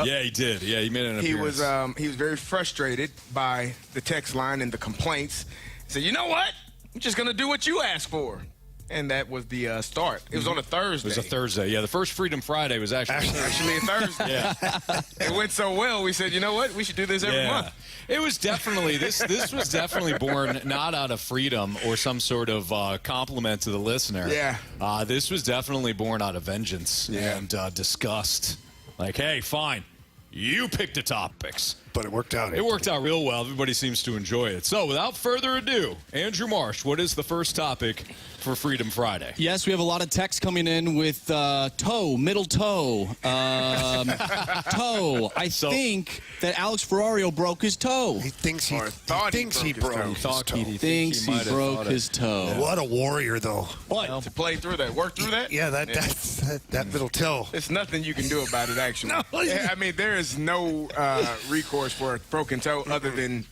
Yeah, he did. Yeah, he made an appearance. He was very frustrated by the text line and the complaints. He said, "You know what? I'm just gonna do what you asked for." And that was the start. It was on a Thursday. It was a Thursday. Yeah, the first Freedom Friday was actually a Thursday. Yeah. It went so well, we said, you know what? We should do this every month. It was definitely, this was definitely born not out of freedom or some sort of compliment to the listener. Yeah. This was definitely born out of vengeance and disgust. Like, hey, fine. You pick the topics. But it worked out. It worked out real well. Everybody seems to enjoy it. So without further ado, Andrew Marsh, what is the first topic for Freedom Friday? Yes, we have a lot of text coming in with toe, middle toe, toe. I think that Alex Ferrario broke his toe. He thinks he broke his toe. What a warrior, though. What? To play through that, work through that? Yeah, that middle toe. There's nothing you can do about it, actually. I mean, there is no recourse for a broken toe other than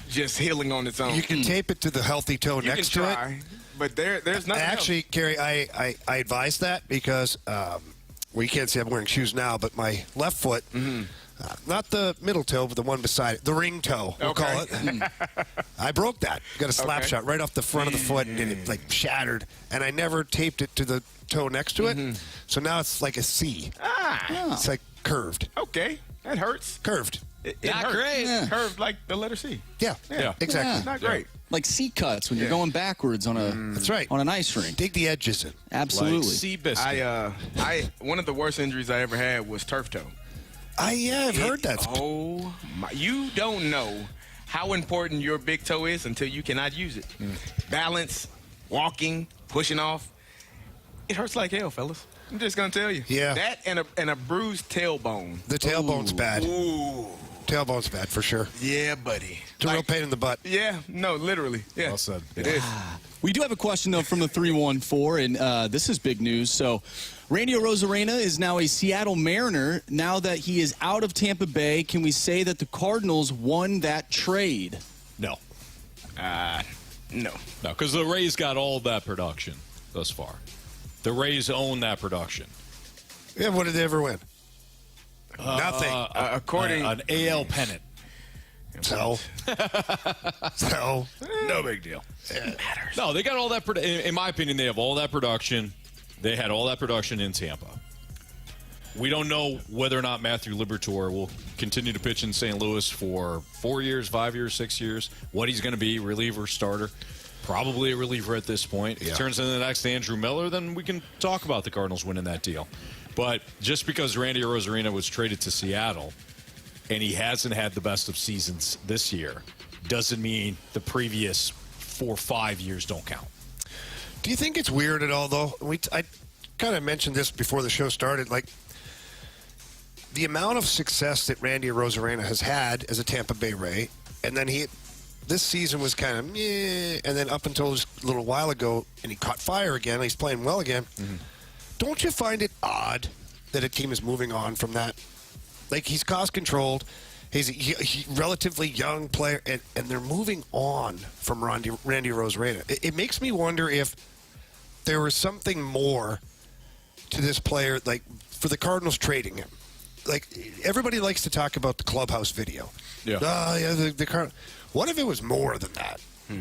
just healing on its own. You can tape it to the healthy toe next to it. But there's nothing Actually, else. Carey, I advise that because, well, you can't see I'm wearing shoes now, but my left foot, not the middle toe, but the one beside it, the ring toe, we'll call it. I broke that. Got a slap shot right off the front of the foot, and it like shattered. And I never taped it to the toe next to it. So now it's like a C. It's like curved. Okay, that hurts. Curved. It Not hurts. great. Curved like the letter C. Yeah, exactly. Not great. Like C cuts when you're going backwards on a That's right. on an ice rink. Dig the edges in. Absolutely. Like sea biscuit. One of the worst injuries I ever had was turf toe. I've heard that. Oh my! You don't know how important your big toe is until you cannot use it. Balance, walking, pushing off. It hurts like hell, fellas. I'm just gonna tell you. Yeah. That and a bruised tailbone. The tailbone's bad. Ooh. Tailbone's bad for sure. Yeah, buddy. It's a real pain in the butt. Yeah. No, literally. Yeah. Well said. It is. We do have a question, though, from the 314, and this is big news. So, Randy Arozarena is now a Seattle Mariner. Now that he is out of Tampa Bay, can we say that the Cardinals won that trade? No. No. No, because the Rays got all that production thus far. The Rays own that production. Yeah, what did they ever win? Nothing. According an AL pennant. So, No big deal. It matters. No, they got all that. In my opinion, they have all that production. They had all that production in Tampa. We don't know whether or not Matthew Liberatore will continue to pitch in St. Louis for 4 years, 5 years, 6 years. What he's going to be, reliever, starter. Probably a reliever at this point. If he turns into the next Andrew Miller, then we can talk about the Cardinals winning that deal. But just because Randy Arozarena was traded to Seattle and he hasn't had the best of seasons this year doesn't mean the previous 4 or 5 years don't count. do you think it's weird at all, though? I kind of mentioned this before the show started. Like, the amount of success that Randy Arozarena has had as a Tampa Bay Ray, and then this season was kind of meh, and then up until just a little while ago, and he caught fire again, and he's playing well again. Don't you find it odd that a team is moving on from that? Like, he's cost-controlled. He's a relatively young player, and they're moving on from Randy Arozarena. It makes me wonder if there was something more to this player, like, for the Cardinals trading him. Like, everybody likes to talk about the clubhouse video. Yeah. What if it was more than that?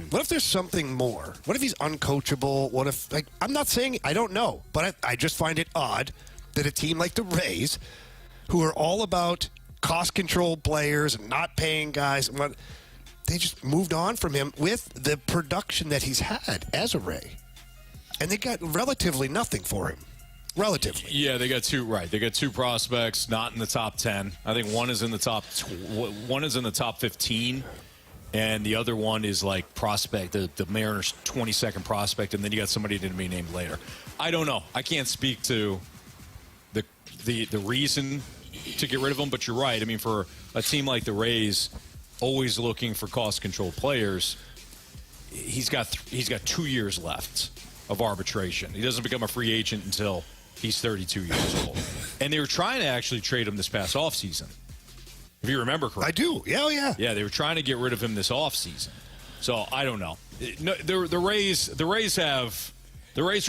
What if there's something more? What if he's uncoachable? What if, like, I'm not saying, I don't know, but I just find it odd that a team like the Rays, who are all about cost-controlled players and not paying guys, they just moved on from him with the production that he's had as a Ray. And they got relatively nothing for him. Relatively. Yeah, they got two, right. They got two prospects, not in the top 10. I think one is in the top 15. And the other one is like prospect, the Mariners' 22nd prospect, and then you got somebody to be named later. I don't know. I can't speak to the reason to get rid of him, but you're right. I mean, for a team like the Rays, always looking for cost-controlled players, he's got 2 years left of arbitration. He doesn't become a free agent until he's 32 years old. And they were trying to actually trade him this past offseason. If you remember correctly. I do. Yeah. Yeah, they were trying to get rid of him this offseason. So I don't know. No, the Rays are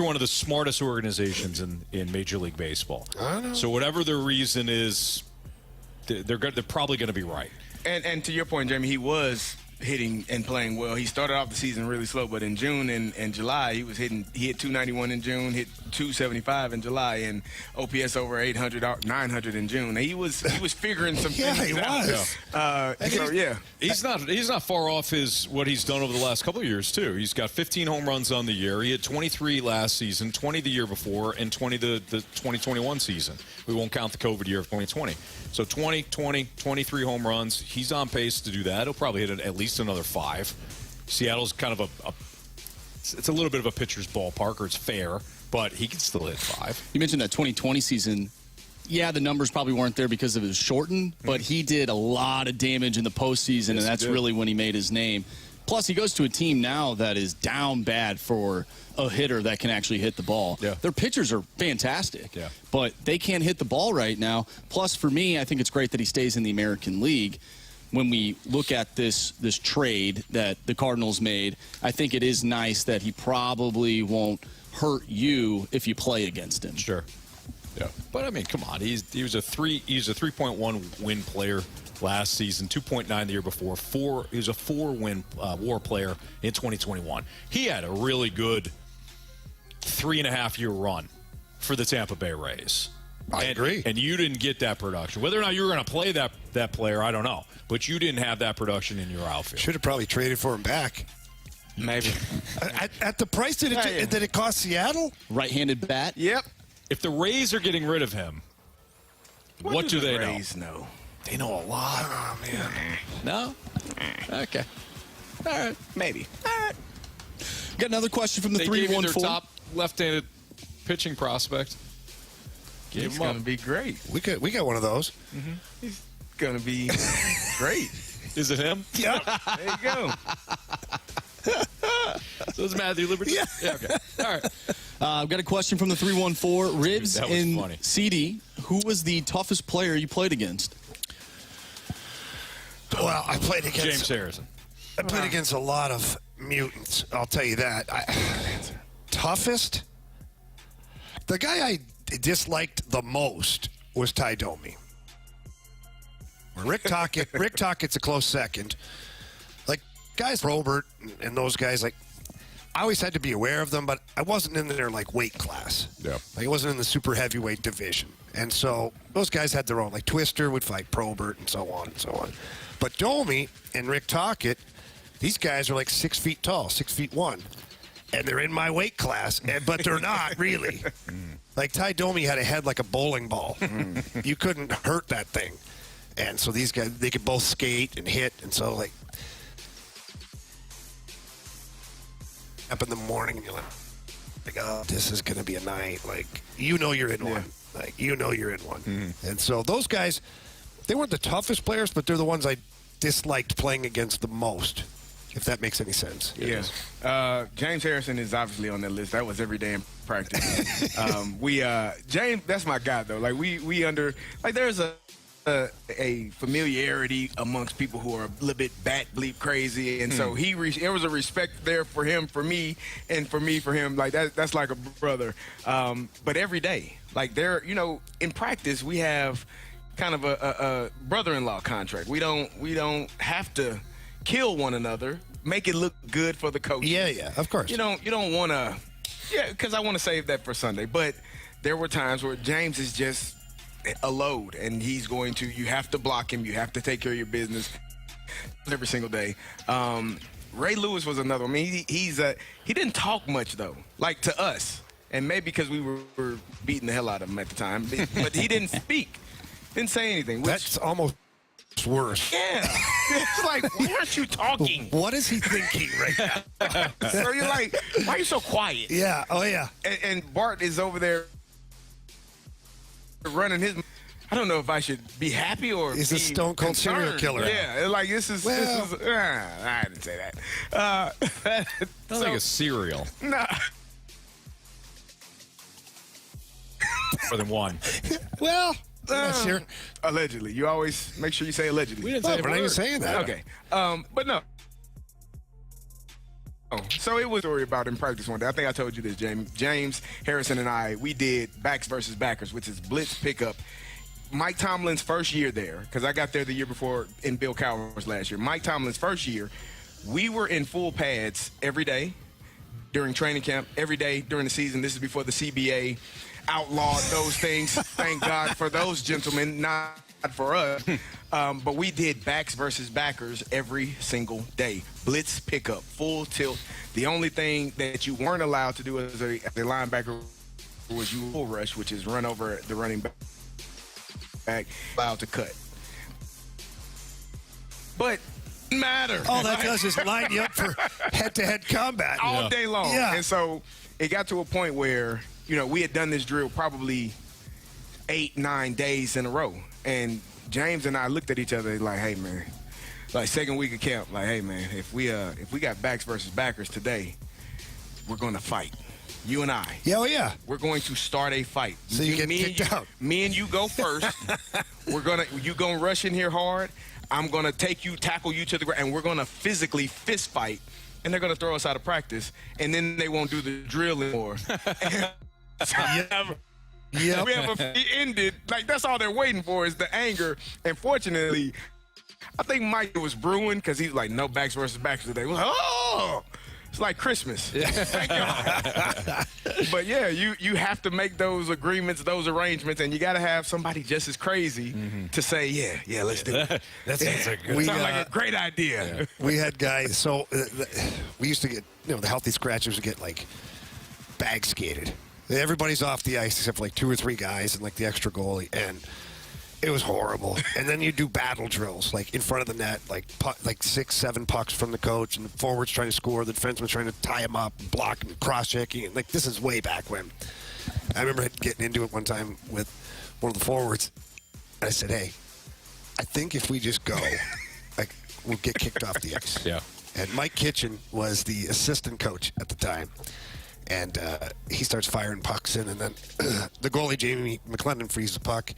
one of the smartest organizations in Major League Baseball. I know. So whatever their reason is, they're probably going to be right. And to your point, Jamie, he was hitting and playing well. He started off the season really slow, but in June and July, he hit 291 in June, hit 275 in July, and OPS over 800, 900 in June. He was figuring some Yeah, things he out. was. He's not far off what he's done over the last couple of years too. He's got 15 home runs on the year. He had 23 last season, 20 the year before, and 20 the 2021 season. We won't count the COVID year of 2020. So 20, 20, 23 home runs. He's on pace to do that. He'll probably hit at least another 5. Seattle's kind of it's a little bit of a pitcher's ballpark, or it's fair, but he can still hit 5. You mentioned that 2020 season. Yeah, the numbers probably weren't there because it was shortened, but he did a lot of damage in the postseason, and that's really when he made his name. Plus, he goes to a team now that is down bad for a hitter that can actually hit the ball. Yeah. Their pitchers are fantastic, but they can't hit the ball right now. Plus, for me, I think it's great that he stays in the American League. When we look at this trade that the Cardinals made, I think it is nice that he probably won't hurt you if you play against him. Sure. Yeah. But I mean, come on. He was a 3.1 win player last season, 2.9 the year before. He was a 4-win WAR player in 2021. He had a really good 3.5-year run for the Tampa Bay Rays. I agree. And you didn't get that production. Whether or not you were going to play that player, I don't know. But you didn't have that production in your outfield. Should have probably traded for him back. Maybe. At the price that it cost Seattle? Right-handed bat? Yep. If the Rays are getting rid of him, what do they Rays know? They know a lot. Oh, man. No? Okay. All right. Maybe. All right. Got another question from the They gave you their 314. top left-handed pitching prospect. He's going to be great. We got one of those. He's going to be great. Is it him? Yeah. There you go. So it's Matthew Liberty? Yeah. Okay. All right. I've got a question from the 314. Ribs That was and funny. CD, who was the toughest player you played against? Well, I played against James Harrison. I played against a lot of mutants. I'll tell you that. Toughest? The guy I disliked the most was Ty Domi. Rick Tockett's a close second. Like, guys, Robert and those guys, like, I always had to be aware of them, but I wasn't in their, like, weight class. Yeah. Like, I wasn't in the super heavyweight division. And so those guys had their own. Like, Twister would fight Probert and so on and so on. But Domi and Rick Tocchet, these guys are like 6 feet tall, 6'1", and they're in my weight class, but they're not really. Like Ty Domi had a head like a bowling ball. You couldn't hurt that thing. And so these guys, they could both skate and hit, and so like up in the morning and you're like, oh, this is going to be a night. Like, you know you're in one. Like, you know you're in one. And so those guys, they weren't the toughest players, but they're the ones I disliked playing against the most, if that makes any sense. Yeah. James Harrison is obviously on that list. That was every day in practice. James, that's my guy, though. Like, there's a familiarity amongst people who are a little bit bat bleep crazy, and so there was a respect there for him, for me, and for me for him. Like that's like a brother. But every day, like in practice, we have kind of a brother-in-law contract. We don't have to kill one another, make it look good for the coach. Yeah, of course. You don't want to. Yeah, because I want to save that for Sunday. But there were times where James is just a load, and you have to block him. You have to take care of your business every single day. Ray Lewis was another. I mean, he didn't talk much, though, like to us. And maybe because we were beating the hell out of him at the time. But he didn't speak. Didn't say anything. That's almost worse. Yeah. It's like, why aren't you talking? What is he thinking right now? So you're like, why are you so quiet? Yeah. Oh, yeah. And Bart is over there running his. I don't know if I should be happy or he's be a stone cold concerned. serial killer. Yeah, like this is. I didn't say that. Sounds like a cereal. Nah. More than one. Well, sure. Allegedly. You always make sure you say allegedly. We didn't say We're not even word. saying that. Okay. But no. Oh, so it was a story about in practice one day. I think I told you this, James. James Harrison and I, we did backs versus backers, which is blitz pickup. Mike Tomlin's first year there, because I got there the year before in Bill Cowher's last year. Mike Tomlin's first year, we were in full pads every day during training camp, every day during the season. This is before the CBA outlawed those things. Thank God for those gentlemen, not for us. But we did backs versus backers every single day. Blitz pickup, full tilt. The only thing that you weren't allowed to do as a linebacker was you full rush, which is run over the running back, allowed to cut. But matter. All that does is line you up for head-to-head combat. All day long. Yeah. And so it got to a point where, we had done this drill probably 8-9 days in a row. And James and I looked at each other like, hey, man, like second week of camp, like, hey, man, if we got backs versus backers today, we're going to fight. You and I. Yeah, oh, yeah. We're going to start a fight. So you get kicked out. Me and you go first. You gonna rush in here hard. I'm gonna tackle you to the ground, and we're gonna physically fist fight. And they're gonna throw us out of practice, and then they won't do the drill anymore. Yep. We have it ended. Like, that's all they're waiting for is the anger. And fortunately, I think Mike was brewing because he's like, no backs versus backs today. We're like, oh, it's like Christmas. Thank God. But yeah, you have to make those agreements, those arrangements, and you got to have somebody just as crazy to say, yeah, let's do it. That sounds like good. Sounds like a great idea. We had guys, so we used to get, the healthy scratchers would get like bag skated. Everybody's off the ice except for like 2 or 3 guys and like the extra goalie, and it was horrible. And then you do battle drills like in front of the net, like 6-7 pucks from the coach, and the forwards trying to score, the defenseman's trying to tie him up, block him, cross-checking. And like, this is way back when. I remember getting into it one time with one of the forwards. And I said, hey, I think if we just go, like, we'll get kicked off the ice. Yeah. And Mike Kitchen was the assistant coach at the time. And he starts firing pucks in, and then the goalie, Jamie McClendon, frees the puck.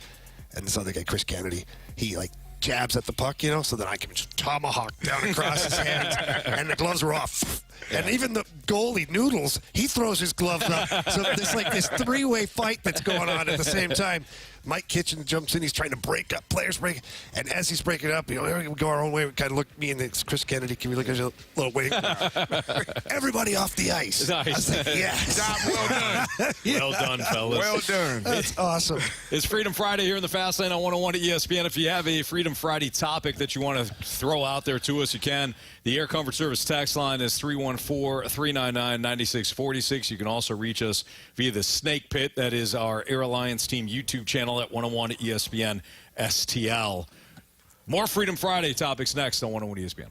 And this other guy, Chris Kennedy, he like jabs at the puck, so that I can just tomahawk down across his hands, and the gloves are off. And even the goalie, Noodles, he throws his gloves up. So there's like this 3-way fight that's going on at the same time. Mike Kitchen jumps in. He's trying to break up. Players break. And as he's breaking up, we go our own way. We kind of look at me and it's Chris Kennedy. Can we look at you a little wait? Everybody off the ice. Nice. I was like, yes. Job well done. Well done, fellas. Well done. That's awesome. It's Freedom Friday here in the Fast Lane on 101 at ESPN. If you have a Freedom Friday topic that you want to throw out there to us, you can. The Air Comfort Service text line is 314-399-9646. You can also reach us via the Snake Pit. That is our Air Alliance Team YouTube channel at 101 at ESPN STL. More Freedom Friday topics next on 101 ESPN.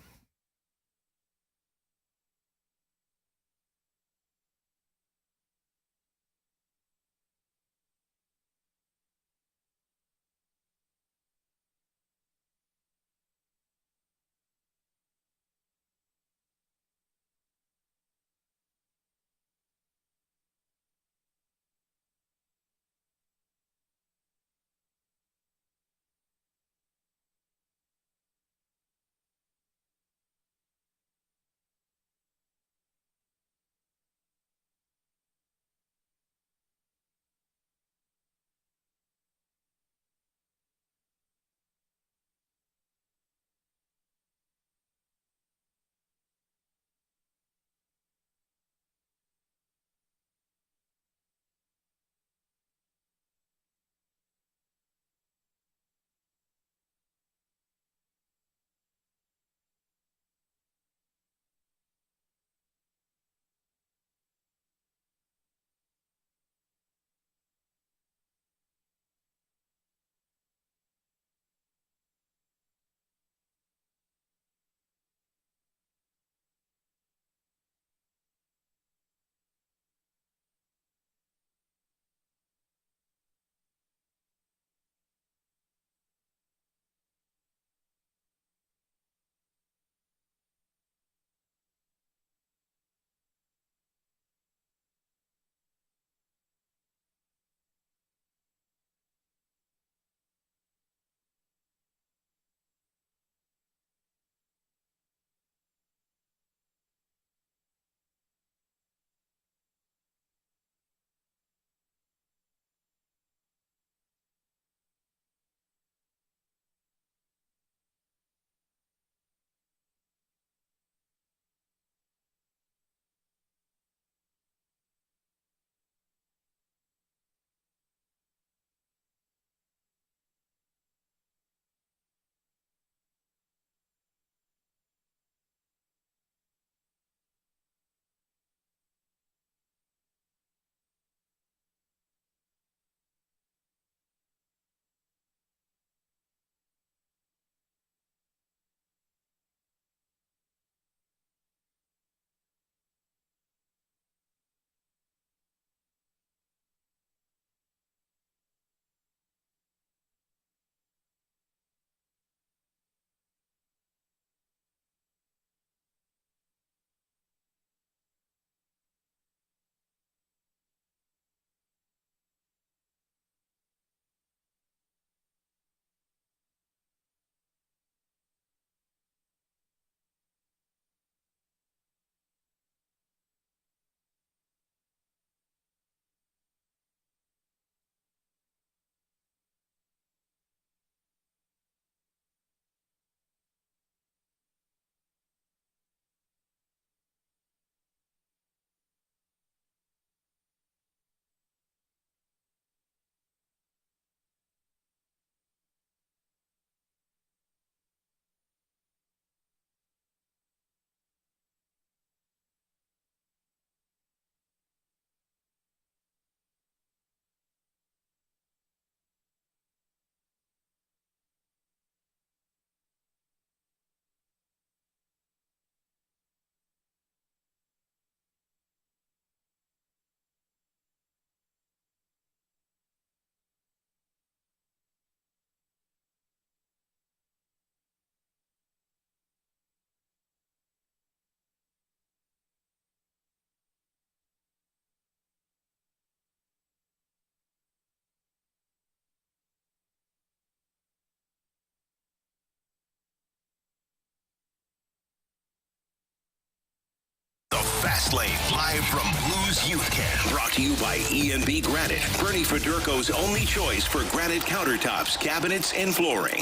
Fast Lane, live from Blues Youth Camp. Brought to you by E&B Granite, Bernie Federko's only choice for granite countertops, cabinets, and flooring.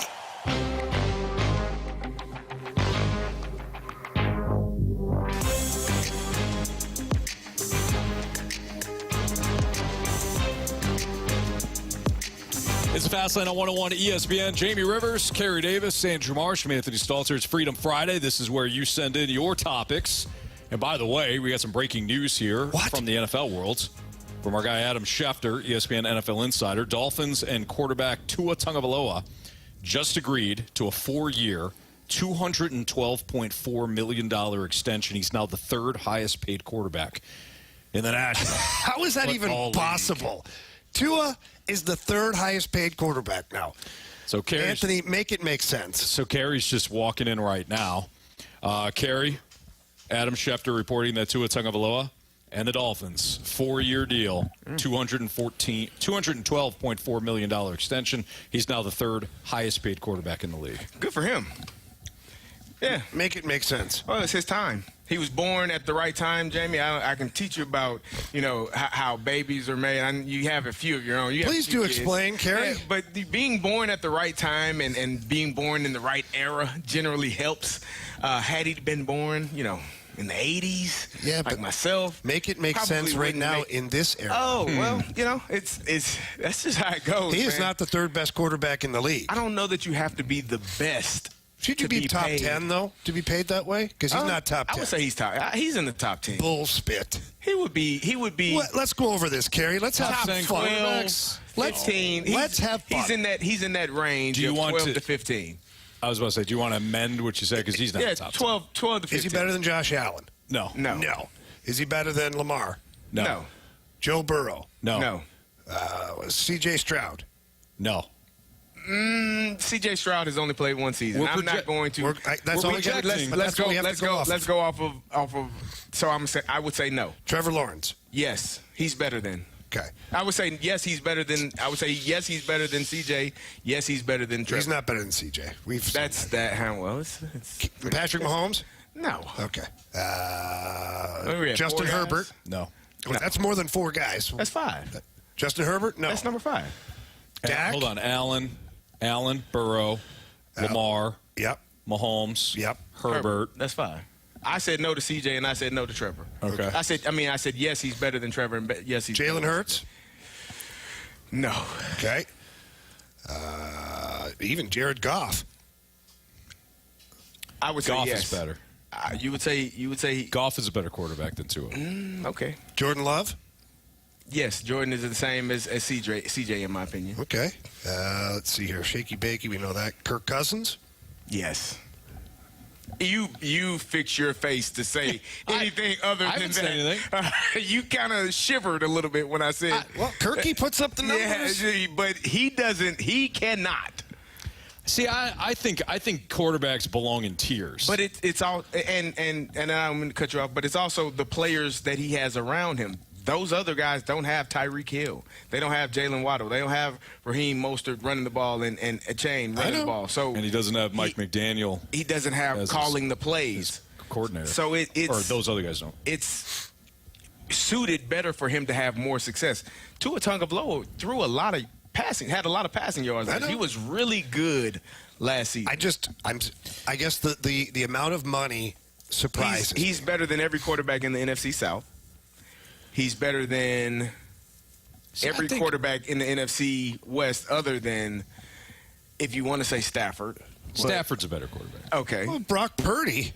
It's Fastlane on 101 ESPN. Jamie Rivers, Carey Davis, Andrew Marsh, and Anthony Stalter. It's Freedom Friday. This is where you send in your topics. And by the way, we got some breaking news here from the NFL world. From our guy Adam Schefter, ESPN NFL insider. Dolphins and quarterback Tua Tagovailoa just agreed to a 4-year, $212.4 million extension. He's now the third highest paid quarterback in the National. How is that even possible? Tua is the third highest paid quarterback now. So Anthony, make it make sense. So Carey's just walking in right now. Carey, Adam Schefter reporting that Tua Tagovailoa and the Dolphins, 4-year deal, $212.4 million extension. He's now the third highest paid quarterback in the league. Good for him. Yeah. Make it make sense. Well, it's his time. He was born at the right time, Jamie. I can teach you about, how babies are made. You have a few of your own. Please do explain, Carey. Yeah, but being born at the right time and being born in the right era generally helps. Had he been born, in the 80s, like myself. Make it make sense right now in this era. Oh, well, it's that's just how it goes. He is not the third best quarterback in the league. I don't know that you have to be the best. Should you be top paid. 10, though, to be paid that way? Because he's not top 10. I would say he's top. He's in the top 10. Bullspit. He would be. Let's go over this, Carey. Let's have top fun. 12, 15. Let's have fun. He's in that range of 12 to 15. I was about to say, do you want to amend what you said? Because he's not top 12 to 15. Is he better than Josh Allen? No. Is he better than Lamar? No. Joe Burrow? No. C.J. Stroud? No. C.J. Stroud has only played one season. I'm not going to. That's all we got. Let's go off of. So I would say no. Trevor Lawrence? Yes, he's better than. Okay. I would say yes, he's better than. I would say yes, he's better than C.J. Yes, he's better than Trevor. He's not better than C.J. That's how well. It's Patrick Mahomes? No. Okay. Justin Herbert? No. Well, that's more than 4 guys. That's 5. Justin Herbert? No. That's number 5. Dak? Hold on. Allen, Burrow, Lamar. Yep. Mahomes. Yep. Herbert. That's 5. I said no to CJ and I said no to Trevor. Okay. I said yes, he's better than Trevor, and yes, he's Jalen Hurts? No. Okay. Even Jared Goff? I would say Goff yes. is better. You would say Goff is a better quarterback than Tua. Okay. Jordan Love? Yes, Jordan is the same as CJ in my opinion. Okay. Let's see here. Shaky Bakey, we know that. Kirk Cousins? Yes. You fix your face to say anything other than I haven't that. said anything. You kind of shivered a little bit when I said. Well, Kirky puts up the numbers. Yeah, but he doesn't. He cannot. See, I think quarterbacks belong in tiers. But it's all and I'm going to cut you off. But it's also the players that he has around him. Those other guys don't have Tyreek Hill. They don't have Jalen Waddle. They don't have Raheem Mostert running the ball and a chain running the ball. So and he doesn't have Mike McDaniel. He doesn't have calling the plays. Coordinator. So it's or those other guys don't. It's suited better for him to have more success. Tua Tagovailoa threw a lot of passing, had a lot of passing yards. He was really good last season. I guess the amount of money surprises. He's better than every quarterback in the NFC South. He's better than every quarterback in the NFC West other than, if you want to say Stafford. Stafford's a better quarterback. Okay. Well, Brock Purdy.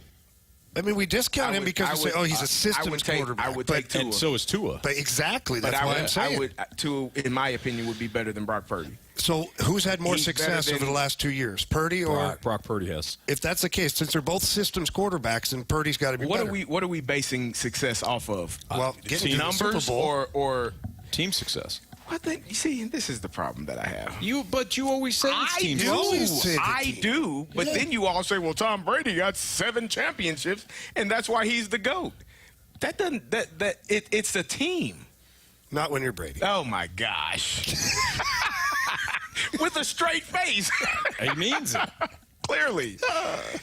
I mean, we discount him because we say, he's a systems quarterback. I would take Tua. And so is Tua. But exactly, that's what I'm saying. Tua, in my opinion, would be better than Brock Purdy. So who's had more success over the last 2 years, Purdy or Brock Purdy has? If that's the case, since they're both systems quarterbacks, then Purdy's got to be better. What are we basing success off of? Well, getting numbers to the Super Bowl. or team success. You see, this is the problem that I have. But you always say it's team success. I do. But then you all say, well, Tom Brady got 7 championships, and that's why he's the GOAT. That doesn't. It's the team. Not when you're Brady. Oh my gosh. With a straight face. He means it. Clearly.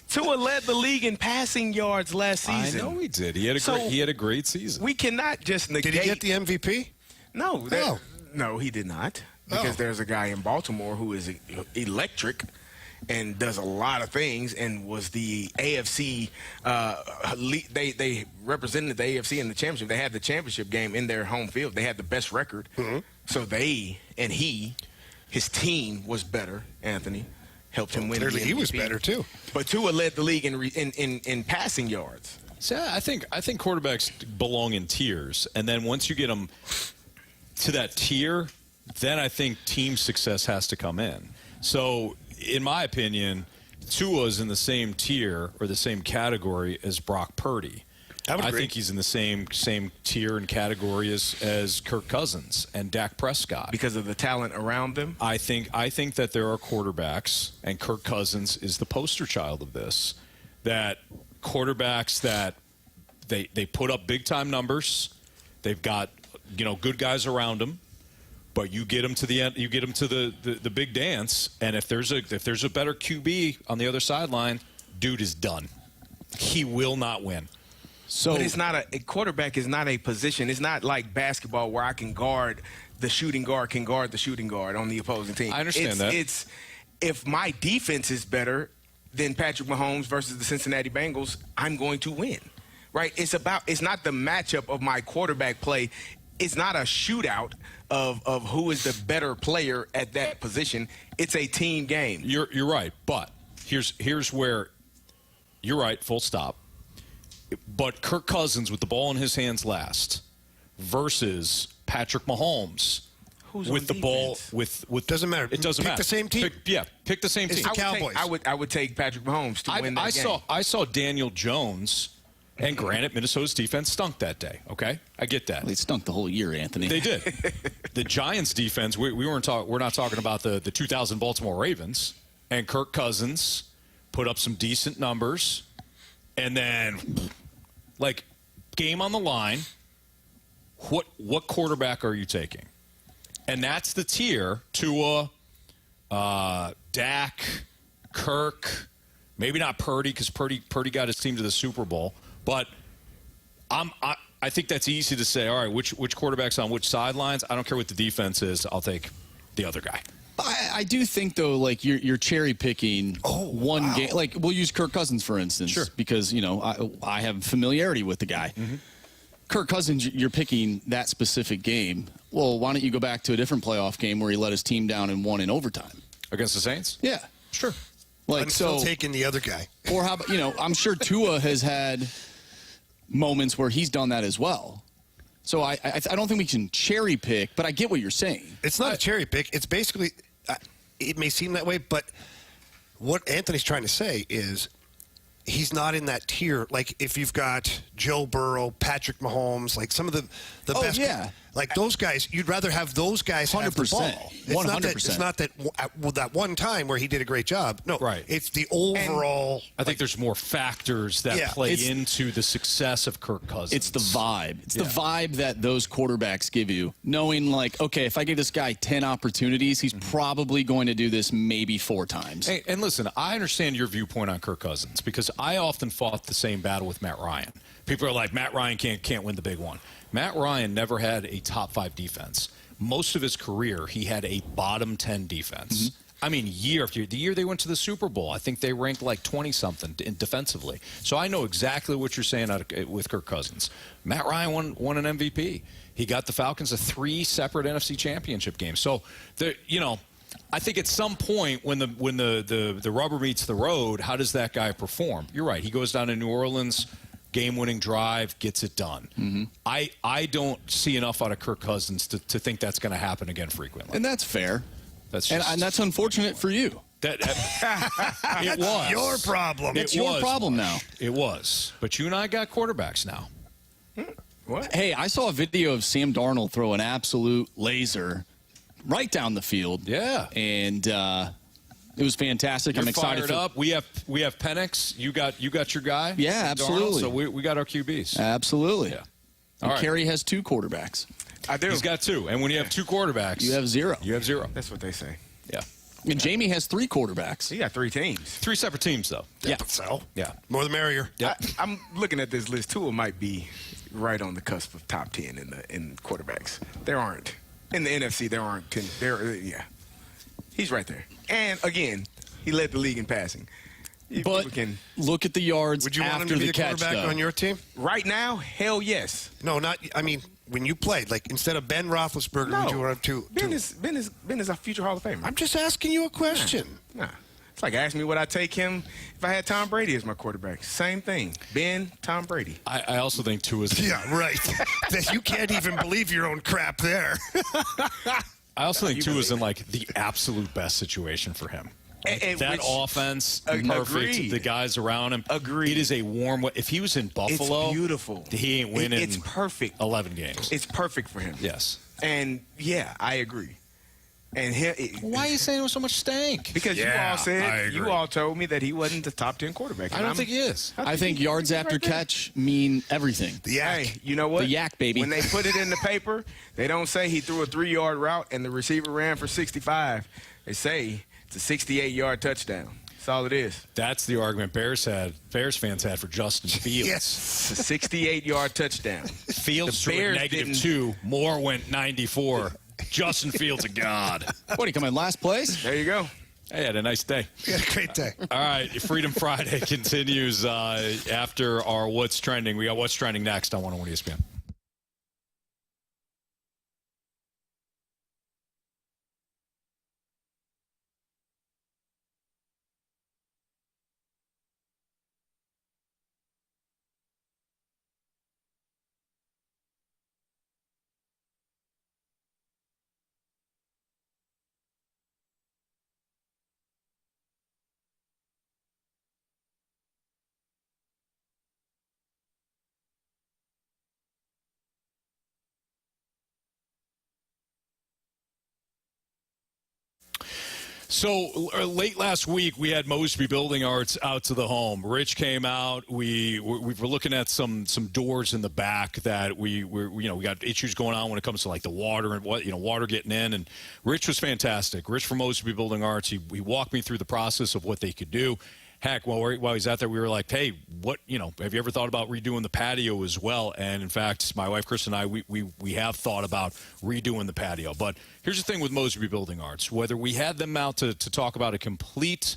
Tua led the league in passing yards last season. I know he did. He had a great season. We cannot just negate. Did he get the MVP? No. No, he did not. Because there's a guy in Baltimore who is electric and does a lot of things and was the AFC. They represented the AFC in the championship. They had the championship game in their home field. They had the best record. Mm-hmm. So his team was better, Anthony. Helped him win. Clearly the MVP. He was better, too. But Tua led the league in passing yards. So I think quarterbacks belong in tiers. And then once you get them to that tier, then I think team success has to come in. So, in my opinion, Tua's in the same tier or the same category as Brock Purdy. I think he's in the same tier and category as Kirk Cousins and Dak Prescott. Because of the talent around them? I think that there are quarterbacks, and Kirk Cousins is the poster child of this, that quarterbacks that they put up big-time numbers, they've got good guys around them, but you get them to the end, you get them to the big dance, and if there's a better QB on the other sideline, dude is done. He will not win. So, but it's not a quarterback is not a position. It's not like basketball where I can guard the shooting guard can guard the shooting guard on the opposing team. I understand that. It's if my defense is better than Patrick Mahomes versus the Cincinnati Bengals, I'm going to win. Right? It's not the matchup of my quarterback play. It's not a shootout of who is the better player at that position. It's a team game. You're right, but here's where you're right, full stop. But Kirk Cousins with the ball in his hands last versus Patrick Mahomes with the ball with doesn't matter. It doesn't matter. Pick the same team. Pick the same team. The Cowboys. I would take Patrick Mahomes to win that game. I saw Daniel Jones, and granted, Minnesota's defense stunk that day. Okay, I get that. They stunk the whole year, Anthony. They did. The Giants' defense. We're not talking about the 2000 Baltimore Ravens, and Kirk Cousins put up some decent numbers. And then, game on the line, what quarterback are you taking? And that's the tier. Tua, Dak, Kirk, maybe not Purdy because Purdy got his team to the Super Bowl. But I think that's easy to say, all right, which quarterback's on which sidelines? I don't care what the defense is. I'll take the other guy. I do think, though, you're cherry picking one game. We'll use Kirk Cousins, for instance, because, I have familiarity with the guy. Mm-hmm. Kirk Cousins, you're picking that specific game. Well, why don't you go back to a different playoff game where he let his team down and won in overtime? Against the Saints? Yeah. Sure. I'm still taking the other guy. Or how about, I'm sure Tua has had moments where he's done that as well. So I don't think we can cherry pick, but I get what you're saying. It's not a cherry pick. It's basically, it may seem that way, but what Anthony's trying to say is he's not in that tier. Like if you've got Joe Burrow, Patrick Mahomes, some of the best. Yeah. Those guys, you'd rather have those guys have the ball. 100%. It's not that that one time where he did a great job. No, right. It's the overall. I think there's more factors that play into the success of Kirk Cousins. It's the vibe. It's the vibe that those quarterbacks give you, knowing okay, if I give this guy 10 opportunities, he's probably going to do this maybe 4 times. Hey, and listen, I understand your viewpoint on Kirk Cousins because I often fought the same battle with Matt Ryan. People are like, Matt Ryan can't win the big one. Matt Ryan never had a top 5 defense. Most of his career, he had a bottom 10 defense. Mm-hmm. I mean, year after year. The year they went to the Super Bowl, I think they ranked 20-something defensively. So I know exactly what you're saying with Kirk Cousins. Matt Ryan won an MVP. He got the Falcons to 3 separate NFC championship games. So, I think at some point when the rubber meets the road, how does that guy perform? You're right. He goes down to New Orleans, game-winning drive, gets it done. Mm-hmm. I don't see enough out of Kirk Cousins to think that's going to happen again frequently. And that's fair. And that's unfortunate for you. It was your problem. It's your problem now. It was. But you and I got quarterbacks now. What? Hey, I saw a video of Sam Darnold throw an absolute laser right down the field. Yeah. And it was fantastic. You're I'm excited. Fired up. We have Penix. You got your guy. Yeah, absolutely. Darnold, so we got our QBs. Absolutely. Yeah. And Carey has 2 quarterbacks. I do. He's got 2. And when you have 2 quarterbacks, you have 0. You have 0. That's what they say. Yeah. And Jamie has 3 quarterbacks. He got 3 teams. 3 separate teams, though. Yeah. So, Yeah. more the merrier. Yeah. I'm looking at this list. Tua might be right on the cusp of top 10 in quarterbacks. There aren't. In the NFC, there aren't 10. Yeah. He's right there. And, again, he led the league in passing. But look at the yards Would you want him after to be the the catch, quarterback though. on your team? Right now, hell yes. No, not. I mean, when you played, like instead of Ben Roethlisberger, No. would you want him to? Ben is a future Hall of Famer. I'm just asking you a question. Nah. It's like asking me would I take him if I had Tom Brady as my quarterback. Same thing. Ben, Tom Brady. I also think Tua's. Yeah, right. That you can't even believe your own crap there. I also think Tua's in like the absolute best situation for him. That offense, perfect. Agreed. The guys around him. Agreed. It is a warm. If he was in Buffalo, It's beautiful. He ain't winning. It's perfect. 11 games. It's perfect for him. Yes. And yeah, I agree. And Why are you saying it was so much stank? Because Yeah, you all I said agree. you all told me that he wasn't the top 10 quarterback. I don't think he is. I think yards after right there. catch mean everything. The yak. Hey, you know what? The yak, baby. When they put it in the paper, they don't say he threw a 3-yard route and the receiver ran for 65. They say it's a 68-yard touchdown. That's all it is. That's the argument Bears fans had for Justin Fields. Yes. It's a 68-yard touchdown. Fields The threw Bears a didn't- -2. Moore went 94. Justin Fields a god. What, he come in last place? There you go. Hey, had a nice day. You had a great day. All right, Freedom Friday continues after our What's Trending. We got What's Trending next on 101 ESPN. So late last week, we had Mosby Building Arts out to the home. Rich came out. We were looking at some doors in the back that we got issues going on when it comes to like the water and water getting in. And Rich was fantastic. Rich from Mosby Building Arts. He walked me through the process of what they could do. Heck, while he's out there, we were like, hey, have you ever thought about redoing the patio as well? And in fact, my wife, Chris, and I, we have thought about redoing the patio. But here's the thing with Mosby Building Arts. Whether we had them out to talk about a complete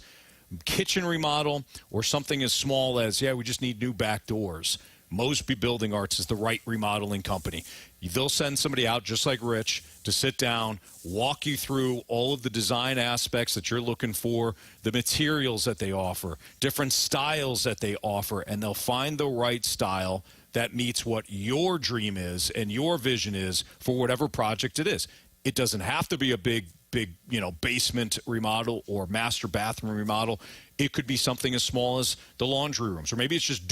kitchen remodel or something as small as, we just need new back doors, Mosby Building Arts is the right remodeling company. They'll send somebody out just like Rich to sit down, walk you through all of the design aspects that you're looking for, the materials that they offer, different styles that they offer, and they'll find the right style that meets what your dream is and your vision is for whatever project it is. It doesn't have to be a big basement remodel or master bathroom remodel. It could be something as small as the laundry rooms, or maybe it's just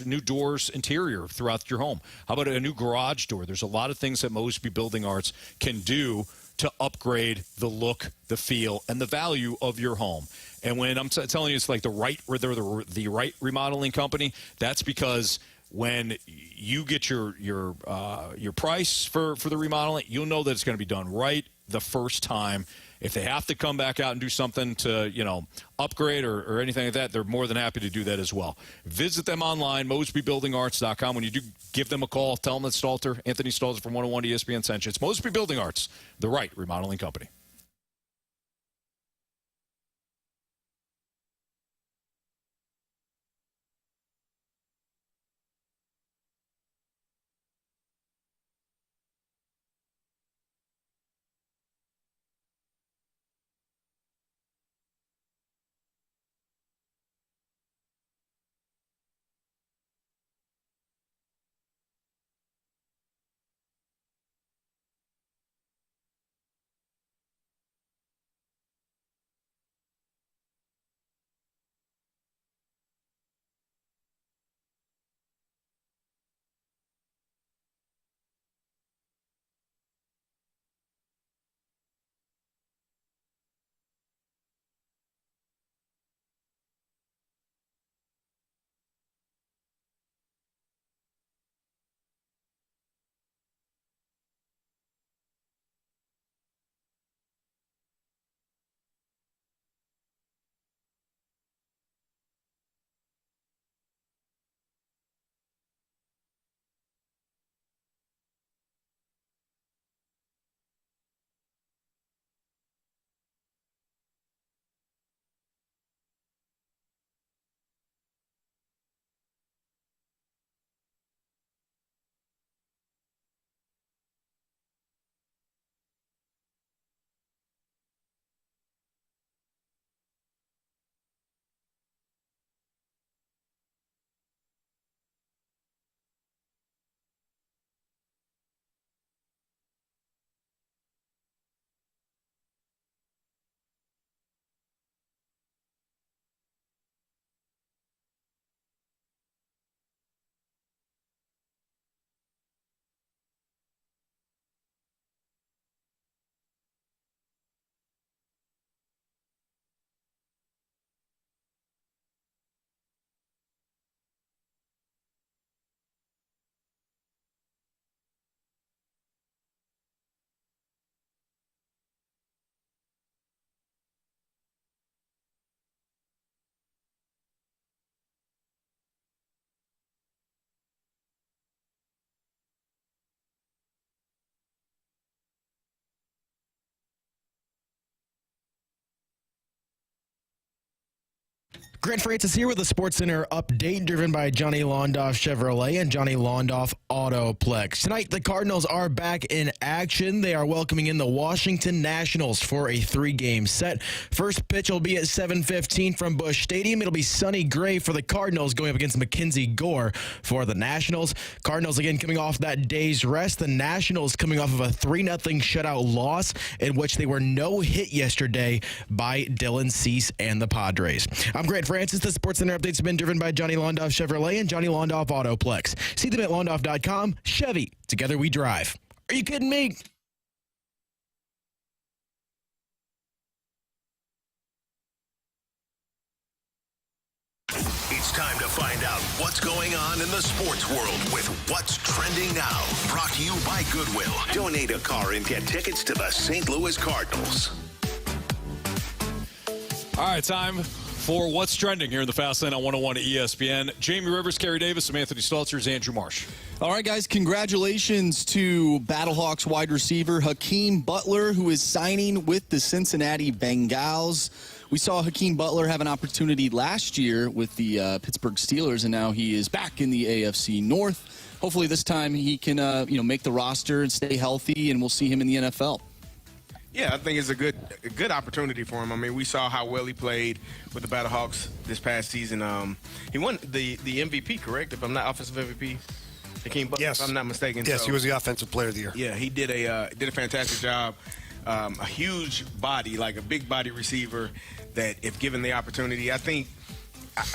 new doors, interior throughout your home. How about a new garage door? There's a lot of things that Mosby Building Arts can do to upgrade the look, the feel, and the value of your home. And when I'm telling you it's like they're the right remodeling company, that's because when you get your price for the remodeling, you'll know that it's going to be done right the first time. If they have to come back out and do something to, upgrade or anything like that, they're more than happy to do that as well. Visit them online, mosbybuildingarts.com. When you do give them a call, tell them that Anthony Stalter from 101 ESPN sent you. It's Mosby Building Arts, the right remodeling company. Grant Francis here with a SportsCenter update driven by Johnny Londoff Chevrolet and Johnny Londoff Autoplex. Tonight, the Cardinals are back in action. They are welcoming in the Washington Nationals for a 3-game set. First pitch will be at 7:15 from Busch Stadium. It'll be Sonny Gray for the Cardinals going up against Mackenzie Gore for the Nationals. Cardinals again coming off that day's rest. The Nationals coming off of a 3-0 shutout loss in which they were no hit yesterday by Dylan Cease and the Padres. I'm Grant Francis. The SportsCenter updates have been driven by Johnny Londoff Chevrolet and Johnny Londoff Autoplex. See them at londoff.com. Chevy, together we drive. Are you kidding me? It's time to find out what's going on in the sports world with What's Trending Now. Brought to you by Goodwill. Donate a car and get tickets to the St. Louis Cardinals. All right, time for What's Trending here in the Fast Lane on 101 ESPN. Jamie Rivers, Carey Davis, I'm Anthony Stalter, Andrew Marsh. All right, guys, congratulations to Battlehawks wide receiver Hakeem Butler, who is signing with the Cincinnati Bengals. We saw Hakeem Butler have an opportunity last year with the Pittsburgh Steelers, and now he is back in the AFC North. Hopefully this time he can make the roster and stay healthy, and we'll see him in the NFL. Yeah, I think it's a good opportunity for him. I mean, we saw how well he played with the Battlehawks this past season. He won the MVP, correct? If I'm not offensive MVP, Hakeem Butler, yes. If I'm not mistaken. Yes, so, he was the offensive player of the year. Yeah, he did a fantastic job. A huge body, like a big body receiver that, if given the opportunity, I think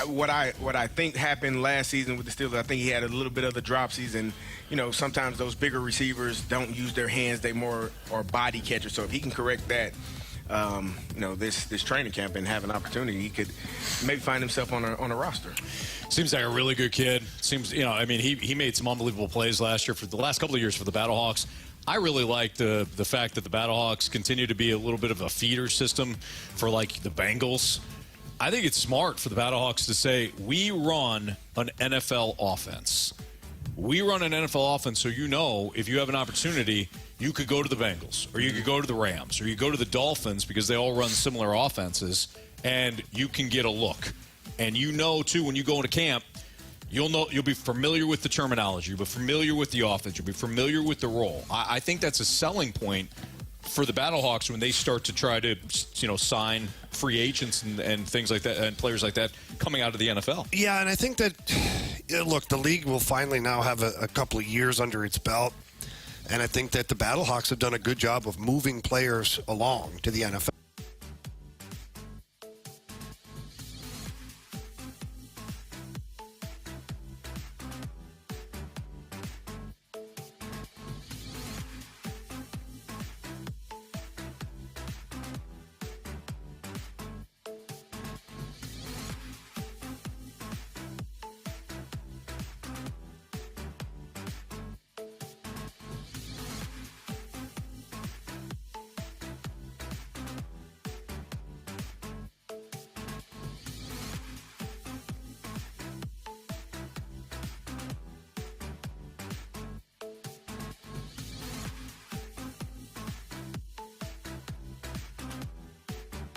what I think happened last season with the Steelers, I think he had a little bit of the drop season. You know, sometimes those bigger receivers don't use their hands; they more are body catchers. So if he can correct that, this training camp and have an opportunity, he could maybe find himself on a roster. Seems like a really good kid. Seems, he made some unbelievable plays last year for the last couple of years for the Battlehawks. I really like the fact that the Battlehawks continue to be a little bit of a feeder system for like the Bengals. I think it's smart for the Battlehawks to say, we run an NFL offense. We run an NFL offense, so if you have an opportunity, you could go to the Bengals, or you could go to the Rams, or you go to the Dolphins, because they all run similar offenses, and you can get a look. And too, when you go into camp, you'll be familiar with the terminology, you'll be familiar with the offense, you'll be familiar with the role. I think that's a selling point for the Battlehawks when they start to try to, sign free agents and things like that, and players like that coming out of the NFL. Yeah, and I think that, look, the league will finally now have a couple of years under its belt, and I think that the Battlehawks have done a good job of moving players along to the NFL.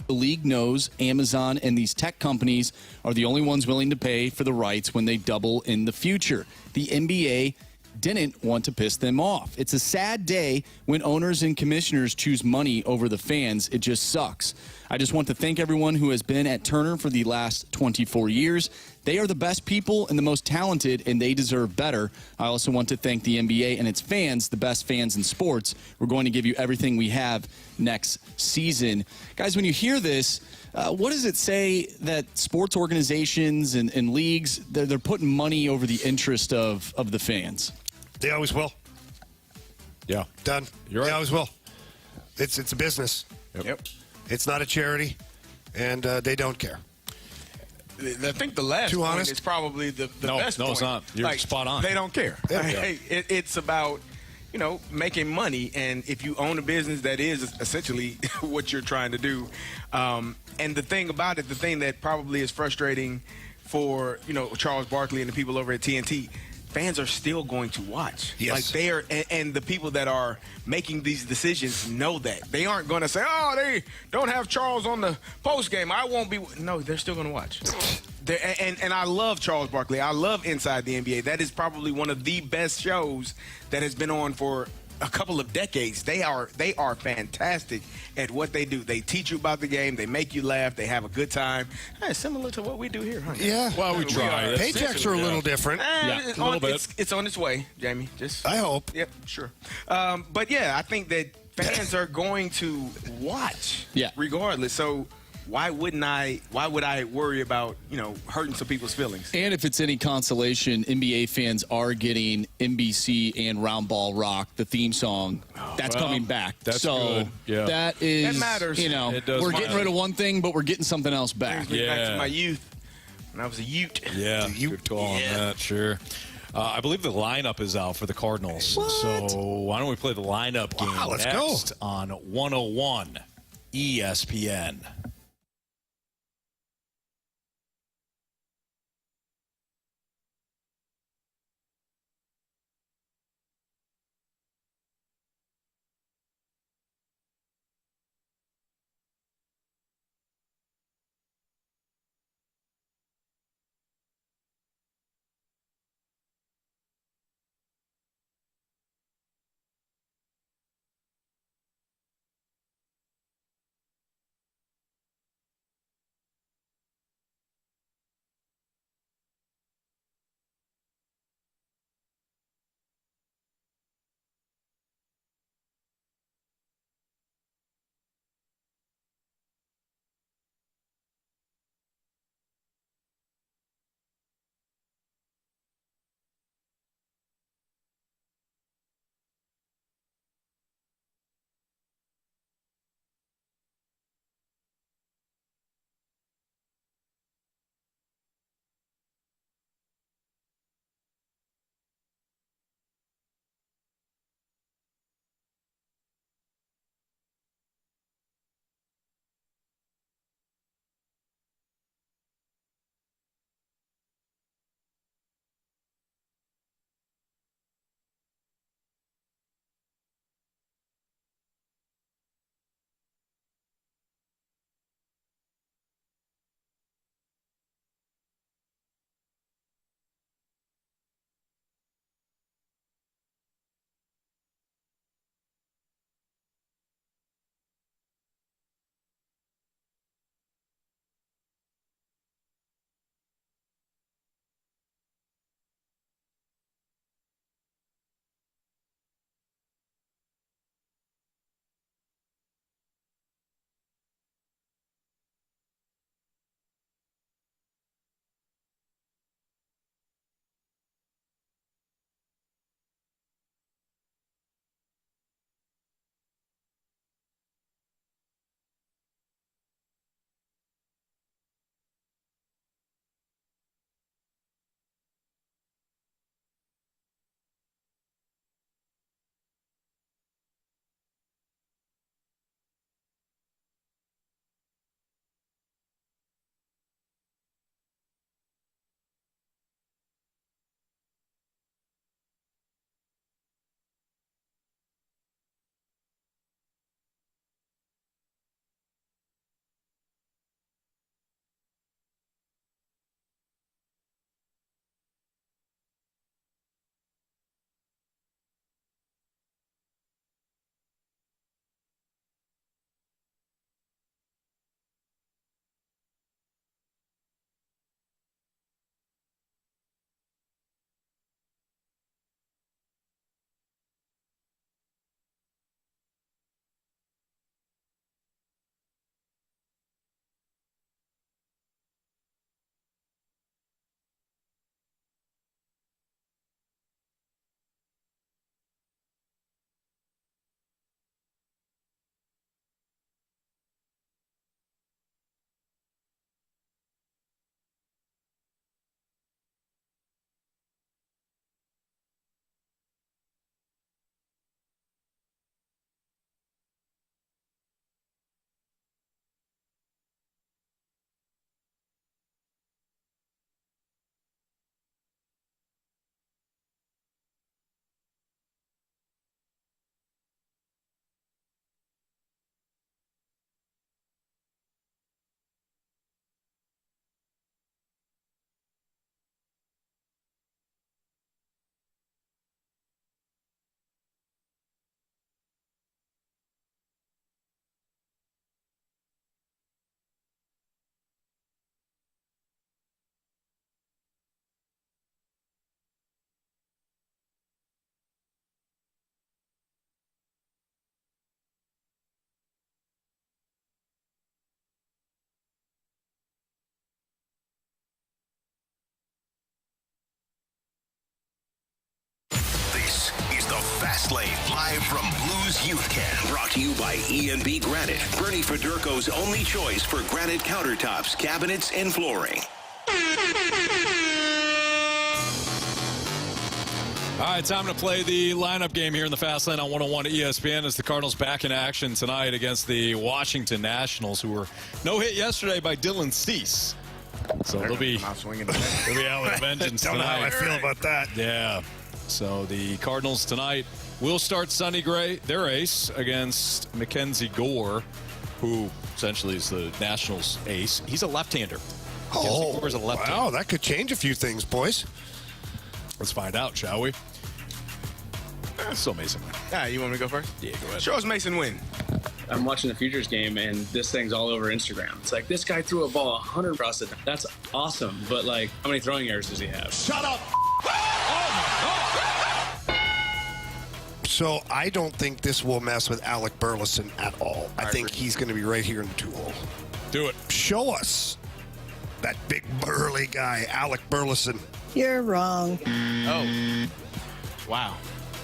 The league knows Amazon and these tech companies are the only ones willing to pay for the rights when they double in the future. The NBA didn't want to piss them off. It's a sad day when owners and commissioners choose money over the fans. It just sucks. I just want to thank everyone who has been at Turner for the last 24 years. They are the best people and the most talented, and they deserve better. I also want to thank the NBA and its fans, the best fans in sports. We're going to give you everything we have next season. Guys, when you hear this, what does it say that sports organizations and leagues, they're putting money over the interest of the fans? They always will. Yeah. Done. You're right. They always will. It's a business. Yep. It's not a charity, and they don't care. I think the last point is probably the best point. No, it's not. You're spot on. They don't care. Yeah. Hey, it's about, making money, and if you own a business, that is essentially what you're trying to do. And the thing about it, the thing that probably is frustrating for, Charles Barkley and the people over at TNT, fans are still going to watch. Yes. Like they are, and the people that are making these decisions know that. They aren't going to say, oh, they don't have Charles on the post game, I won't be. No, they're still going to watch. And I love Charles Barkley. I love Inside the NBA. That is probably one of the best shows that has been on for a couple of decades. They are fantastic at what they do. They teach you about the game. They make you laugh. They have a good time. Hey, similar to what we do here, huh? Yeah. Well, we try. Paychecks are a little different. It's a little bit. It's on its way, Jamie. Just I hope. Yep, sure. But yeah, I think that fans are going to watch, regardless. So why would I worry about, hurting some people's feelings? And if it's any consolation, NBA fans are getting NBC and Round Ball Rock, the theme song. That's coming back. That's so good. Yeah. That matters. It does we're matter. getting rid of one thing, but we're getting something else back. Brings me back to my youth when I was a Ute. Yeah, good call on that, sure. I believe the lineup is out for the Cardinals. What? So why don't we play the lineup game let's next on 101 ESPN. Fast Lane, live from Blues Youth Camp. Brought to you by E&B Granite, Bernie Federko's only choice for granite countertops, cabinets, and flooring. All right, time to play the lineup game here in the Fast Lane on 101 ESPN as the Cardinals back in action tonight against the Washington Nationals, who were no hit yesterday by Dylan Cease. So they'll be out with a vengeance Don't know tonight. how I feel about that. Yeah. So the Cardinals tonight will start Sonny Gray, their ace, against Mackenzie Gore, who essentially is the Nationals' ace. He's a left-hander. Oh, Gore's a left-hander. wow, that could change a few things, boys. Let's find out, shall we? So Mason Wynn. You want me to go first? Yeah, go ahead. Show us Mason Wynn. I'm watching the Futures game, and this thing's all over Instagram. It's like, this guy threw a ball 100 across it. That's awesome, but, like, how many throwing errors does he have? Shut up! So I don't think this will mess with Alec Burleson at all. I think he's going to be right here in the 2-hole. Do it. Show us that big burly guy, Alec Burleson. You're wrong. Oh. Wow.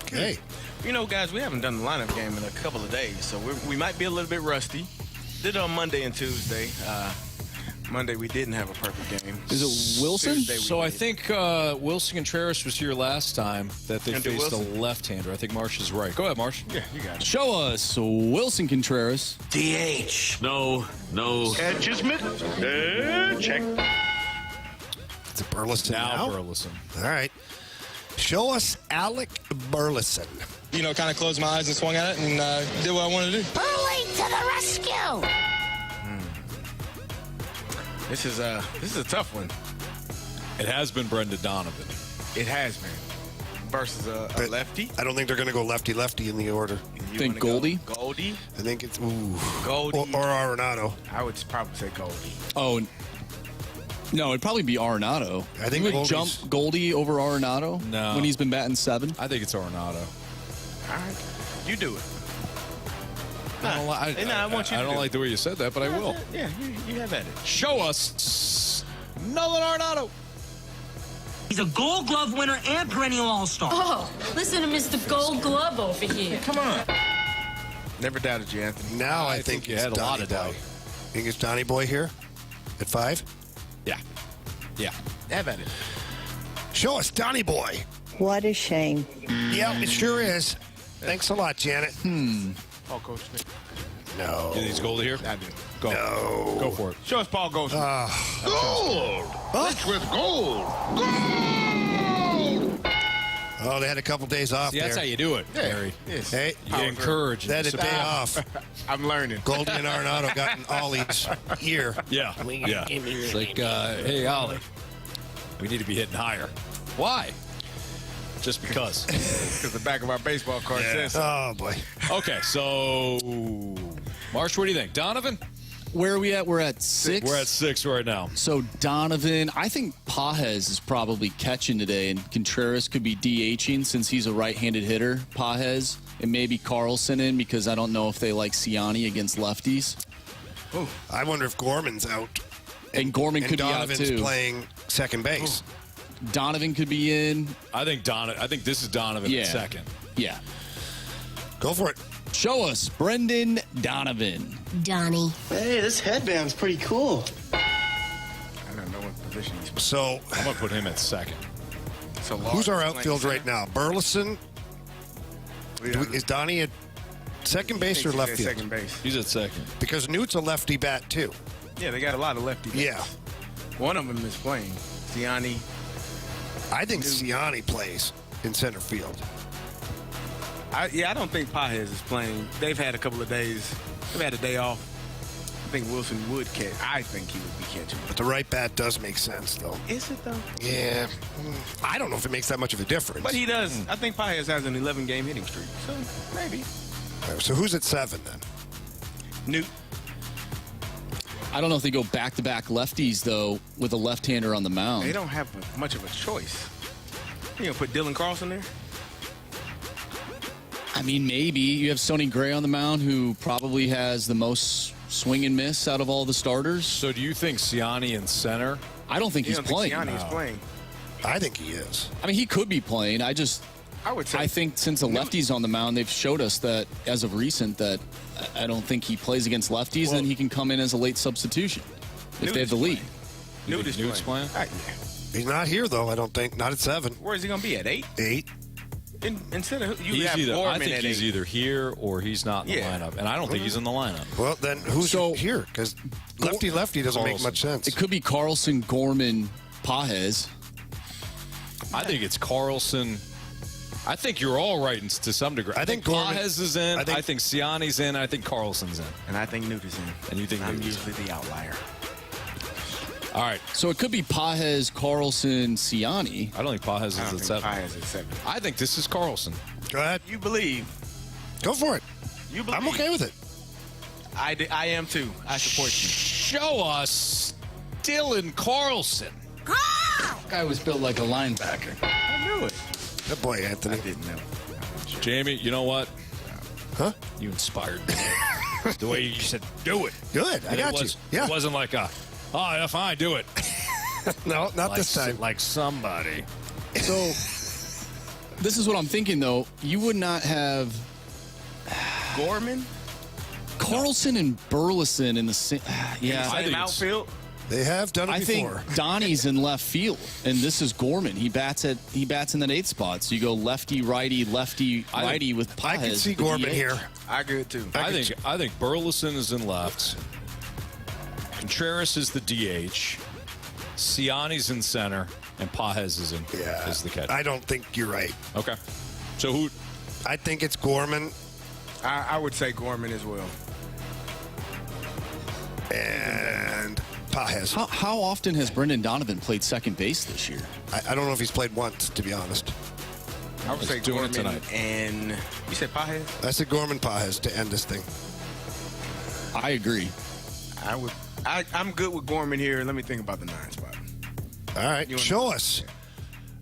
Okay. You know, guys, we haven't done the lineup game in a couple of days, so we might be a little bit rusty. Did it on Monday and Tuesday. Monday we didn't have a perfect game. Is it Wilson? Tuesday we So I did. think Wilson Contreras was here last time that they And do faced a Wilson. left-hander. I think Marsh is right. Go ahead, Marsh. Yeah, you got it. Show us Wilson Contreras. DH. No. Catches mid. Check. It's a Burleson now. Burleson. All right. Show us Alec Burleson. You know, kind of closed my eyes and swung at it and did what I wanted to do. Bully to the rescue! This is a tough one. It has been Brendan Donovan. It has been. Versus a But lefty. I don't think they're going to go lefty-lefty in the order. You Think wanna go Goldie? Goldie? I think it's ooh. Goldie. Or Arenado. I would probably say Goldie. Oh, no, it'd probably be Arenado. I think you would Goldie's- jump Goldie over Arenado No. when he's been batting 7. I think it's Arenado. All right. You do it. I don't, I want you to don't do like the way you said that, but I will. Yeah, you have at it. Show us Nolan Arenado. He's a Gold Glove winner and perennial All-Star. Oh, listen to Mr. Gold Glove over here. Come on. Never doubted you, Anthony. Now I I think think you it's had a lot Donnie of Boy. doubt. Think it's Donnie Boy here at 5? Yeah. Yeah. Have at it. Show us Donnie Boy. What a shame. Yeah, it sure is. Thanks a lot, Janet. Paul Coach. No. You think it's Goldie here? I do. Go. No. Go for it. Show us Paul Goldschmidt. Oh, they had a couple days off See, that's how there. you do it, Carey. Yes. Hey, You encourage. they had a day off. I'm learning. Goldie and Arenado got in Ollie's ear. Yeah. Yeah. It's like, hey, Ollie, we need to be hitting higher. Why? Just because. Because the back of our baseball card says so. Oh, boy. Okay, so Marsh, what do you think? Donovan? Where are we at? We're at 6. We're at 6 right now. So Donovan, I think Pages is probably catching today, and Contreras could be DHing since he's a right-handed hitter, Pages, and maybe Carlson in because I don't know if they like Ciani against lefties. I wonder if Gorman's out. And Gorman And could be out Donovan's too. playing second base. Donovan could be in. I think this is Donovan Yeah. at second. Yeah. Go for it. Show us Brendan Donovan. Donnie. Hey, this headband's pretty cool. I don't know what position he's playing. So, I'm going to put him at second. So who's our Lawrence outfield playing right now? Burleson? Is Donnie at second base or center? left field? Second base. He's at second. Because Newt's a lefty bat, too. Yeah, they got a lot of lefty bats. Yeah. One of them is playing. Ciani. I think Ciani plays in center field. I don't think Pages is playing. They've had a couple of days. They've had a day off. I think Wilson would catch. I think he would be catching. But the right bat does make sense, though. Is it, though? Yeah. I don't know if it makes that much of a difference. But he does. I think Pages has an 11-game hitting streak. So, maybe. So who's at 7, then? Newt. I don't know if they go back-to-back lefties, though, with a left-hander on the mound. They don't have much of a choice. You going to put Dylan Carlson there? I mean, maybe. You have Sonny Gray on the mound, who probably has the most swing and miss out of all the starters. So do you think Ciani in center? I don't think You he's don't playing. think Ciani is playing? I think he is. I mean, he could be playing. I I would say. I think since the lefty's on the mound, they've showed us that as of recent that I don't think he plays against lefties, and he can come in as a late substitution if they have the lead. Newt's playing. He's not here, though, I don't think. Not at 7. Where is he going to be, at 8? 8. Instead of you He's have either, Gorman I think at he's 8. either here or he's not in the lineup, and I don't think he's in the lineup. Well, then who's here? Because lefty doesn't make much sense. It could be Carlson, Gorman, Pages. I think it's Carlson. I think you're all right to some degree. I think Gorman, Pages is in. I think Siani's in. I think Carlson's in. And I think Newt is in. And you think I'm Newt is usually the outlier. All right. So it could be Pages, Carlson, Siani. I don't think Pages is at 7. Pages at 7. I think this is Carlson. Go ahead. You believe. Go for it. You believe. I'm okay with it. I am too. I support you. Show us Dylan Carlson. Guy was built like a linebacker. I knew it. Good boy, Anthony. I didn't know. Jamie, you know what? Huh? You inspired me. The way you said, do it. Good. I got you. Yeah. It wasn't like a, oh, yeah, fine, do it. No, not like, this time. Like somebody. So this is what I'm thinking, though. You would not have Gorman, Carlson, and Burleson in the same. Yeah, same outfield. They have done it before. think Donnie's in left field, and this is Gorman. He bats in that 8th spot. So you go lefty, righty with Pages. I can see Gorman here. I could too. I think Burleson is in left. Contreras is the DH. Siani's in center, and Pages is the catcher. I don't think you're right. Okay. So who? I think it's Gorman. I would say Gorman as well. And Pages. How often has Brendan Donovan played second base this year? I don't know if he's played once, to be honest. I would say doing Gorman it tonight. and you said Pages? I said Gorman Pages to end this thing. I agree. I'm good with Gorman here. Let me think about the 9 spot. All right, show us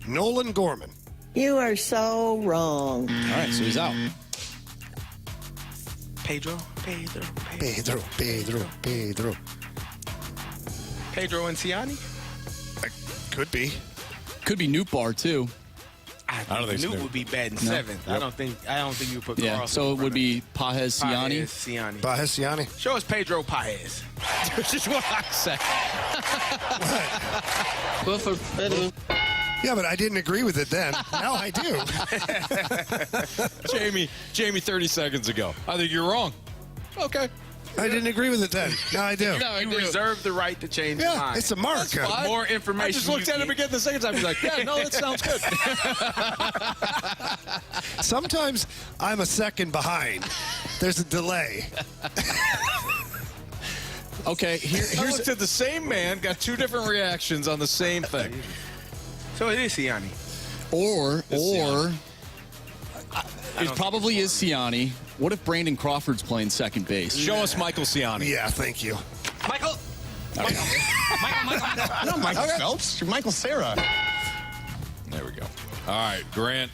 Nolan Gorman. You are so wrong. All right, so he's out. Pedro and Siani? Could be. Could be Newt Bar too. I don't think Newt would be batting 7th. Yep. I don't think you put Carlson. So it would be Pages, Siani. Pages, Siani. Show us Pedro Pages. Which is what I said. Yeah, but I didn't agree with it then. Now I do. Jamie, 30 seconds ago. I think you're wrong. Okay. I didn't agree with it then. Now I do. You reserve the right to change your mind. It's a mark. More information. I just looked at him again the second time. He's like, yeah, no, that sounds good. Sometimes I'm a second behind. There's a delay. Okay, I looked at the same man, got 2 different reactions on the same thing. So it is Siani. Or it probably is Siani. What if Brandon Crawford's playing second base? Show us Michael Siani. Yeah, thank you. Michael. Not Michael Phelps. You're Michael Cera. There we go. All right, Grant,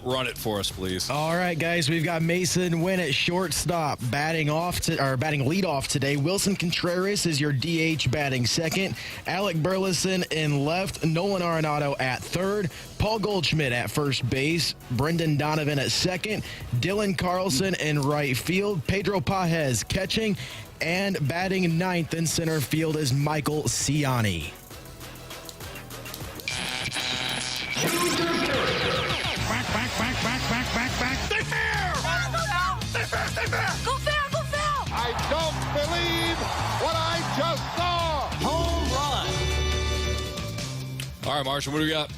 run it for us, please. All right, guys, we've got Mason Wynn at shortstop, batting leadoff today. Wilson Contreras is your DH batting second. Alec Burleson in left. Nolan Arenado at third. Paul Goldschmidt at first base. Brendan Donovan at second. Dylan Carlson in right field. Pedro Pages catching. And batting ninth in center field is Michael Siani. Go foul! I don't believe what I just saw. Home run. All right, Marshall, what do we got?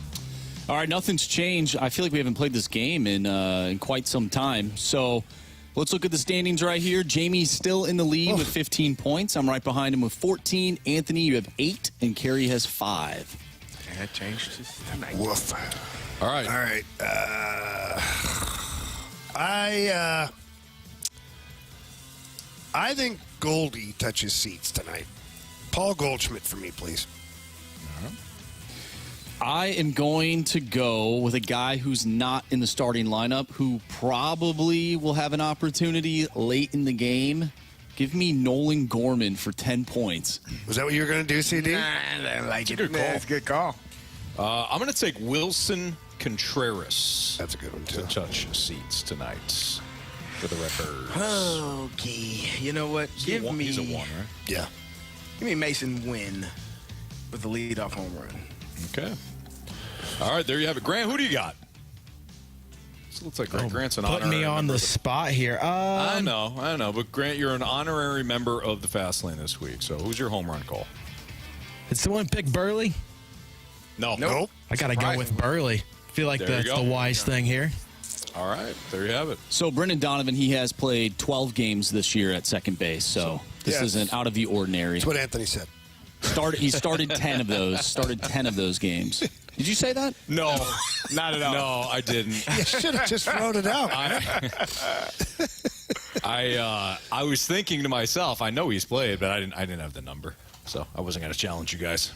All right, nothing's changed. I feel like we haven't played this game in quite some time. So let's look at the standings right here. Jamie's still in the lead with 15 points. I'm right behind him with 14. Anthony, you have 8, and Carey has 5. Yeah, that changed tonight. Woof. All right. All right. I think Goldie touches seats tonight. Paul Goldschmidt for me, please. I am going to go with a guy who's not in the starting lineup, who probably will have an opportunity late in the game. Give me Nolan Gorman for 10 points. Was that what you were going to do, CD? I like it. Good call. That's a good call. I'm going to take Wilson Contreras. That's a good one, too. To touch seats tonight for the Redbirds. Okay. You know what? He's a one, right? Yeah. Give me Mason Wynn with the leadoff home run. Okay. All right, there you have it. Grant, who do you got? This looks like Grant's an honorary Putting me on member the spot here. I know. But Grant, you're an honorary member of the Fast Lane this week. So who's your home run call? Did someone pick Burley? No. Nope. I got to go with Burley. Feel like There you that's go. the wise thing here. All right, there you have it. So Brendan Donovan, he has played 12 games this year at second base. So this isn't out of the ordinary. That's what Anthony said. He started 10 of those. Started 10 of those games. Did you say that? No, not at all. No, I didn't. You should have just wrote it out. I was thinking to myself, I know he's played, but I didn't have the number, so I wasn't going to challenge you guys.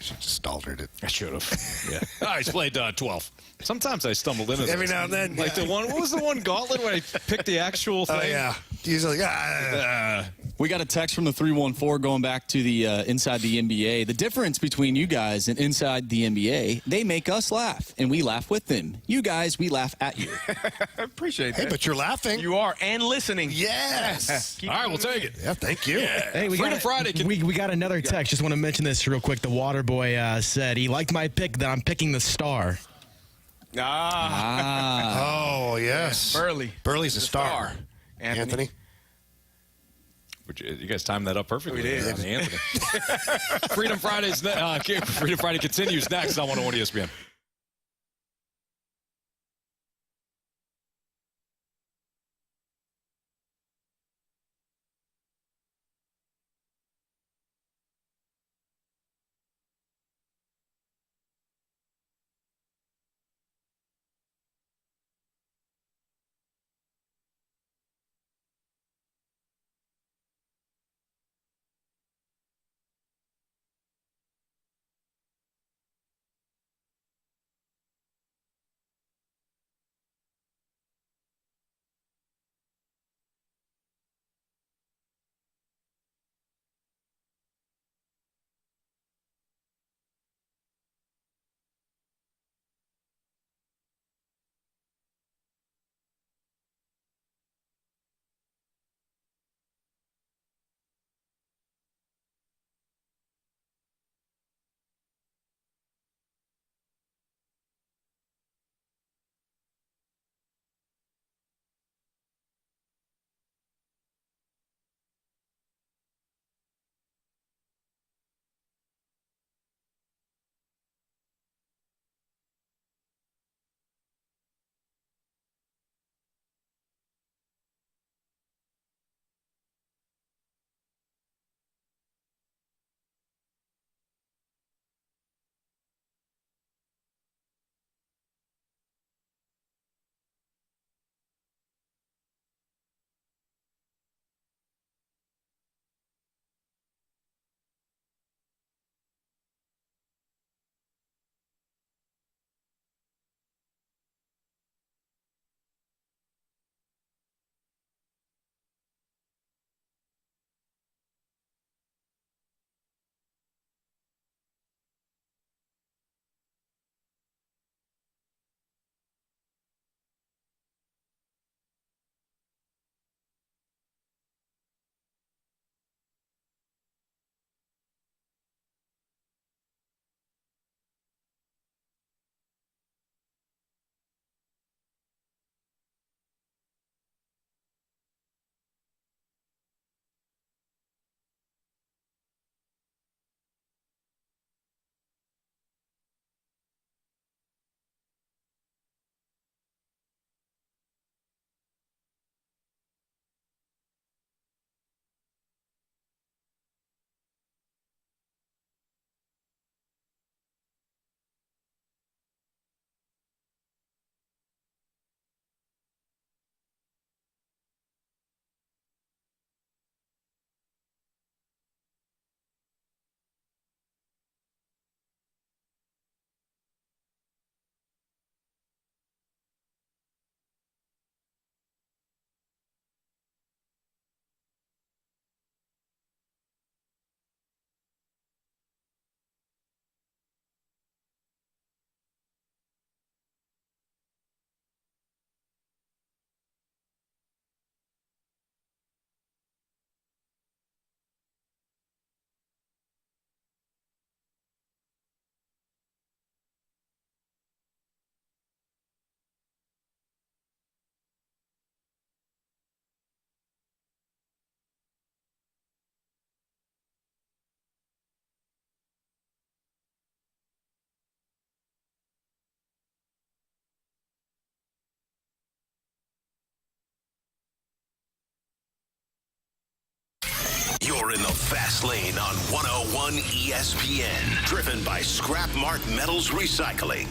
Should have just staltered it. I should have. Yeah. He's played 12. Sometimes I stumbled into Every this. now and then. Like the one, what was the one Gauntlet when I picked the actual thing? Oh, yeah. Usually, We got a text from the 314 going back to the Inside the NBA. The difference between you guys and Inside the NBA, they make us laugh, and we laugh with them. You guys, we laugh at you. I appreciate that. Hey, but you're laughing. You are, and listening. Yes. All right, we'll take it. Yeah, thank you. Yeah. Hey, Freedom Friday. We got another text. Just want to mention this real quick. The water boy said he liked my pick, that I'm picking the star. Oh, yes. Burley's a star. Anthony. You guys timed that up perfectly. We did. Anthony. Freedom Friday continues next on 101 ESPN. You're in the fast lane on 101 ESPN. Driven by Scrap Mart Metals Recycling.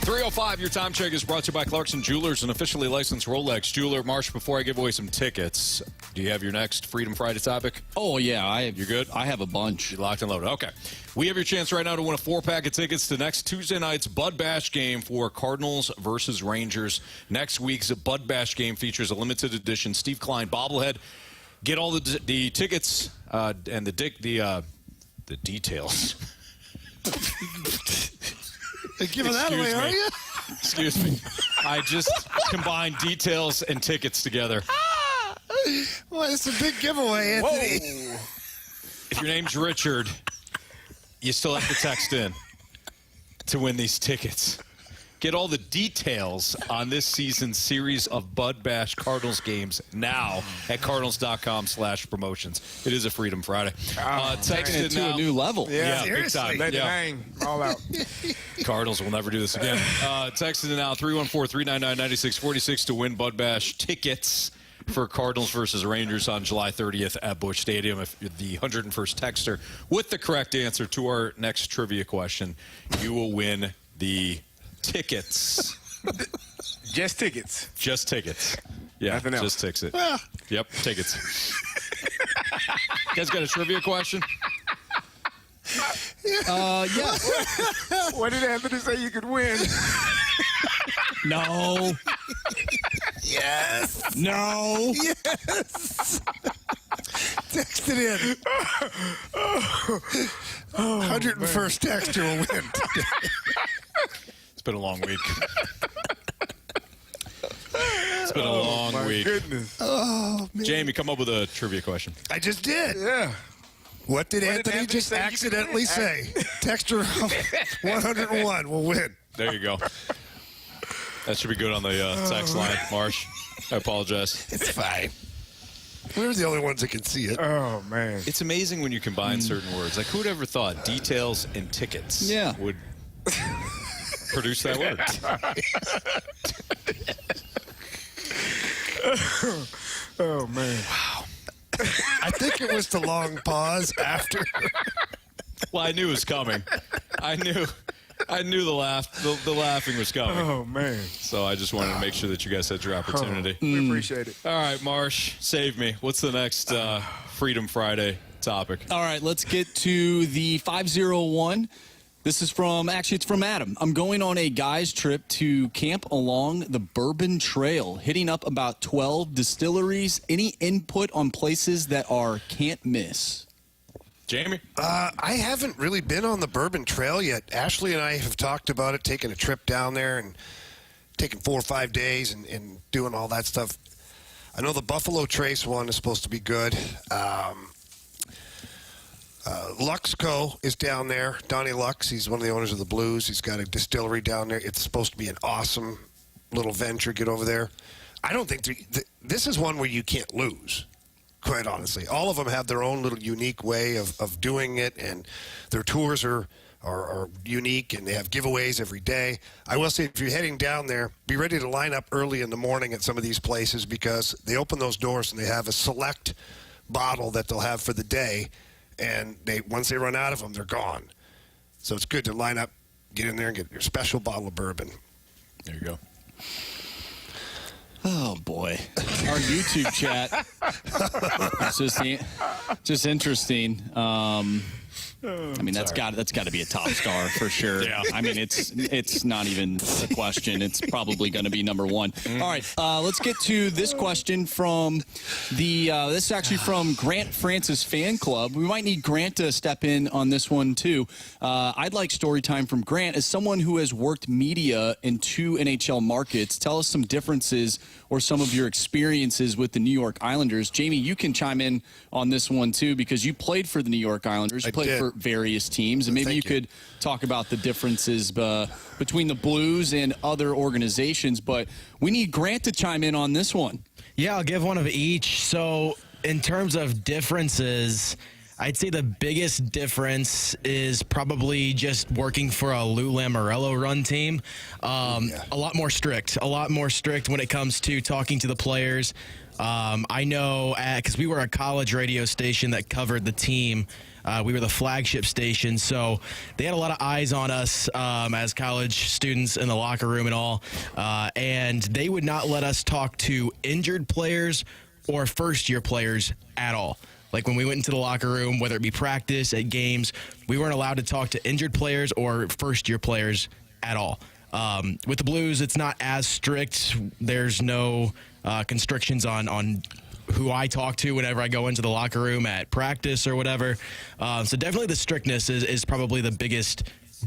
.305, your time check is brought to you by Clarkson Jewelers, an officially licensed Rolex jeweler. Marsh, before I give away some tickets, do you have your next Freedom Friday topic? Oh, yeah. You're good? I have a bunch. You're locked and loaded. Okay. We have your chance right now to win a 4-pack of tickets to next Tuesday night's Bud Bash game for Cardinals versus Rangers. Next week's Bud Bash game features a limited edition Steve Klein bobblehead. Get all the tickets and the details. Giving that away, are you? Excuse me. I just combined details and tickets together. Well, it's a big giveaway, Anthony. Whoa. If your name's Richard, you still have to text in to win these tickets. Get all the details on this season's series of Bud Bash Cardinals games now at cardinals.com/promotions. It is a Freedom Friday. Taking it to a new level. Yeah, big time. Let it hang all out. Cardinals will never do this again. Text it now, 314-399-9646 to win Bud Bash tickets for Cardinals versus Rangers on July 30th at Busch Stadium. If you're the 101st texter with the correct answer to our next trivia question, you will win the tickets. Just tickets. Just tickets. Yeah, nothing else. Just tickets. Yep, tickets. You guys got a trivia question? Yeah. What did Anthony say you could win? No. Yes. No. Yes. Text it in. 101st texter will win. It's been a long week. It's been a long week. Goodness. Oh, man. Jamie, come up with a trivia question. I just did. Yeah. What did Anthony just accidentally say? Texter 101 will win. There you go. That should be good on the text line, Marsh. I apologize. It's fine. We're the only ones that can see it. Oh, man. It's amazing when you combine certain words. Like, who would ever thought details and tickets would produce that word? Oh, man. Wow. I think it was the long pause after. Well, I knew it was coming. I knew the laughing was coming. Oh, man. So I just wanted to make sure that you guys had your opportunity. We appreciate it. All right, Marsh, save me. What's the next Freedom Friday topic? All right, let's get to the 501. This is it's from Adam. I'm going on a guy's trip to camp along the Bourbon Trail, hitting up about 12 distilleries. Any input on places that are can't miss? Jamie? I haven't really been on the Bourbon Trail yet. Ashley and I have talked about it, taking a trip down there and taking 4 or 5 days and doing all that stuff. I know the Buffalo Trace one is supposed to be good. Luxco is down there. Donnie Lux, he's one of the owners of the Blues. He's got a distillery down there. It's supposed to be an awesome little venture. Get over there. I don't think this is one where you can't lose, quite honestly. All of them have their own little unique way of doing it, and their tours are unique, and they have giveaways every day. I will say, if you're heading down there, be ready to line up early in the morning at some of these places, because they open those doors and they have a select bottle that they'll have for the day. And once they run out of them, they're gone. So it's good to line up, get in there, and get your special bottle of bourbon. There you go. Oh, boy. Our YouTube chat. It's just interesting. I mean, that's got to be a top star for sure. Yeah. I mean, it's not even a question. It's probably going to be number one. All right, let's get to this question from this is actually from Grant Francis Fan Club. We might need Grant to step in on this one too. I'd like story time from Grant. As someone who has worked media in 2 NHL markets, tell us some differences or some of your experiences with the New York Islanders. Jamie, you can chime in on this one too, because you played for the New York Islanders. You played for various teams, and maybe you could talk about the differences between the Blues and other organizations. But we need Grant to chime in on this one. Yeah, I'll give one of each. So in terms of differences, I'd say the biggest difference is probably just working for a Lou Lamoriello run team. A lot more strict when it comes to talking to the players. I know because we were a college radio station that covered the team. We were the flagship station, so they had a lot of eyes on us as college students in the locker room and all. And they would not let us talk to injured players or first-year players at all. Like when we went into the locker room, whether it be practice, at games, we weren't allowed to talk to injured players or first-year players at all. With the Blues, it's not as strict. There's no constrictions on who I talk to whenever I go into the locker room at practice or whatever. So definitely the strictness is probably the biggest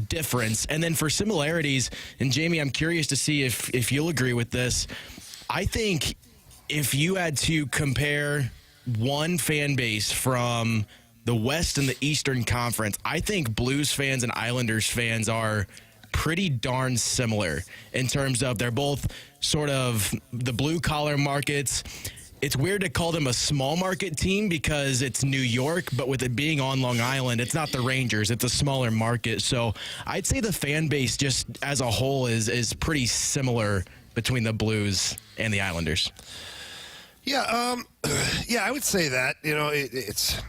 difference. And then for similarities, and Jamie, I'm curious to see if you'll agree with this. I think if you had to compare one fan base from the West and the Eastern Conference, I think Blues fans and Islanders fans are pretty darn similar in terms of they're both sort of the blue-collar markets. It's weird to call them a small market team because it's New York, but with it being on Long Island, it's not the Rangers. It's a smaller market. So I'd say the fan base just as a whole is pretty similar between the Blues and the Islanders. Yeah, I would say that. You know, it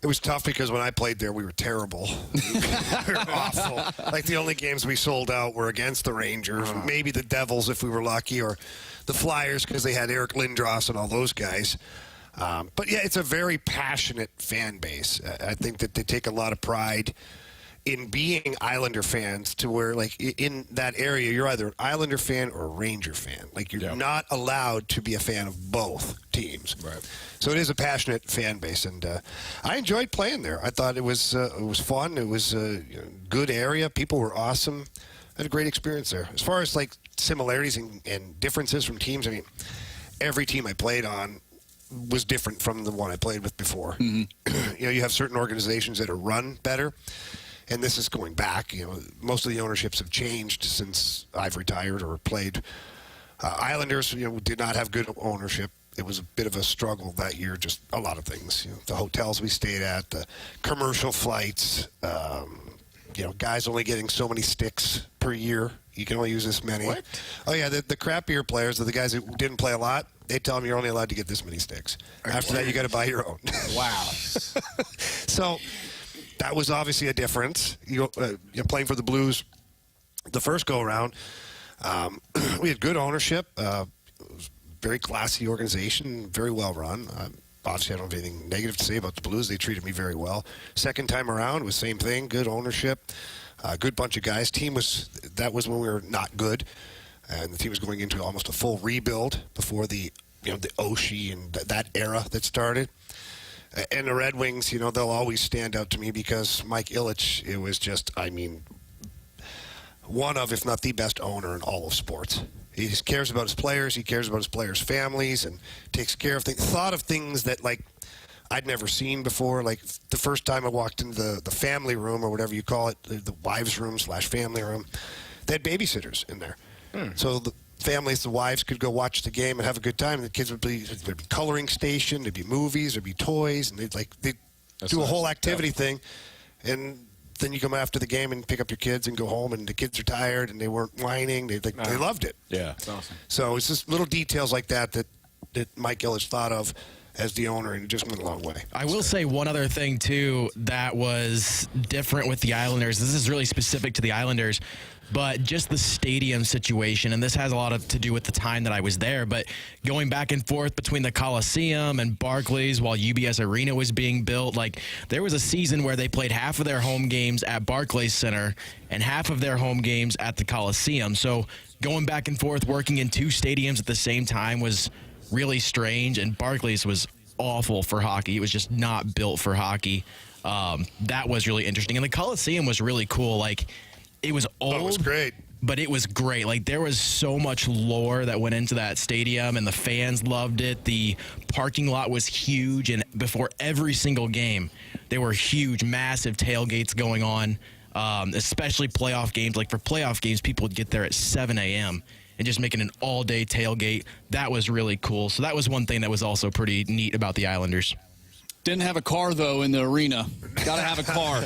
was tough because when I played there, we were terrible. We were awful. Like the only games we sold out were against the Rangers, maybe the Devils if we were lucky, or the Flyers because they had Eric Lindros and all those guys. But yeah, it's a very passionate fan base. I think that they take a lot of pride in being Islander fans, to where, like, in that area, you're either an Islander fan or a Ranger fan. Like, you're not allowed to be a fan of both teams. Right. So it is a passionate fan base, and I enjoyed playing there. I thought it was fun. It was a good area. People were awesome. I had a great experience there. As far as, like, similarities and differences from teams, I mean, every team I played on was different from the one I played with before. Mm-hmm. You know, you have certain organizations that are run better. And this is going back. You know, most of the ownerships have changed since I've retired or played. Islanders, you know, did not have good ownership. It was a bit of a struggle that year. Just a lot of things. You know, the hotels we stayed at, the commercial flights. You know, guys only getting so many sticks per year. You can only use this many. What? Oh yeah, the crappier players, the guys who didn't play a lot, they tell them you're only allowed to get this many sticks. After that, you got to buy your own. Wow. So that was obviously a difference. You're playing for the Blues the first go-around. We had good ownership. It was a very classy organization, very well run. Obviously, I don't have anything negative to say about the Blues. They treated me very well. Second time around was same thing, good ownership, good bunch of guys. That was when we were not good, and the team was going into almost a full rebuild before the Oshie and that era that started. And the Red Wings, they'll always stand out to me because Mike Ilitch, it was just, one of, if not the best owner in all of sports. He just cares about his players. He cares about his players' families and takes care of things. Thought of things that, I'd never seen before. Like, the first time I walked into the family room, or whatever you call it, the wives' room / family room, they had babysitters in there. So the families, the wives could go watch the game and have a good time. The kids there'd be coloring station, there'd be movies, there'd be toys, and they'd do a whole activity thing. And then you come after the game and pick up your kids and go home, and the kids are tired and they weren't whining. They loved it. Yeah, that's awesome. So it's just little details like that Mike Ilitch thought of as the owner, and it just went a long way. I will say one other thing, too, that was different with the Islanders. This is really specific to the Islanders, but just the stadium situation, and this has a lot to do with the time that I was there, but going back and forth between the Coliseum and Barclays while UBS Arena was being built, there was a season where they played half of their home games at Barclays Center and half of their home games at the Coliseum. So going back and forth, working in two stadiums at the same time was really strange, and Barclays was awful for hockey. It was just not built for hockey. That was really interesting. And the Coliseum was really cool. It was old. It was great. But it was great. There was so much lore that went into that stadium, and the fans loved it. The parking lot was huge, and before every single game, there were huge, massive tailgates going on, especially playoff games. For playoff games, people would get there at 7 a.m., and just making an all-day tailgate. That was really cool. So that was one thing that was also pretty neat about the Islanders. Didn't have a car, though, in the arena. Got to have a car.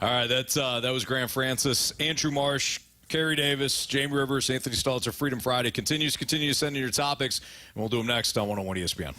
All right, that was Grant Francis, Andrew Marsh, Carey Davis, Jamie Rivers, Anthony Stalter. Freedom Friday continues. Continue to send in your topics, and we'll do them next on 101 ESPN.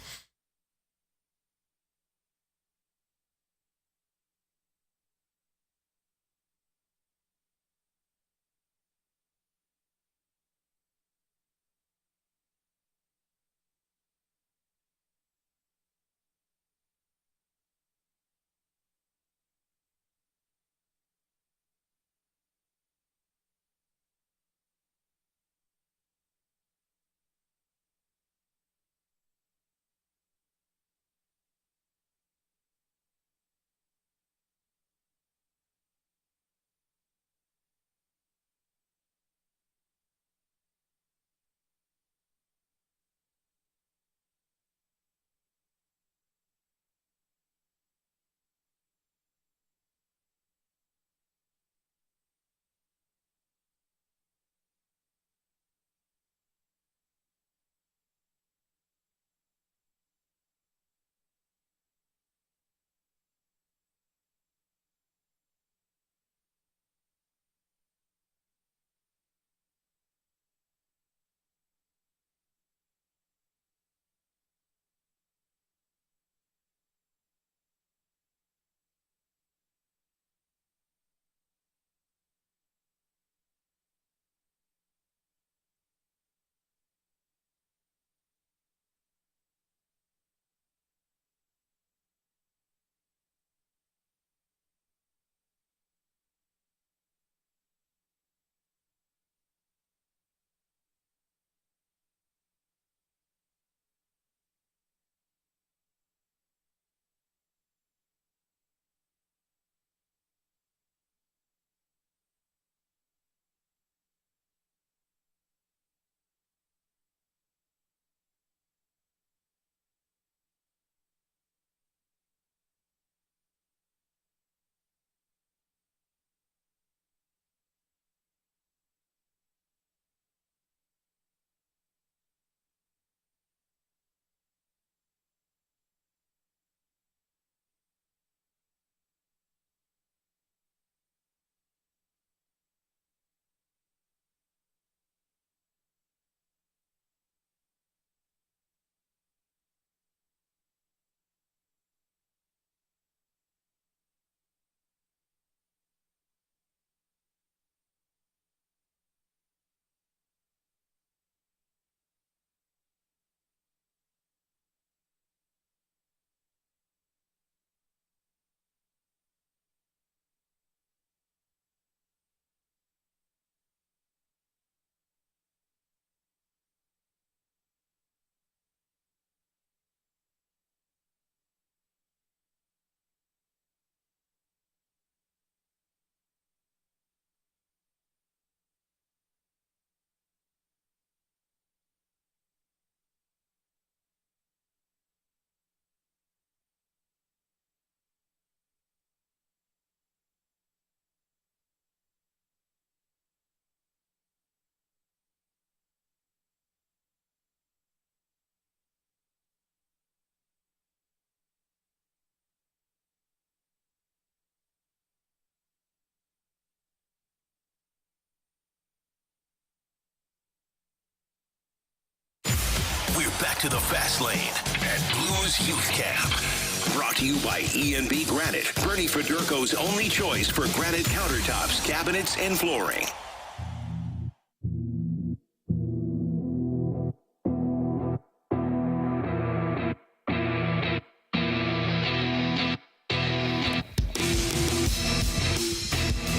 We're back to the fast lane at Blues Youth Camp. Brought to you by E&B Granite, Bernie Federko's only choice for granite countertops, cabinets, and flooring.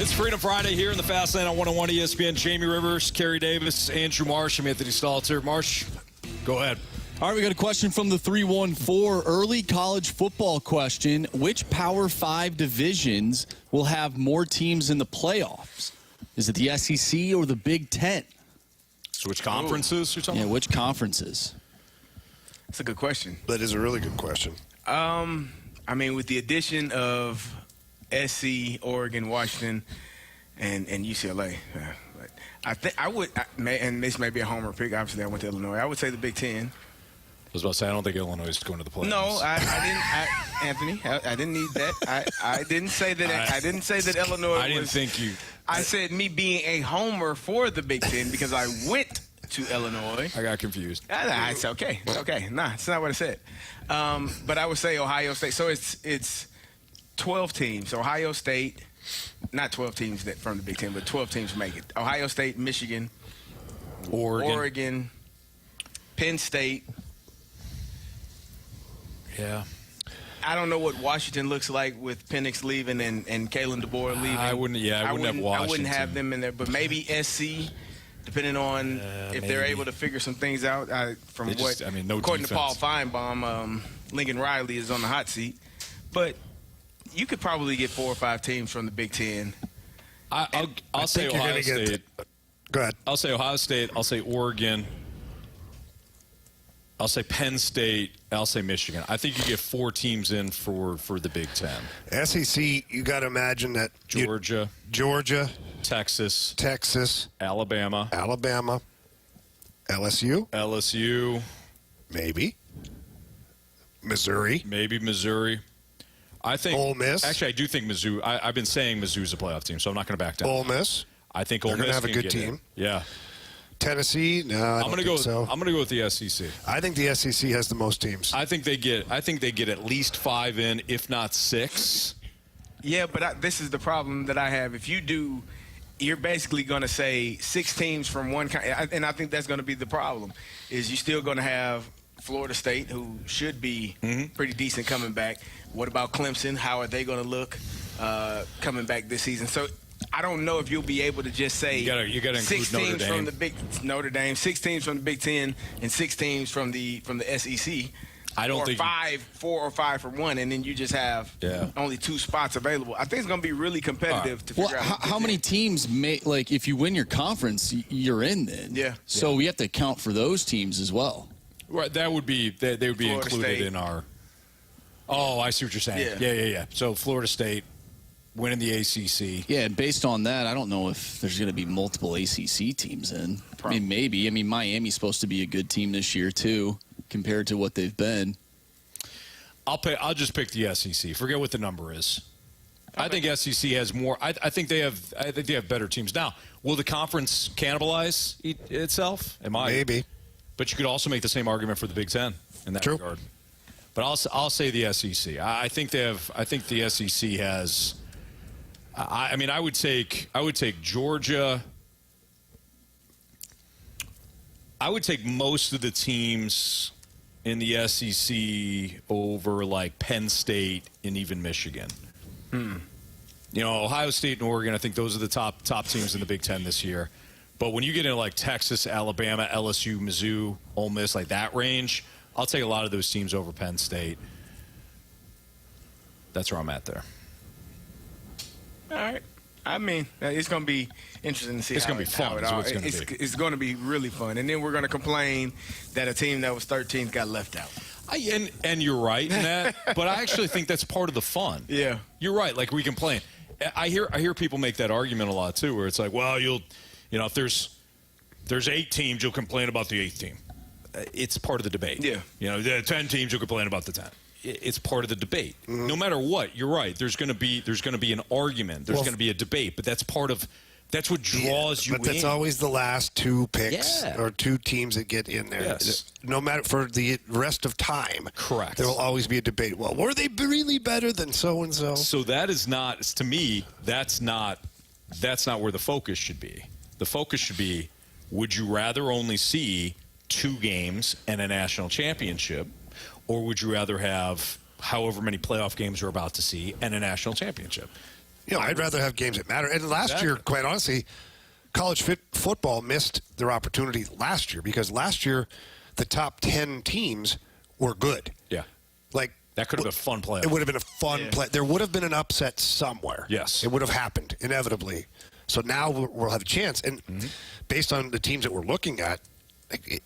It's Freedom Friday here in the Fast Lane on 101 ESPN. Jamie Rivers, Carey Davis, Andrew Marsh, and Anthony Stalter. Marsh, go ahead. All right, we got a question from the 314. Early college football question. Which Power 5 divisions will have more teams in the playoffs? Is it the SEC or the Big Ten? So which conferences you're talking about? Yeah, which conferences? That's a good question. That is a really good question. I mean, with the addition of SC, Oregon, Washington, and UCLA, I think I would, and this may be a homer pick. Obviously, I went to Illinois. I would say the Big Ten. was about to say, I don't think Illinois is going to the playoffs. No, I didn't. Anthony, I didn't need that. I didn't say that. I didn't say that Illinois. I didn't think you. I said me being a homer for the Big Ten because I went to Illinois. I got confused. It's okay. It's okay. Nah, it's not what I said. But I would say Ohio State. So it's 12 teams. Ohio State, not 12 teams from the Big Ten, but 12 teams make it. Ohio State, Michigan, Oregon, Penn State. Yeah. I don't know what Washington looks like with Penix leaving and Kalen DeBoer leaving. I wouldn't have Washington. I wouldn't have them in there, but maybe SC, depending on if they're able to figure some things out. No according defense. to Paul Feinbaum, Lincoln Riley is on the hot seat. But you could probably get 4 or 5 teams from the Big Ten. I'll say Ohio State. Go ahead. I'll say Ohio State. I'll say Oregon. I'll say Penn State. I'll say Michigan. I think you get 4 teams in for the Big Ten. SEC, you got to imagine that Georgia, Texas, Alabama, LSU, maybe Missouri. I think Ole Miss. Actually, I do think Mizzou. I've been saying Mizzou's a playoff team, so I'm not going to back down. Ole Miss. I think Ole Miss have a good team. Yeah. Tennessee, no, I'm going to go. So. I'm going to go with the SEC. I think the SEC has the most teams. I think they get at least 5 in, if not 6. Yeah, but this is the problem that I have. If you do, you're basically going to say 6 teams from one kind, and I think that's going to be the problem. Is you're still going to have Florida State, who should be pretty decent coming back. What about Clemson? How are they going to look coming back this season? So. I don't know if you'll be able to just say you gotta 6 teams from the Notre Dame, 6 teams from the Big Ten, and 6 teams from the SEC. I don't think 4 or 5 for one, and then you just have only 2 spots available. I think it's going to be really competitive to figure out. How many teams if you win your conference, you're in then? Yeah. So we have to account for those teams as well. Right. They would be Florida included State. in our. Oh, I see what you're saying. Yeah. So Florida State. Winning the ACC. Yeah, based on that, I don't know if there's going to be multiple ACC teams in. I mean, maybe. I mean, Miami's supposed to be a good team this year, too, compared to what they've been. I'll just pick the SEC. Forget what the number is. I think SEC has more. I think they have better teams. Now, will the conference cannibalize itself? Maybe. But you could also make the same argument for the Big Ten in that regard. But I'll say the SEC. I think the SEC has. I mean, I would take Georgia. I would take most of the teams in the SEC over like Penn State and even Michigan. You know, Ohio State and Oregon. I think those are the top teams in the Big Ten this year. But when you get into like Texas, Alabama, LSU, Mizzou, Ole Miss, like that range, I'll take a lot of those teams over Penn State. That's where I'm at there. All right. I mean, it's going to be interesting to see. It's going to be fun. It's going to be really fun. And then we're going to complain that a team that was 13th got left out. And you're right in that, but I actually think that's part of the fun. Yeah. You're right. Like, we complain. I hear people make that argument a lot, too, where it's like, well, if there's 8 teams, you'll complain about the 8th team. It's part of the debate. Yeah. The 10 teams, you'll complain about the 10. It's part of the debate. No matter what, you're right. There's going to be an argument. There's going to be a debate, but that's what draws you in. But that's always the last 2 picks or 2 teams that get in there. Yes. No matter for the rest of time. Correct. There will always be a debate. Well, were they really better than so and so? So that is not, to me, that's not where the focus should be. The focus should be, would you rather only see 2 games and a national championship? Or would you rather have however many playoff games we're about to see and a national championship? I'd rather have games that matter. And last year, quite honestly, college football missed their opportunity last year because last year the top 10 teams were good. Yeah. Like that could have been a fun playoff. It would have been a fun play. There would have been an upset somewhere. Yes. It would have happened inevitably. So now we'll have a chance. And based on the teams that we're looking at,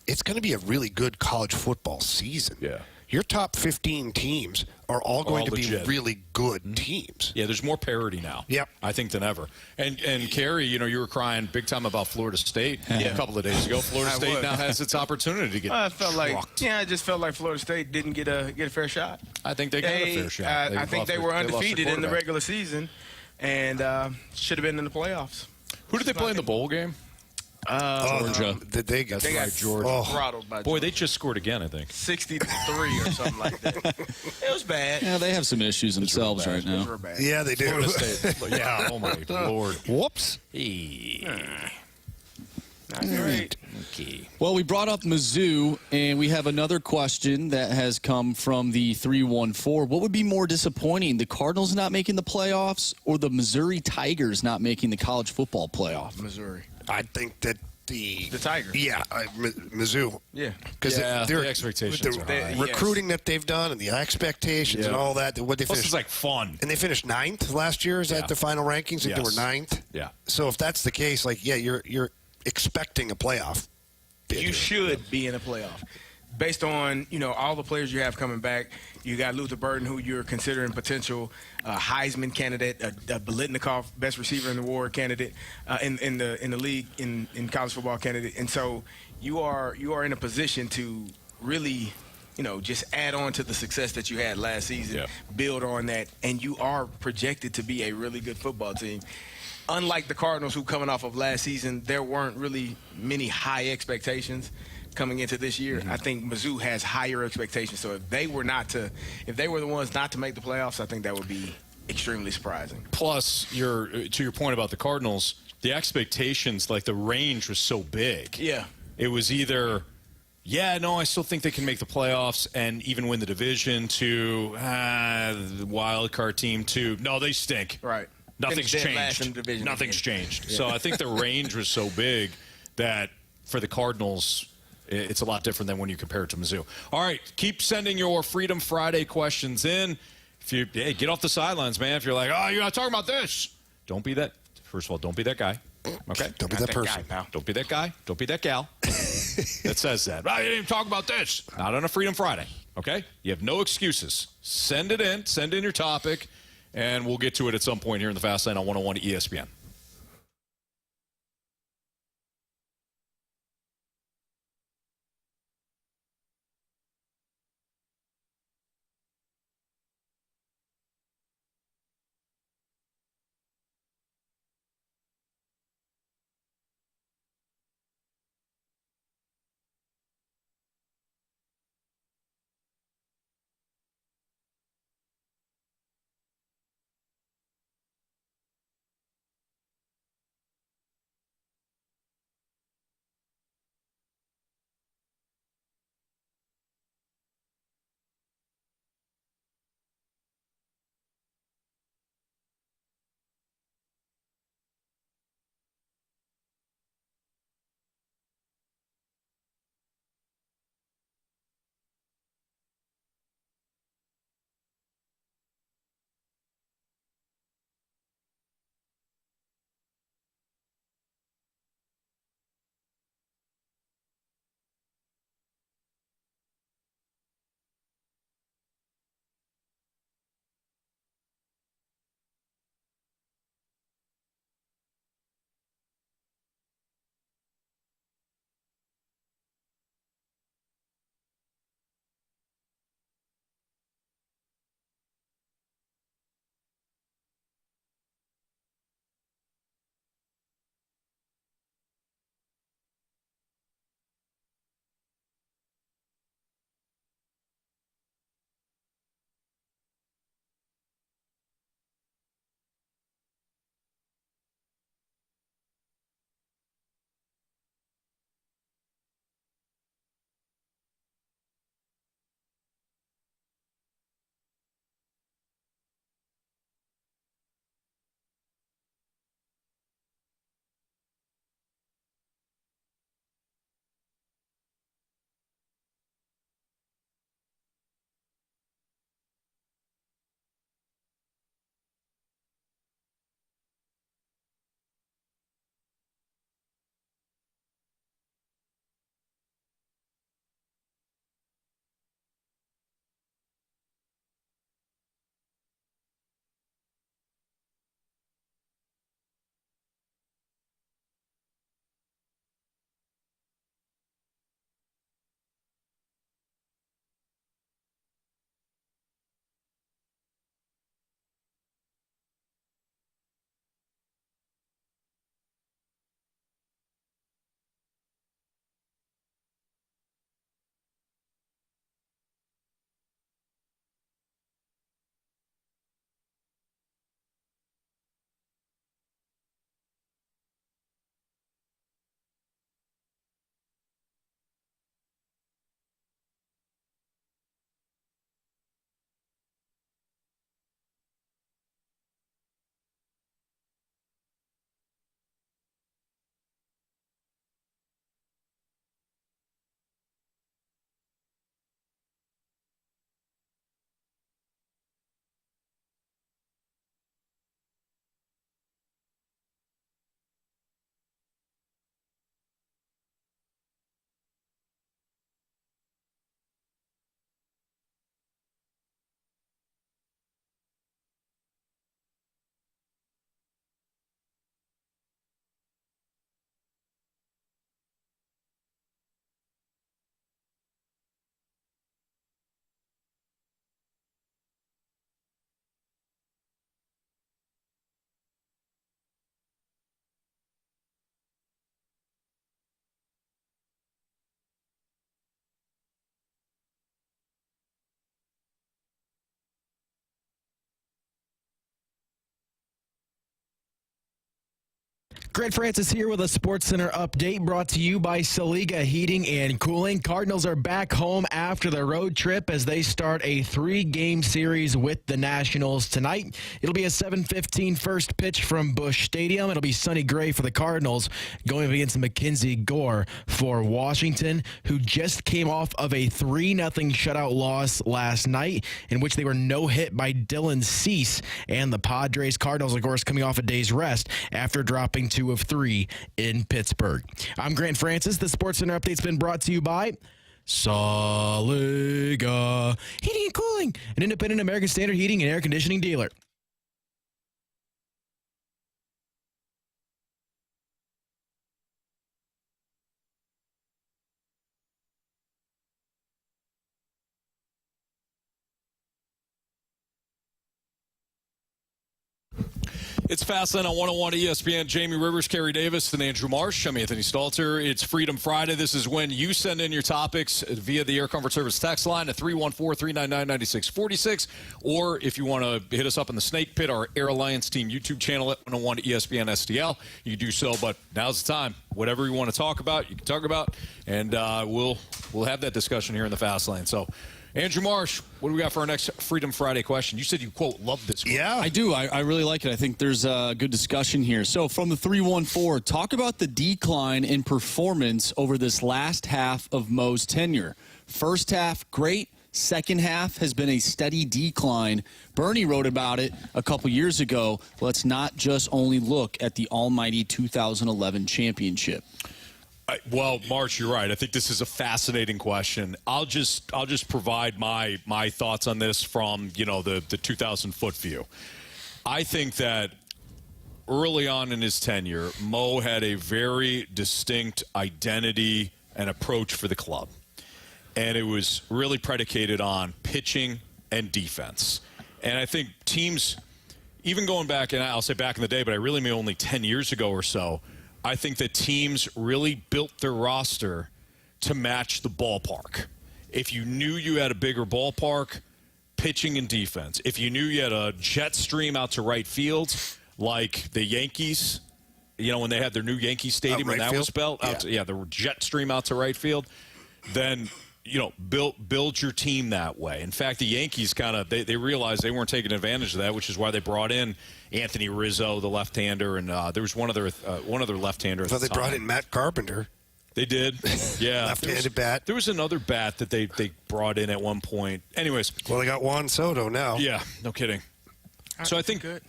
it's going to be a really good college football season. Yeah. Your top 15 teams are all going to legit. be really good teams. Yeah, there's more parity now. Yep. I think than ever. And Carey, you were crying big time about Florida State a couple of days ago. Florida State now has its opportunity to get I felt trucked. I just felt like Florida State didn't get a fair shot. I think they got a fair shot. I think they were undefeated in the regular season and should have been in the playoffs. Who did they play in the bowl game? Georgia. Did they get Georgia throttled by Georgia. Boy, they just scored again, I think. 63 or something like that. It was bad. Yeah, they have some issues themselves right now. Yeah, they do. Florida State. Yeah, oh my Lord. Whoops. Not great. Okay. Well, we brought up Mizzou, and we have another question that has come from the 314. What would be more disappointing, the Cardinals not making the playoffs or the Missouri Tigers not making the college football playoff? Missouri. I think that the Tigers. Yeah, Mizzou. Yeah. Because the expectations are high. recruiting that they've done and the expectations and all that. What they Plus, finished, it's like fun. and they finished 9th last year. Is that the final rankings? I think they were 9th. Yeah. So if that's the case, you're expecting a playoff. You should be in a playoff. Based on, all the players you have coming back, you got Luther Burden, who you're considering potential Heisman candidate, a Biletnikoff best receiver in the war candidate in the league in college football candidate, and so you are in a position to really, just add on to the success that you had last season, build on that, and you are projected to be a really good football team. Unlike the Cardinals, who coming off of last season, there weren't really many high expectations coming into this year. I think Mizzou has higher expectations. So if they were the ones not to make the playoffs, I think that would be extremely surprising. Plus, to your point about the Cardinals, the expectations, like the range was so big. Yeah. It was either, I still think they can make the playoffs and even win the division, to the wild card team, to no, they stink. Right. Nothing's changed. Nothing's changed. So I think the range was so big that for the Cardinals, it's a lot different than when you compare it to Mizzou. All right, keep sending your Freedom Friday questions in. Get off the sidelines, man. If you're like, you're not talking about this, don't be that. First of all, don't be that guy. Okay, don't be that person. Guy, pal. Don't be that guy. Don't be that gal that says that. I didn't even talk about this. Not on a Freedom Friday. Okay, you have no excuses. Send it in. Send in your topic. And we'll get to it at some point here in the Fast Lane on 101 ESPN. Grant Francis here with a SportsCenter update brought to you by Saliga Heating and Cooling. Cardinals are back home after the road trip as they start a 3-game series with the Nationals tonight. It'll be a 7:15 first pitch from Busch Stadium. It'll be Sonny Gray for the Cardinals going up against Mackenzie Gore for Washington, who just came off of a 3-0 shutout loss last night in which they were no-hit by Dylan Cease and the Padres. Cardinals, of course, coming off a day's rest after dropping 2 of 3 in Pittsburgh. I'm Grant Francis. The SportsCenter update's been brought to you by Saliga Heating and Cooling, an independent American Standard heating and air conditioning dealer. It's Fastlane on 101 ESPN. Jamie Rivers, Carey Davis, and Andrew Marsh. I'm Anthony Stalter. It's Freedom Friday. This is when you send in your topics via the Air Comfort Service text line at 314-399-9646. Or if you want to hit us up in the Snake Pit, our Air Alliance Team YouTube channel at 101 ESPN STL, you can do so. But now's the time. Whatever you want to talk about, you can talk about. And we'll have that discussion here in the Fastlane. So, Andrew Marsh, what do we got for our next Freedom Friday question? You said you, quote, love this one. Yeah. I do. I really like it. I think there's a good discussion here. So from the 314, talk about the decline in performance over this last half of Mo's tenure. First half, great. Second half has been a steady decline. Bernie wrote about it a couple years ago. Let's not just only look at the almighty 2011 championship. Well, Marsh, you're right. I think this is a fascinating question. I'll just provide my thoughts on this from, the 2,000-foot view. I think that early on in his tenure, Mo had a very distinct identity and approach for the club. And it was really predicated on pitching and defense. And I think teams, even going back, and I'll say back in the day, but I really mean only 10 years ago or so, I think that teams really built their roster to match the ballpark. If you knew you had a bigger ballpark, pitching and defense. If you knew you had a jet stream out to right field, like the Yankees, when they had their new Yankee Stadium when that was built, the jet stream out to right field, then build your team that way. In fact, the Yankees they realized they weren't taking advantage of that, which is why they brought in Anthony Rizzo, the left-hander, and there was one other left-hander. I thought they brought in Matt Carpenter. They did, yeah. Left-handed bat. There was another bat that they brought in at one point. Anyways, well, they got Juan Soto now. Yeah, no kidding. So I think good.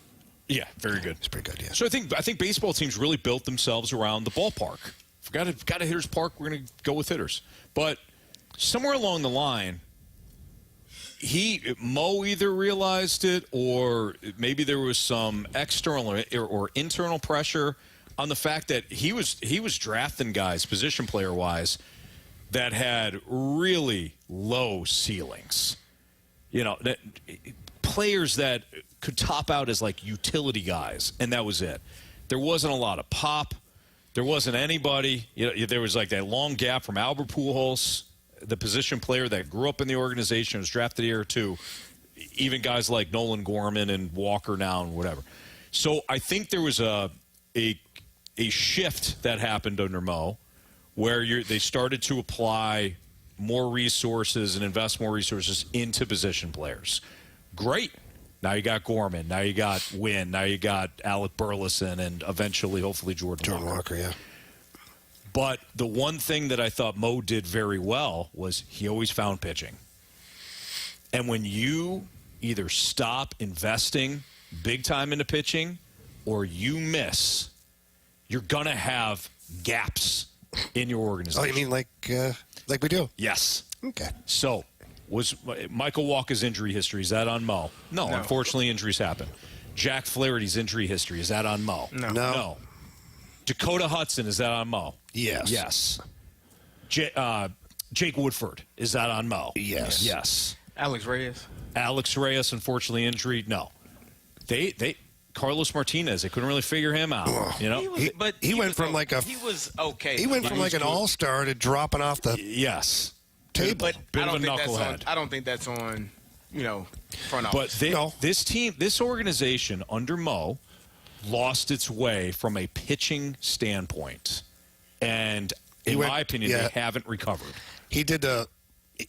Yeah, very good. It's pretty good. Yeah. So I think baseball teams really built themselves around the ballpark. If we got a hitter's park, we're going to go with hitters, but somewhere along the line, Mo either realized it or maybe there was some external or internal pressure on the fact that he was drafting guys, position player wise, that had really low ceilings. Players that could top out as like utility guys, and that was it. There wasn't a lot of pop. There wasn't anybody. There was like that long gap from Albert Pujols, the position player that grew up in the organization, was drafted a year or two, even guys like Nolan Gorman and Walker now and whatever. So I think there was a shift that happened under Mo where they started to apply more resources and invest more resources into position players. Great. Now you got Gorman. Now you got Wynn. Now you got Alec Burleson and eventually, hopefully, Jordan Walker, yeah. But the one thing that I thought Mo did very well was he always found pitching. And when you either stop investing big time into pitching or you miss, you're going to have gaps in your organization. Oh, you mean like we do? Yes. Okay. So was Michael Walker's injury history, is that on Mo? No. Unfortunately, injuries happen. Jack Flaherty's injury history, is that on Mo? No. Dakota Hudson, is that on Mo? Yes. Yes. Jake Woodford, is that on Mo? Yes. Yes. Alex Reyes, unfortunately, injury. No. Carlos Martinez, they couldn't really figure him out. He went from like an all-star to dropping off the table. But I don't think that's on front office. But this team, this organization under Mo, lost its way from a pitching standpoint. And in my opinion, they haven't recovered.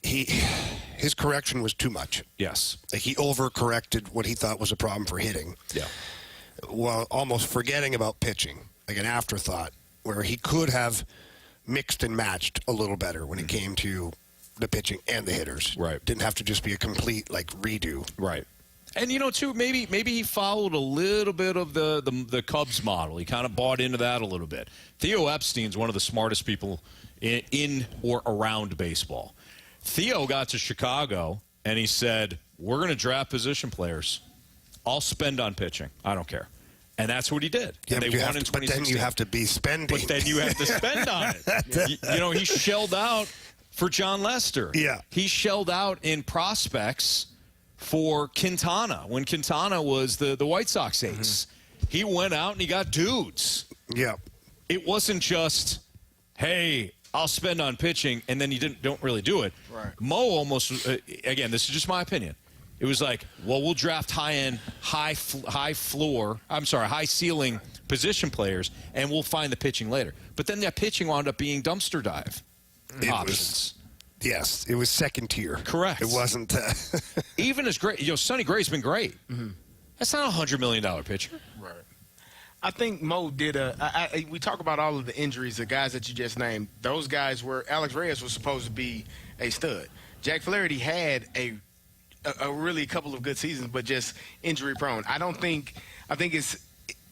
His correction was too much. Yes. Like he overcorrected what he thought was a problem for hitting. Yeah. While almost forgetting about pitching, like an afterthought, where he could have mixed and matched a little better when it came to the pitching and the hitters. Right. Didn't have to just be a complete redo. Right. And too, maybe he followed a little bit of the Cubs model. He kind of bought into that a little bit. Theo Epstein's one of the smartest people in or around baseball. Theo got to Chicago and he said, "We're going to draft position players. I'll spend on pitching. I don't care." And that's what he did. Yeah, and they won in 2016. But then you have to be spending. But then you have to spend on it. He shelled out for John Lester. Yeah. He shelled out in prospects for Quintana when Quintana was the White Sox ace. He went out and he got dudes. Yeah. It wasn't just, hey, I'll spend on pitching, and then you don't really do it. Right. Mo almost, again, this is just my opinion. It was like, well, we'll draft high-end, high ceiling position players, and we'll find the pitching later. But then that pitching wound up being dumpster dive options. Yes, it was second tier. Correct. It wasn't. Even as great, Sonny Gray's been great. Mm-hmm. That's not a $100 million pitcher. Right. I think Mo did we talk about all of the injuries, the guys that you just named. Those guys were Alex Reyes was supposed to be a stud. Jack Flaherty had a really couple of good seasons, but just injury prone. I think it's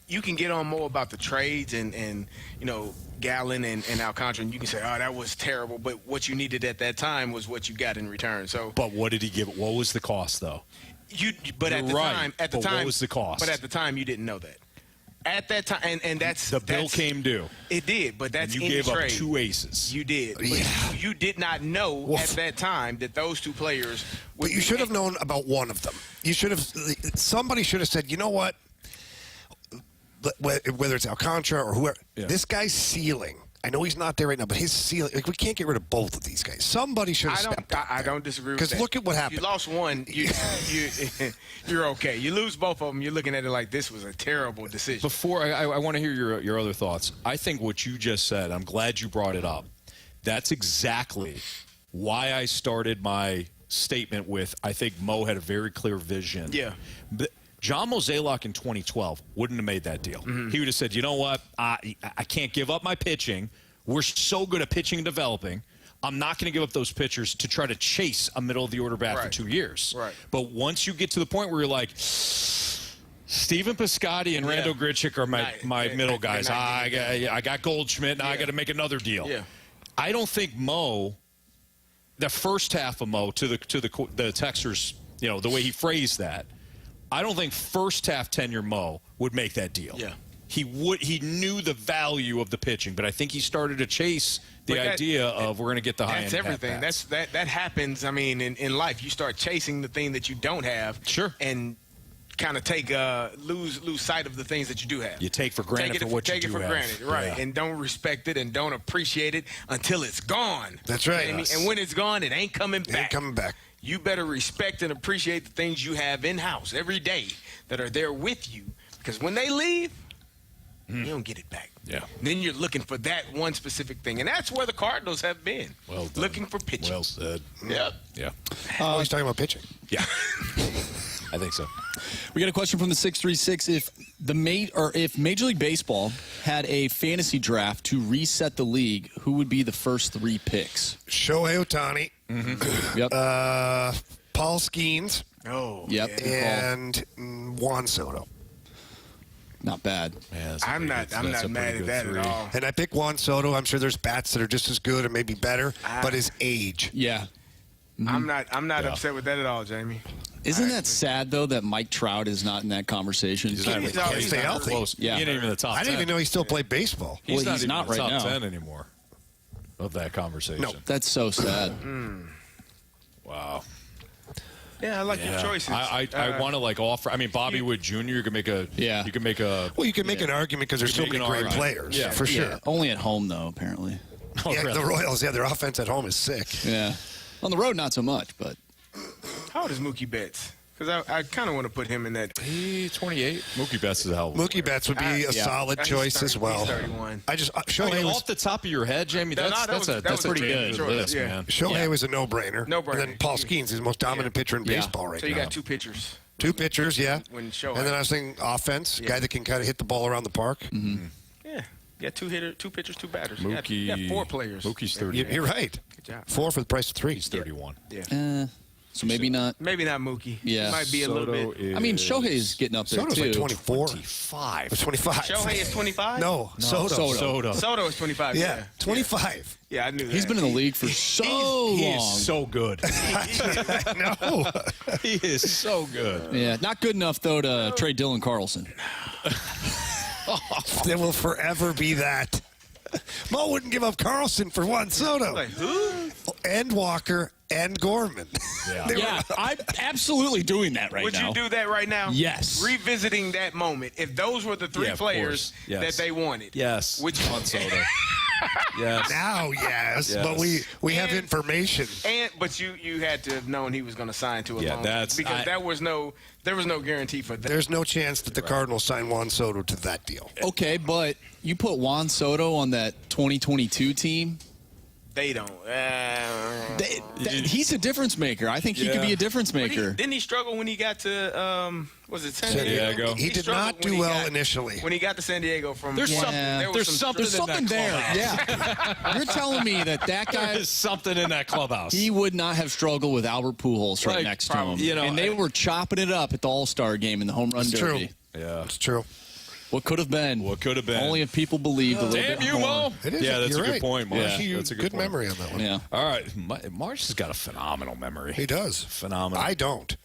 you can get on Mo about the trades and Gallon and Alcantara, and you can say, oh, that was terrible, but what you needed at that time was what you got in return. So, but what did he give? What was the cost, though? What was the cost? But at the time, you didn't know that. At that time, and that's the bill came due. It did, but that's and you in gave the trade. Up 2 aces. You did. But you did not know at that time that those 2 players. But you should have known about one of them. Somebody should have said, you know what? Whether it's Alcantara or whoever, this guy's ceiling. I know he's not there right now, but his ceiling. We can't get rid of both of these guys. Somebody should have stepped up. I don't disagree with that. Because look at what happened. You lost one, you're okay. You lose both of them, you're looking at it like this was a terrible decision. Before I want to hear your other thoughts. I think what you just said, I'm glad you brought it up. That's exactly why I started my statement with, I think Mo had a very clear vision. Yeah. But John Mozeliak in 2012 wouldn't have made that deal. Mm-hmm. He would have said, you know what, I can't give up my pitching. We're so good at pitching and developing. I'm not going to give up those pitchers to try to chase a middle-of-the-order bat for 2 years. Right. But once you get to the point where you're like, Steven Piscotty and Randall Grichuk are my middle guys. I got Goldschmidt, now I got to make another deal. Yeah. I don't think Mo, the first half of Mo to the Texers, the way he phrased that, I don't think first half tenure Mo would make that deal. Yeah. He knew the value of the pitching, but I think he started to chase the idea of we're going to get the high end. That's everything. That happens. I mean, in life, you start chasing the thing that you don't have. Sure. And kind of lose sight of the things that you do have. You take for granted for what you do have. Take it for granted, right? Yeah. And don't respect it and don't appreciate it until it's gone. That's right. You know what I mean? And when it's gone, it ain't coming back. It ain't coming back. You better respect and appreciate the things you have in-house every day that are there with you. Because when they leave, you don't get it back. Yeah. Then you're looking for that one specific thing. And that's where the Cardinals have been. Well done. Looking for pitching. Well said. Yeah. Yeah. He's talking about pitching. Yeah. I think so. We got a question from the 636. If Major League Baseball had a fantasy draft to reset the league, who would be the first 3 picks? Shohei Ohtani. Mm-hmm. Yep. Paul Skeens. Oh. Yep. And Juan Soto. Not bad. Yeah, I'm not mad at that at all. And I pick Juan Soto. I'm sure there's bats that are just as good or maybe better, but his age. Yeah. Mm-hmm. I'm not upset with that at all, Jamie. Isn't that sad, though, that Mike Trout is not in that conversation? He's not healthy. Close. Yeah. He ain't even in the top 10. I didn't even know he still played baseball. He's not not in the right top now. 10 anymore of that conversation. No. That's so sad. Wow. Yeah, I like your choices. I want to offer. I mean, Bobby Wood Jr. You can make a. Yeah. You can make a. Well, you can make an argument because there's so many great players. Yeah, for sure. Yeah. Only at home, though, apparently. Oh, Yeah, really? the Royals. Yeah, their offense at home is sick. Yeah. On the road, not so much, but. How old is Mookie Betts? Because I kind of want to put him in that. 28. Mookie Betts is a hell of a Mookie Betts would be a solid choice as well. He's 31. I just Shohei was off the top of your head, Jamie. That's a pretty good list, man. Shohei was a no-brainer. No-brainer. And then Paul Skeens is the most dominant pitcher in baseball right now. So you got two pitchers. Two pitchers, yeah. When Shohei. And then I was thinking offense, guy that can kind of hit the ball around the park. Mm-hmm. Yeah, two pitchers, two batters. Mookie, you got 4 players. Mookie's 30. You're right. Good job. 4 for the price of 3. He's 31. Yeah. So maybe not. Maybe not Mookie. Yeah. Might be a little bit. I mean, Shohei's getting up there, Soto's too. like 24. 25. It's 25. Shohei is 25? No, Soto. Soto is 25. Yeah, 25. Yeah, I knew that. He's been in the league for so long. He is so good. No. He is so good. Yeah, not good enough, though, to trade Dylan Carlson. There will forever be that. Mo wouldn't give up Carlson for Juan Soto. Like, who? And Walker and Gorman. Yeah, I'm absolutely doing that right Would now. you do that right now? Yes. Revisiting that moment, if those were the 3 players that they wanted. Yes. Which Juan Soto. Yes. Now, yes. But we have information. But you had to have known he was going to sign to a loan. Because there was no guarantee for that. There's no chance that the Cardinals sign Juan Soto to that deal. Okay, but you put Juan Soto on that 2022 team. They don't. He's a difference maker. I think he could be a difference maker. Didn't he struggle when he got to San Diego? He did not do well initially. When he got to San Diego there's something there. Yeah. You're telling me that guy is something in that clubhouse. He would not have struggled with Albert Pujols right next to him. You know, and they were chopping it up at the All-Star game in the home run derby. True. Yeah. It's true. What could have been? Only if people believed a little bit Damn you, Mo. It is. Yeah, that's You're a good right. point, Marsh. Yeah. That's a good point. memory on that one. Yeah. All right. Marsh has got a phenomenal memory. He does. Phenomenal. I don't.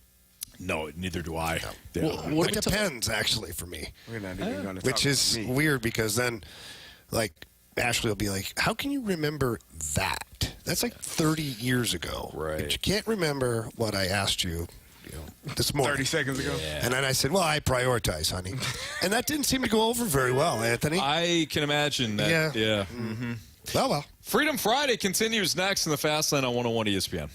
No, neither do I. Yeah. Well, it depends, actually, for me. We're not even going to Which is weird because then, like, Ashley will be like, how can you remember that? That's like 30 years ago. Right. But you can't remember what I asked you this morning. 30 seconds ago. Yeah. And then I said, well, I prioritize, honey. And that didn't seem to go over very well, Anthony. I can imagine that. Yeah. Mm-hmm. Well. Freedom Friday continues next in the Fast Lane on 101 ESPN.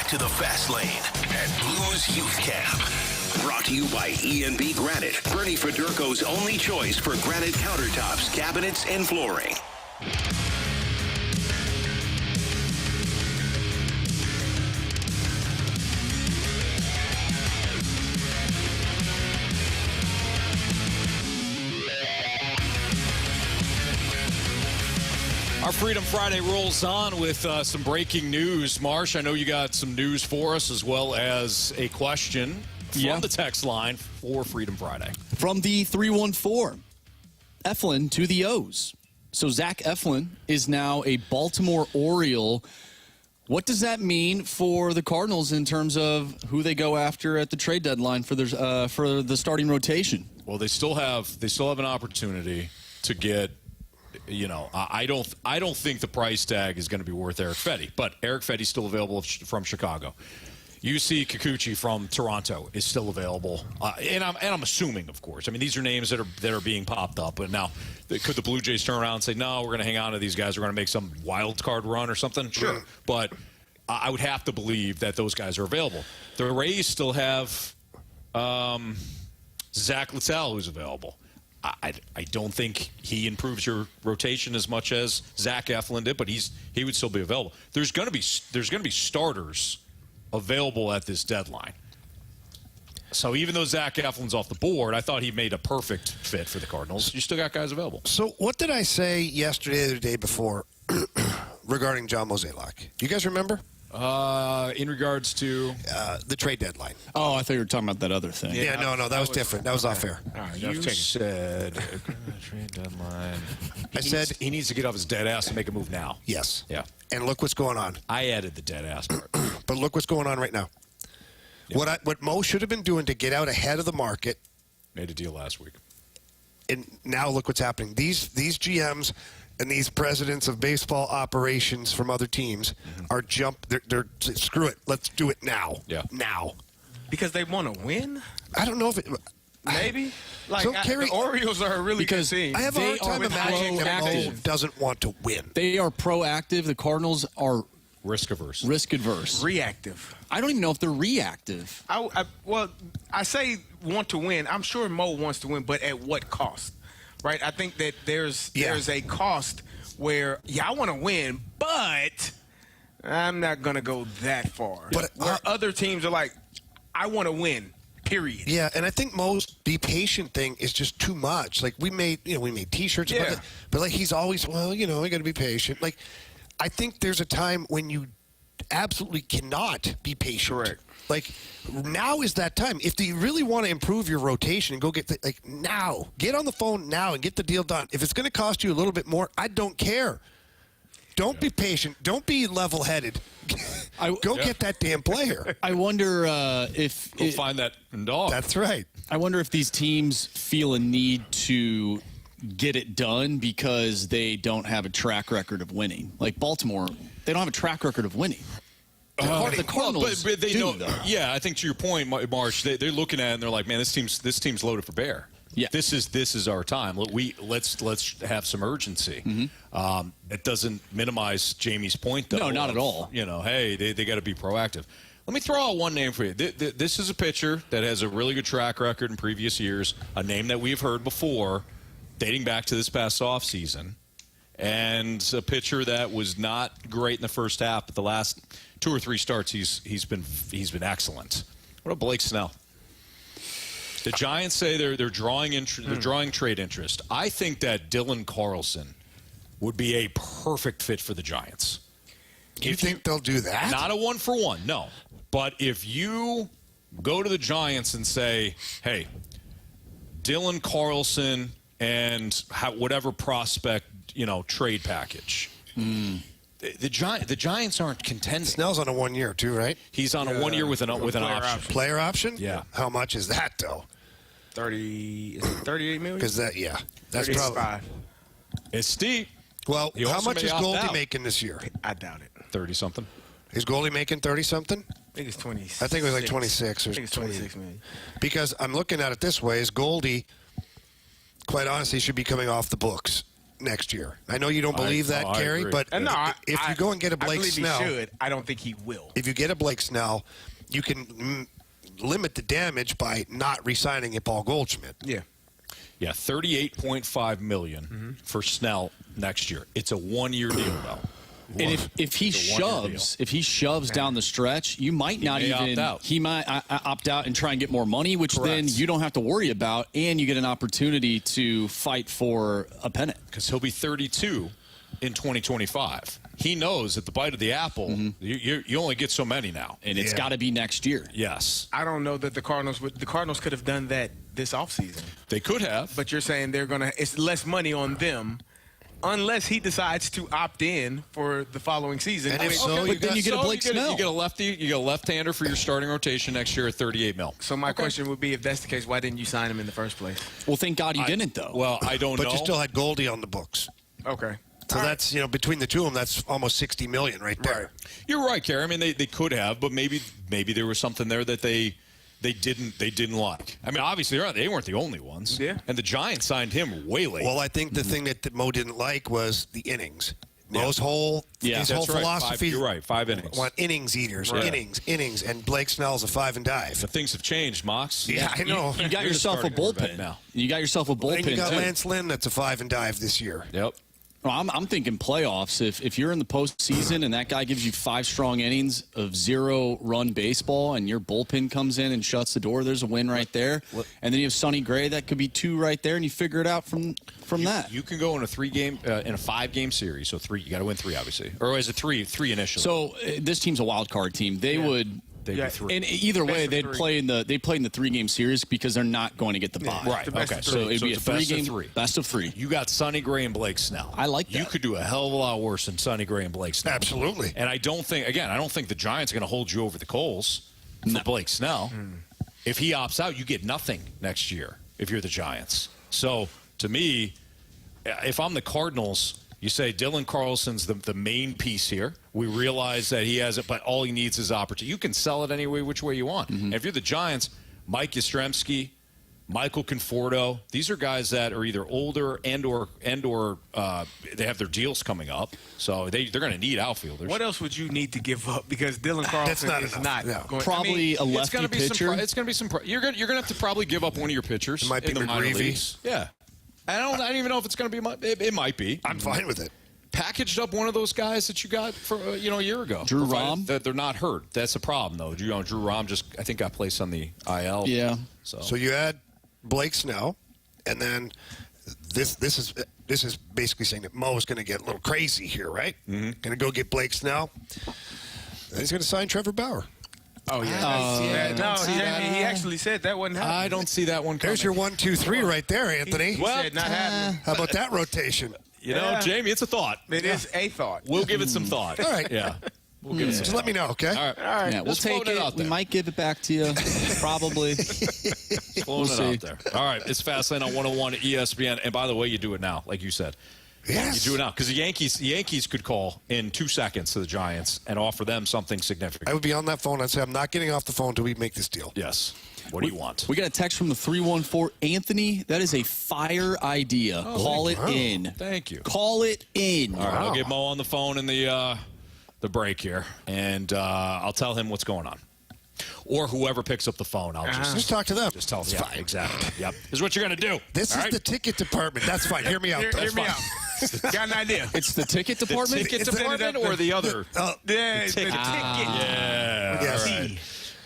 back to the Fast Lane at Blues Youth Camp. Brought to you by E&B Granite, Bernie Federko's only choice for granite countertops, cabinets, and flooring. Our Freedom Friday rolls on with some breaking news. Marsh, I know you got some news for us as well as a question from the text line for Freedom Friday. From the 314, Eflin to the O's. So Zach Efllin is now a Baltimore Oriole. What does that mean for the Cardinals in terms of who they go after at the trade deadline for the starting rotation? Well, they still have an opportunity to get. I don't think the price tag is going to be worth Eric Fedde, but Eric Fedde's still available from Chicago. UC Kikuchi from Toronto is still available, and I'm assuming, of course. I mean, these are names that are being popped up. But now, could the Blue Jays turn around and say, no, we're going to hang on to these guys, we're going to make some wild card run or something? Sure, but I would have to believe that those guys are available. The Rays still have Zach Efllin, who's available. I don't think he improves your rotation as much as Zach Eflin did, but he would still be available. There's going to be starters available at this deadline. So even though Zach Eflin's off the board, I thought he made a perfect fit for the Cardinals. You still got guys available. So what did I say yesterday or the day before regarding John Mozeliak? Do you guys remember? In regards to the trade deadline. Oh, I thought you were talking about that other thing. Yeah, no, that was different. That was off air. You said trade deadline. I said he needs to get off his dead ass and make a move now. Yes. Yeah. And look what's going on. I added the dead ass part. But look what's going on right now. Yeah. What Mo should have been doing to get out ahead of the market. Made a deal last week. And now look what's happening. These GMs and these presidents of baseball operations from other teams are they're screw it. Let's do it now. Yeah. Now. Because they want to win? I don't know if it. Maybe. Like, So, Carey, the Orioles are a really good team. I have a hard time imagining that Mo proactive. doesn't want to win. They are proactive. The Cardinals are risk averse. Reactive. I don't even know if they're reactive. I say want to win. I'm sure Mo wants to win, but at what cost? Right? I think that there's a cost where, I want to win, but I'm not going to go that far. But where other teams are like, I want to win, period. Yeah, and I think Mo's be patient thing is just too much. Like, we made T-shirts, but like he's always, you got to be patient. Like, I think there's a time when you absolutely cannot be patient. Correct. Like, now is that time. If you really want to improve your rotation and go get now, get on the phone now and get the deal done. If it's going to cost you a little bit more, I don't care. Don't be patient. Don't be level-headed. Go get that damn player. I wonder if Go find that dog. That's right. I wonder if these teams feel a need to get it done because they don't have a track record of winning. Like Baltimore, they don't have a track record of winning. The Cardinals but they do, know. though. Yeah, I think to your point, Marsh, they're looking at it and they're like, man, this team's loaded for bear. Yeah, this is our time. Let's have some urgency. It doesn't minimize Jamie's point, though. No, not at all. Hey, they got to be proactive. Let me throw out one name for you. This is a pitcher that has a really good track record in previous years, a name that we've heard before, dating back to this past offseason, and a pitcher that was not great in the first half, but the last 2 or 3 starts he's been excellent. What about Blake Snell? The Giants say they're drawing trade interest. I think that Dylan Carlson would be a perfect fit for the Giants. Do you think they'll do that? Not a 1-for-1, no. But if you go to the Giants and say, hey, Dylan Carlson and whatever prospect, trade package. The Giants aren't contending. Snell's on a 1 year too, right? He's on a 1 year with an option. Player option? Yeah. How much is that though? 38 million? Because that's probably. It's steep. Well, He how also much may is opt Goldie out. making this year? I doubt it. 30-something. Is Goldie making 30-something? I think it's 20. I think it was like 26 or I think it's 26 million. Because I'm looking at it this way: is Goldie, quite honestly, should be coming off the books next year. I know you don't believe that, I Carey, agree. but No, if you go and get a Blake I believe Snell, he should. I don't think he will. if you get a Blake Snell, you can limit the damage by not re-signing a Paul Goldschmidt. Yeah. Yeah, $38.5 million for Snell next year. It's a one-year deal, though. And if he shoves down the stretch, you might not even opt out. He might opt out and try and get more money, which then you don't have to worry about, and you get an opportunity to fight for a pennant because he'll be 32 in 2025. He knows at the bite of the apple, you only get so many now, and it's got to be next year. Yes, I don't know that the Cardinals could have done that this offseason. They could have, but you're saying it's less money on them. Unless he decides to opt in for the following season. And if so, but then you get a Blake Snell. You get a lefty, you get a left-hander for your starting rotation next year at $38 million. So my question would be, if that's the case, why didn't you sign him in the first place? Well, thank God he didn't, though. Well, I don't know. But you still had Goldie on the books. Okay. So that's, between the two of them, that's almost $60 million right there. Right. You're right, Carey. I mean, they could have, but maybe there was something there that they didn't like. I mean, obviously they weren't the only ones. Yeah. And the Giants signed him way late. Well, I think the thing that Mo didn't like was the innings. Mo's whole his whole philosophy. You're right. 5 innings. Want innings eaters, innings, and Blake Snell's a 5 and dive. But things have changed, Mox. Yeah, I know. You got yourself a bullpen now. You got yourself a bullpen. And you got too. Lance Lynn, that's a 5 and dive this year. Yep. Well, I'm thinking playoffs. If you're in the postseason and that guy gives you 5 strong innings of 0-run baseball and your bullpen comes in and shuts the door, there's a win right there. And then you have Sonny Gray, that could be 2 right there, and you figure it out from that. You can go in a 5-game series. So 3, you got to win 3, obviously, or is it 3 initially? So this team's a wild card team. They would. They'd be 3. And either way, they'd play in the 3-game series because they're not going to get the bye. Right. Okay. So it'd be a 3-game best of 3. You got Sonny Gray and Blake Snell. I like that. You could do a hell of a lot worse than Sonny Gray and Blake Snell. Absolutely. And I don't think the Giants are going to hold you over the coals for Blake Snell. If he opts out, you get nothing next year if you're the Giants. So to me, if I'm the Cardinals, you say Dylan Carlson's the main piece here. We realize that he has it, but all he needs is opportunity. You can sell it any which way you want. And if you're the Giants, Mike Yastrzemski, Michael Conforto, these are guys that are either older and or they have their deals coming up, so they're going to need outfielders. What else would you need to give up? Because Dylan Carlson is not going. Probably a lefty pitcher. It's going to be some. You're going to have to probably give up one of your pitchers. It might be in the minor McGreevy. leagues. Yeah. I don't even know if it's going to be. It might be. I'm fine with it. Packaged up one of those guys that you got for a year ago. Drew Rom. That they're not hurt. That's the problem, though. Drew Rom I think got placed on the IL. Yeah. So you add Blake Snell, and then this is basically saying that Mo is going to get a little crazy here, right? Going to go get Blake Snell. Then he's going to sign Trevor Bauer. Oh, yeah. He actually said that wasn't happening. I don't see that one coming. There's your 1, 2, 3 right there, Anthony. He said not happening. How about that rotation? Jamie, it's a thought. It is a thought. We'll give it some thought. All right. Yeah. We'll give it some Just let me know, okay? All right. Yeah, we'll Just take float it. out We there. might give it back to you. Probably. Float it out there. All right. It's Fastlane on 101 at ESPN. And by the way, you do it now, like you said. Yes. You do it now. Because the Yankees could call in 2 seconds to the Giants and offer them something significant. I would be on that phone. I'd say, I'm not getting off the phone until we make this deal. Yes. What do you want? We got a text from the 314. Anthony, that is a fire idea. Call it in. Thank you. Call it in. All right. I'll get Mo on the phone in the break here, and I'll tell him what's going on. Or whoever picks up the phone, I'll just talk to them. Just tell them. It's Yeah, fine. exactly. Yep. This is what you're going to do. This is the ticket department. That's fine. Hear me out. Hear That's me fine. out. Got an idea. It's the ticket department? Ticket department or the other? The ticket. Yeah. Yes.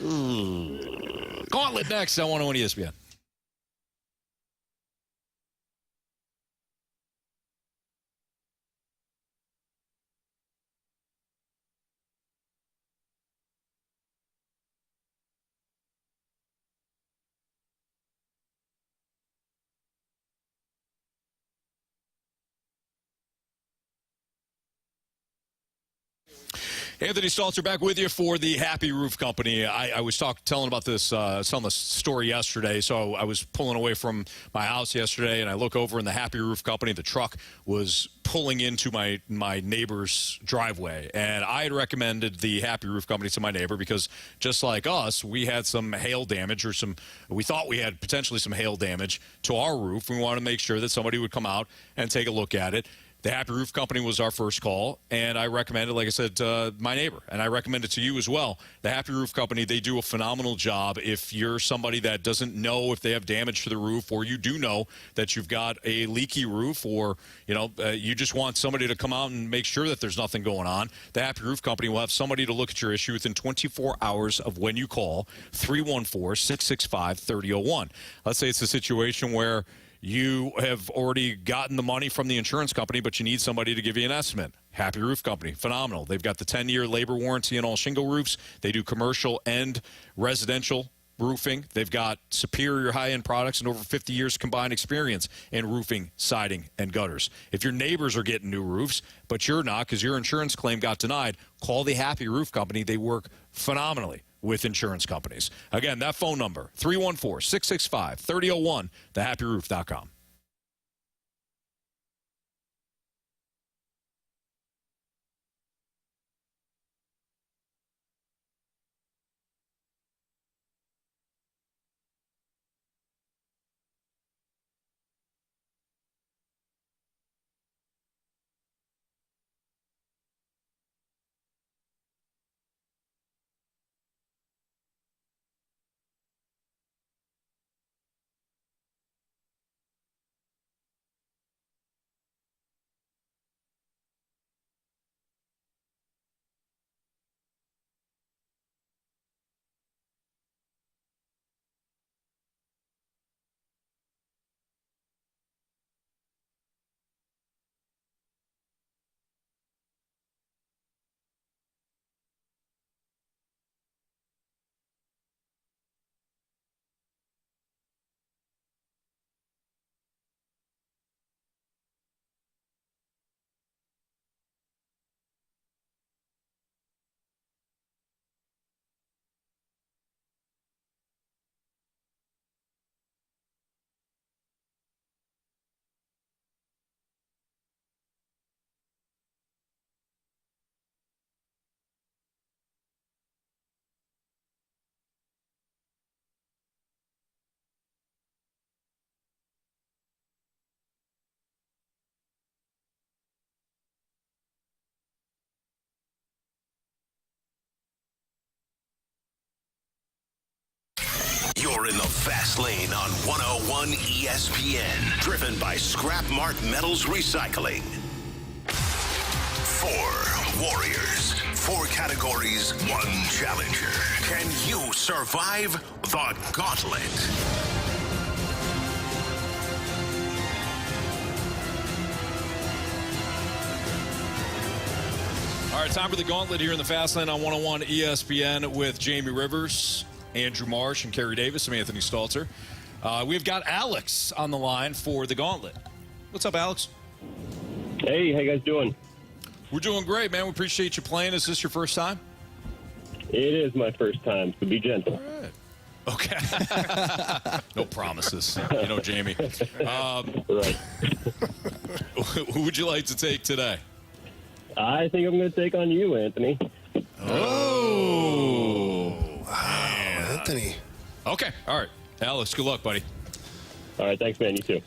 All right. Gauntlet next on 101 ESPN. Anthony Stalter back with you for the Happy Roof Company. I was telling about this, telling the story yesterday. So I was pulling away from my house yesterday, and I look over in the Happy Roof Company. The truck was pulling into my neighbor's driveway, and I had recommended the Happy Roof Company to my neighbor because just like us, we had some hail damage, or we thought we had potentially some hail damage to our roof. We wanted to make sure that somebody would come out and take a look at it. The Happy Roof Company was our first call, and I recommended, like I said, to my neighbor, and I recommend it to you as well. The Happy Roof Company, they do a phenomenal job. If you're somebody that doesn't know if they have damage to the roof, or you do know that you've got a leaky roof, or you just want somebody to come out and make sure that there's nothing going on, the Happy Roof Company will have somebody to look at your issue within 24 hours of when you call 314-665-3001. Let's say it's a situation where you have already gotten the money from the insurance company, but you need somebody to give you an estimate. Happy Roof Company, phenomenal. They've got the 10-year labor warranty on all shingle roofs. They do commercial and residential roofing. They've got superior high-end products and over 50 years combined experience in roofing, siding, and gutters. If your neighbors are getting new roofs, but you're not because your insurance claim got denied, call the Happy Roof Company. They work phenomenally with insurance companies. Again, that phone number, 314-665-3001, thehappyroof.com. You're in the fast lane on 101 ESPN, driven by Scrap Mart Metals Recycling. 4 warriors, 4 categories, 1 challenger. Can you survive the Gauntlet? All right, time for the Gauntlet here in the fast lane on 101 ESPN with Jamie Rivers, Andrew Marsh, and Carey Davis. I'm Anthony Stalter. We've got Alex on the line for the Gauntlet. What's up, Alex? Hey, how you guys doing? We're doing great, man. We appreciate you playing. Is this your first time? It is my first time, so be gentle. All right. Okay. No promises. You know, Jamie. Right. Who would you like to take today? I think I'm going to take on you, Anthony. Oh. Anthony. Okay. All right. Alex, good luck, buddy. All right. Thanks, man. You too.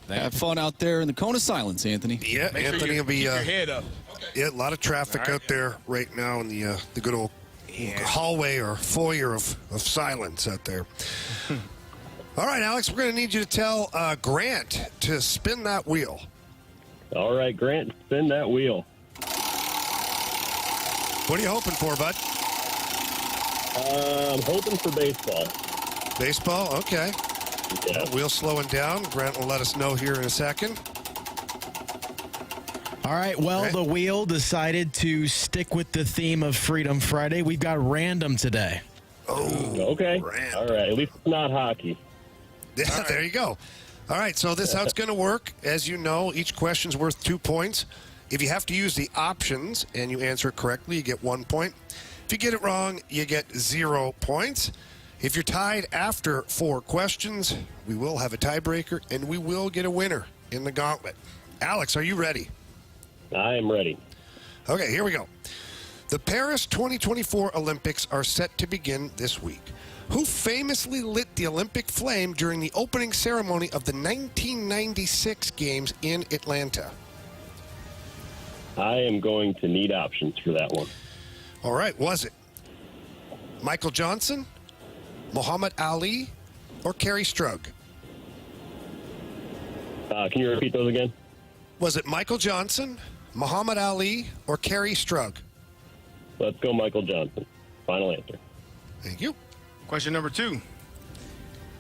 Have fun out there in the cone of silence, Anthony. Yeah, Make Anthony sure you will be. keep your head up. Yeah, a lot of traffic out there right now in the good old hallway or foyer of silence out there. All right, Alex, we're going to need you to tell Grant to spin that wheel. All right, Grant, spin that wheel. What are you hoping for, bud? I'm hoping for baseball. Baseball? Okay. Yeah. Wheel slowing down. Grant will let us know here in a second. All right, well, the wheel decided to stick with the theme of Freedom Friday. We've got random today. Oh, okay. Random. All right, at least it's not hockey. Yeah, there you go. All right, so this is how it's going to work. As you know, each question's worth 2 points. If you have to use the options and you answer it correctly, you get 1 point. If you get it wrong, you get 0 points. If you're tied after 4 questions, we will have a tiebreaker, and we will get a winner in the gauntlet. Alex, are you ready? I am ready. Okay, here we go. The Paris 2024 Olympics are set to begin this week. Who famously lit the Olympic flame during the opening ceremony of the 1996 Games in Atlanta? I am going to need options for that one. All right, was it Michael Johnson, Muhammad Ali, or Carey Strug? Can you repeat those again? Was it Michael Johnson, Muhammad Ali, or Carey Strug? Let's go Michael Johnson. Final answer. Thank you. Question number 2.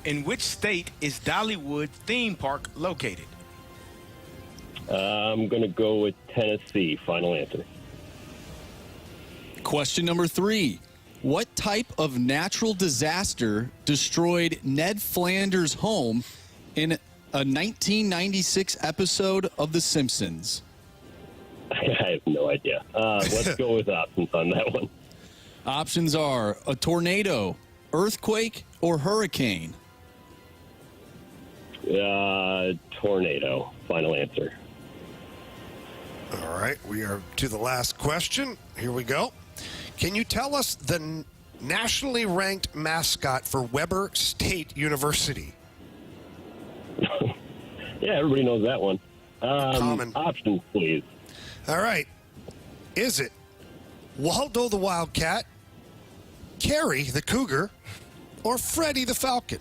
In which state is Dollywood theme park located? I'm going to go with Tennessee. Final answer. Question number 3. What type of natural disaster destroyed Ned Flanders' home in a 1996 episode of The Simpsons? I have no idea. Let's go with options on that one. Options are a tornado, earthquake, or hurricane. Tornado. Final answer. All right, we are to the last question. Here we go. Can you tell us the nationally ranked mascot for Weber State University? Yeah, everybody knows that one. Common. Options, please. All right. Is it Waldo the Wildcat, Carey the Cougar, or Freddie the Falcon?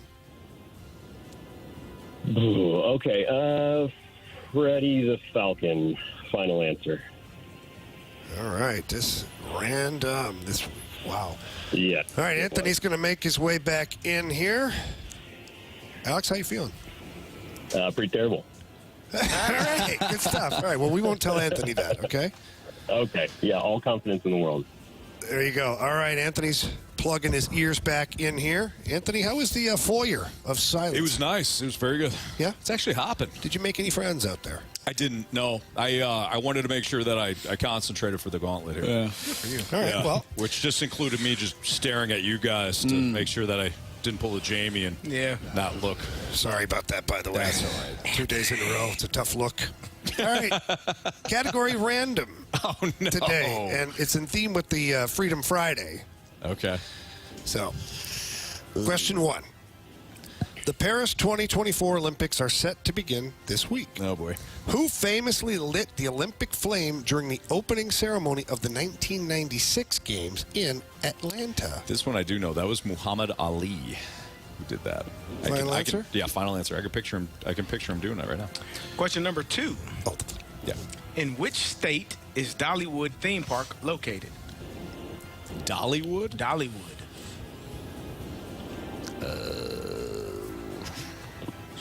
Ooh, okay. Freddie the Falcon. Final answer. All right. This random. Wow. Yeah. All right. Anthony's going to make his way back in here. Alex, how you feeling? Pretty terrible. All right. Good stuff. All right. Well, we won't tell Anthony that, okay? Okay. Yeah, all confidence in the world. There you go. All right. Anthony's plugging his ears back in here. Anthony, how was the foyer of silence? It was nice. It was very good. Yeah? It's actually hopping. Did you make any friends out there? I didn't. No. I wanted to make sure that I concentrated for the gauntlet here. Yeah. Good for you. All right. Yeah, Well, which just included me just staring at you guys to make sure that I didn't pull a Jamie and not look. sorry about that, by the way. That's all right. 2 days in a row. It's a tough look. All right. Category random today. And it's in theme with the Freedom Friday. Okay. So, question 1. The Paris 2024 Olympics are set to begin this week. Oh, boy. Who famously lit the Olympic flame during the opening ceremony of the 1996 Games in Atlanta? This one I do know. That was Muhammad Ali who did that. Final answer? Yeah, final answer. I can picture him doing that right now. Question number 2. Oh, Yeah. In which state is Dollywood theme park located? Dollywood? Dollywood.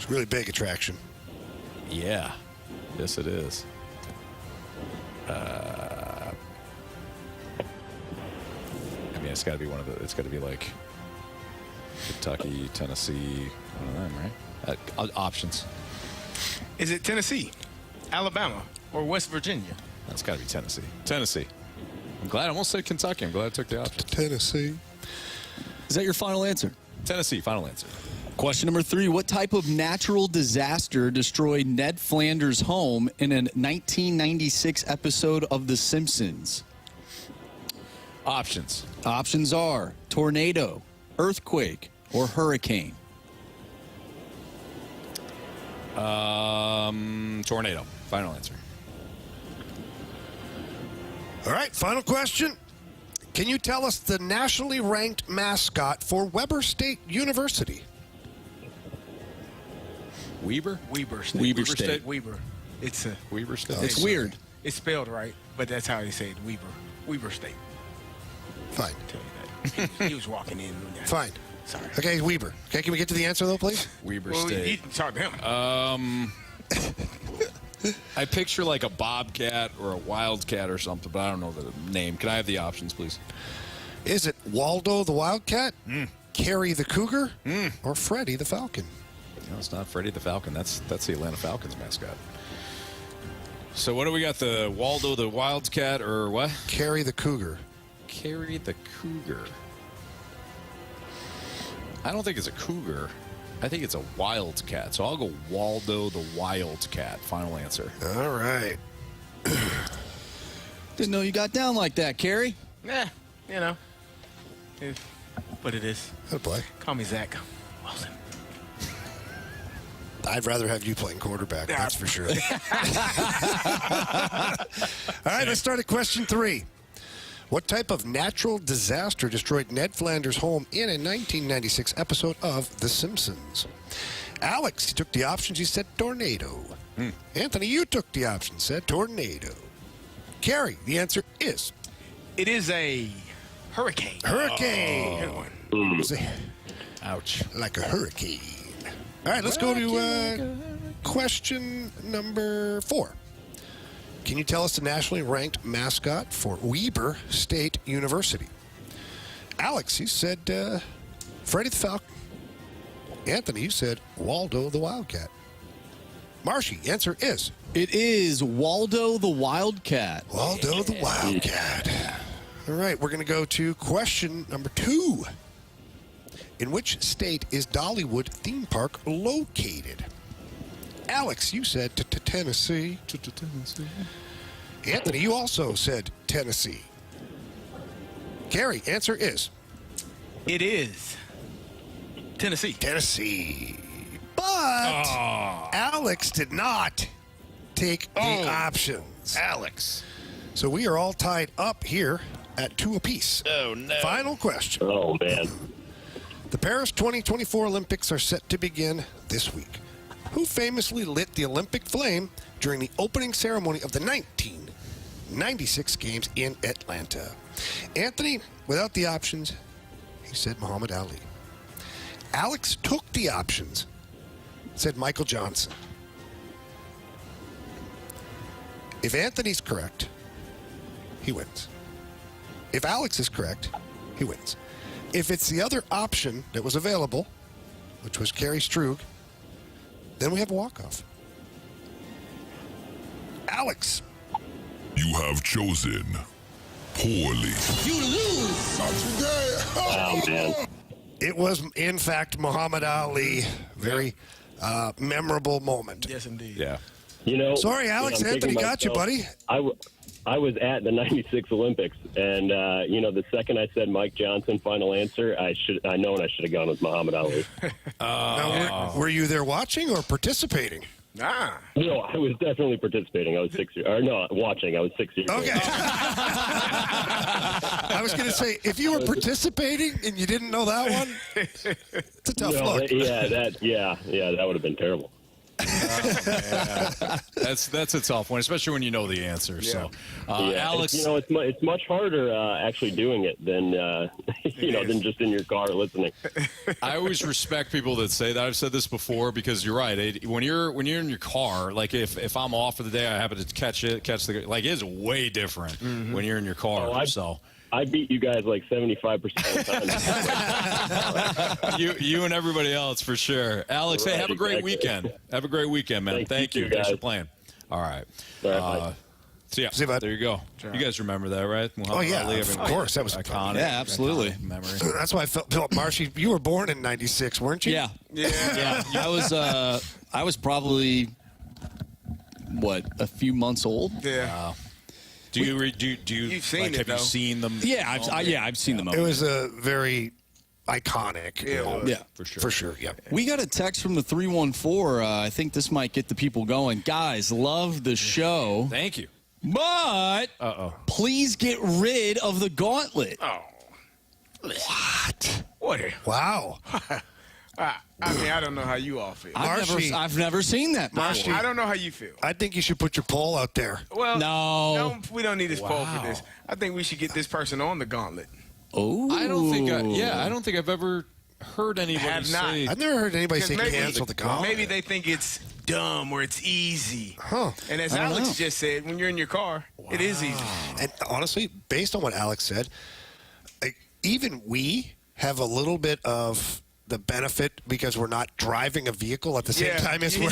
it's a really big attraction. Yeah. Yes, it is. I mean, it's got to be one of the. It's got to be like Kentucky, Tennessee, one of them, right? Options. Is it Tennessee, Alabama, or West Virginia? That's got to be Tennessee. Tennessee. I'm glad I almost said Kentucky. I'm glad I took the option. Tennessee. Is that your final answer? Tennessee, final answer. Question number 3. What type of natural disaster destroyed Ned Flanders' home in a 1996 episode of The Simpsons? Options. Options are tornado, earthquake, or hurricane. Tornado, final answer. All right, final question. Can you tell us the nationally ranked mascot for Weber State University? Weber? Weber State. Weber State. Weber. It's a Weber State. It's weird. It's spelled right, but that's how they say it. Weber. Weber State. Fine. Tell you that. He was walking in. Fine. Sorry. Okay, Weber. Okay, can we get to the answer, though, please? Weber Well, State. you can talk to him. I picture like a bobcat or a wildcat or something, but I don't know the name. Can I have the options, please? Is it Waldo the Wildcat, Carey the Cougar, or Freddie the Falcon? No, it's not Freddie the Falcon. That's the Atlanta Falcons mascot. So what do we got? The Waldo the Wildcat or what? Carey the Cougar. Carey the Cougar. I don't think it's a cougar. I think it's a wildcat. So I'll go Waldo the Wildcat. Final answer. All right. Didn't know you got down like that, Carey. Yeah, you know. It's what it is. Good play. Call me Zach Wilson. I'd rather have you playing quarterback, that's for sure. All right, let's start at question 3. What type of natural disaster destroyed Ned Flanders' home in a 1996 episode of The Simpsons? Alex, he took the options. He said tornado. Anthony, you took the options. Said tornado. Carey, the answer is? It is a hurricane. Hurricane. Oh. Ouch. Like a hurricane. All right, let's go to question number 4. Can you tell us the nationally ranked mascot for Weber State University? Alex, you said Freddie the Falcon. Anthony, you said Waldo the Wildcat. Marshy, answer is? It is Waldo the Wildcat. Waldo the Wildcat. All right, we're going to go to question number 2. In which state is Dollywood theme park located? Alex, you said Tennessee. Anthony, you also said Tennessee. Carey, answer is? It is Tennessee. Tennessee. But Alex did not take the options. Alex. So we are all tied up here at 2 apiece. Oh, no. Final question. Oh, man. The Paris 2024 Olympics are set to begin this week. Who famously lit the Olympic flame during the opening ceremony of the 1996 Games in Atlanta? Anthony, without the options, he said Muhammad Ali. Alex took the options, said Michael Johnson. If Anthony's correct, he wins. If Alex is correct, he wins. If it's the other option that was available, which was Carey Strug, then we have a walk-off. Alex. You have chosen poorly. You lose. Not today. Oh, man. It was, in fact, Muhammad Ali. Very memorable moment. Yes, indeed. Yeah. You know, sorry, Alex. Anthony got you, buddy. I was at the 96 Olympics, and, the second I said Mike Johnson, final answer, I should have gone with Muhammad Ali. Now, were you there watching or participating? Nah. No, I was definitely participating. I was 6 years, or no, watching. I was 6 years old. Okay. I was going to say, if you were participating and you didn't know that one, it's a tough look. That would have been terrible. That's a tough one, especially when you know the answer. So, Alex, it's much harder actually doing it than than just in your car listening. I always respect people that say that. I've said this before because you're right. When you're in your car, like if I'm off for the day, I happen to catch the it's way different when you're in your car. I beat you guys like 75% of the time. you and everybody else for sure. Alex, hey, have a great weekend. Have a great weekend, man. Thank you. Thanks for playing. All right. So yeah, see you, bud. There you go. You guys remember that, right? Muhammad Ali, of course. That was iconic. Yeah, absolutely. Iconic memory. That's why I felt, Marshy, you were born in 96, weren't you? Yeah. I was probably, a few months old? Yeah. Do you You've seen have you seen them? Yeah, I've seen them. It was a very iconic. Yeah, for sure. For sure, yeah. We got a text from the 314. I think this might get the people going. Guys, love the show. Thank you. But please get rid of the Gauntlet. Oh. What? Wow. I don't know how you all feel. I've never seen that. Marshy, I don't know how you feel. I think you should put your poll out there. Well, no, we don't need this poll for this. I think we should get this person on the Gauntlet. Oh, I don't think I've ever heard anybody say. I've never heard anybody say cancel the Gauntlet. Maybe they think it's dumb or it's easy. Huh. And as Alex just said, when you're in your car, it is easy. And honestly, based on what Alex said, even we have a little bit of the benefit because we're not driving a vehicle at the same time as we're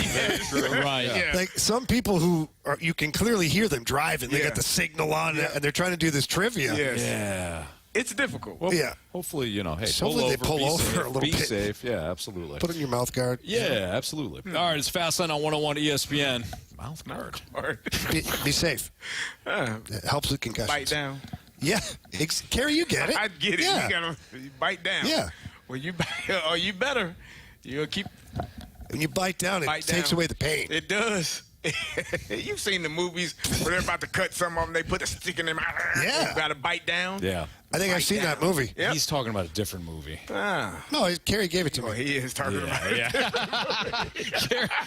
right. Yeah. Like some people who are, you can clearly hear them driving. They got the signal on, and they're trying to do this trivia. Yes. Yeah. It's difficult. Well, yeah. Hopefully, hey, hopefully they pull be over safe, a little be bit. safe. Yeah, absolutely. Put in your mouth guard. Yeah, absolutely. All right, it's Fastlane on 101 ESPN. Mouth guard. Be safe. It helps with concussions. Bite down. Yeah. Carey, you get it. I get it. Yeah. You gotta bite down. Yeah. Well, you better. You'll keep. When you bite down, it takes away the pain. It does. You've seen the movies where they're about to cut some of them. They put a stick in their mouth. Yeah. You got to bite down. Yeah. I think I've seen that movie. Yep. He's talking about a different movie. No, Carey gave it to me. He is talking about it.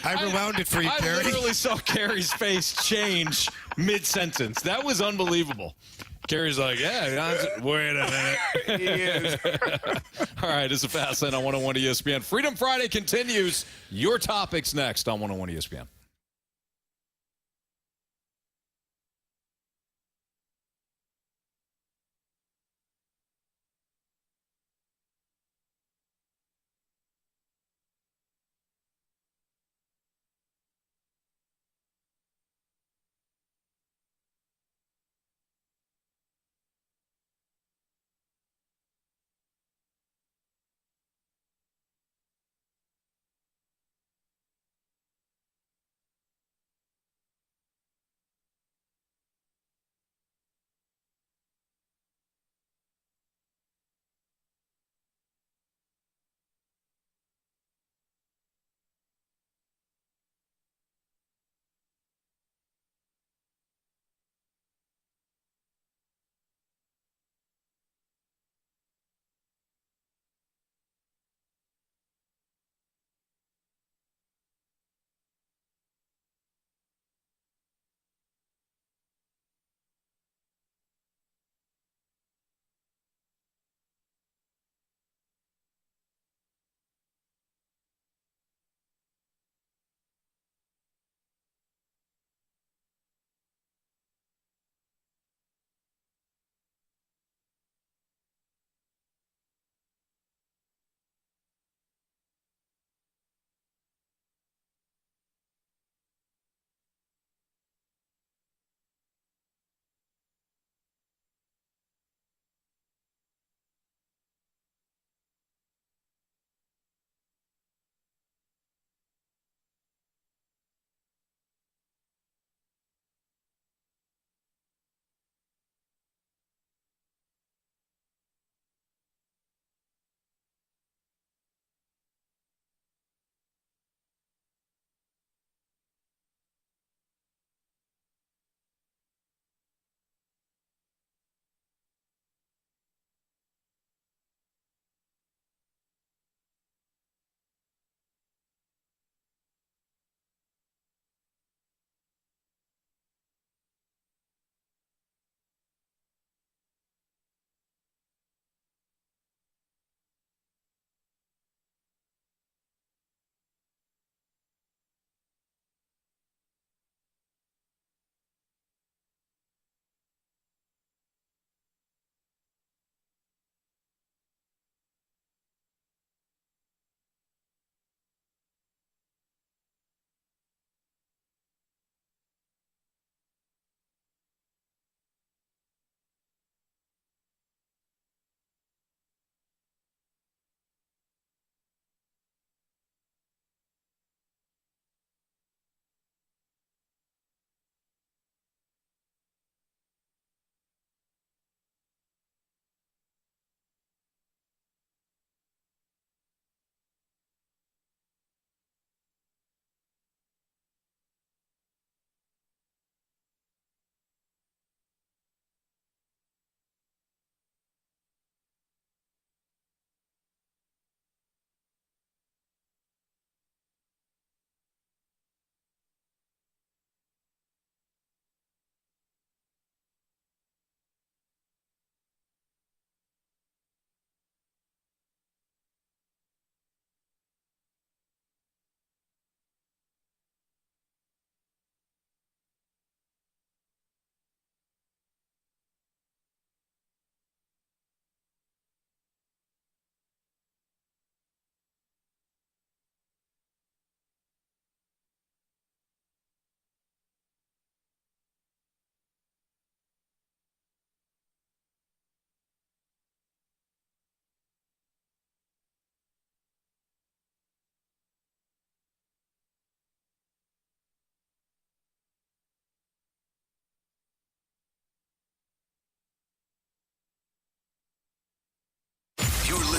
I rewound it for you, I Carey. literally saw Carey's face change mid-sentence. That was unbelievable. Carey's like, wait a minute. He is. All right, it's a Fastlane on 101 ESPN. Freedom Friday continues. Your topics next on 101 ESPN.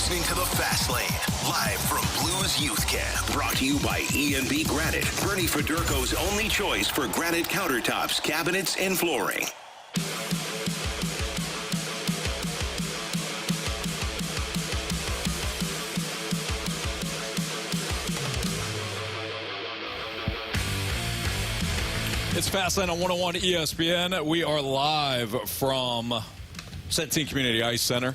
listening to The Fast Lane, live from Blues Youth Camp. Brought to you by E&B Granite, Bernie Federko's only choice for granite countertops, cabinets, and flooring. It's Fastlane on 101 ESPN. We are live from Centene Community Ice Center.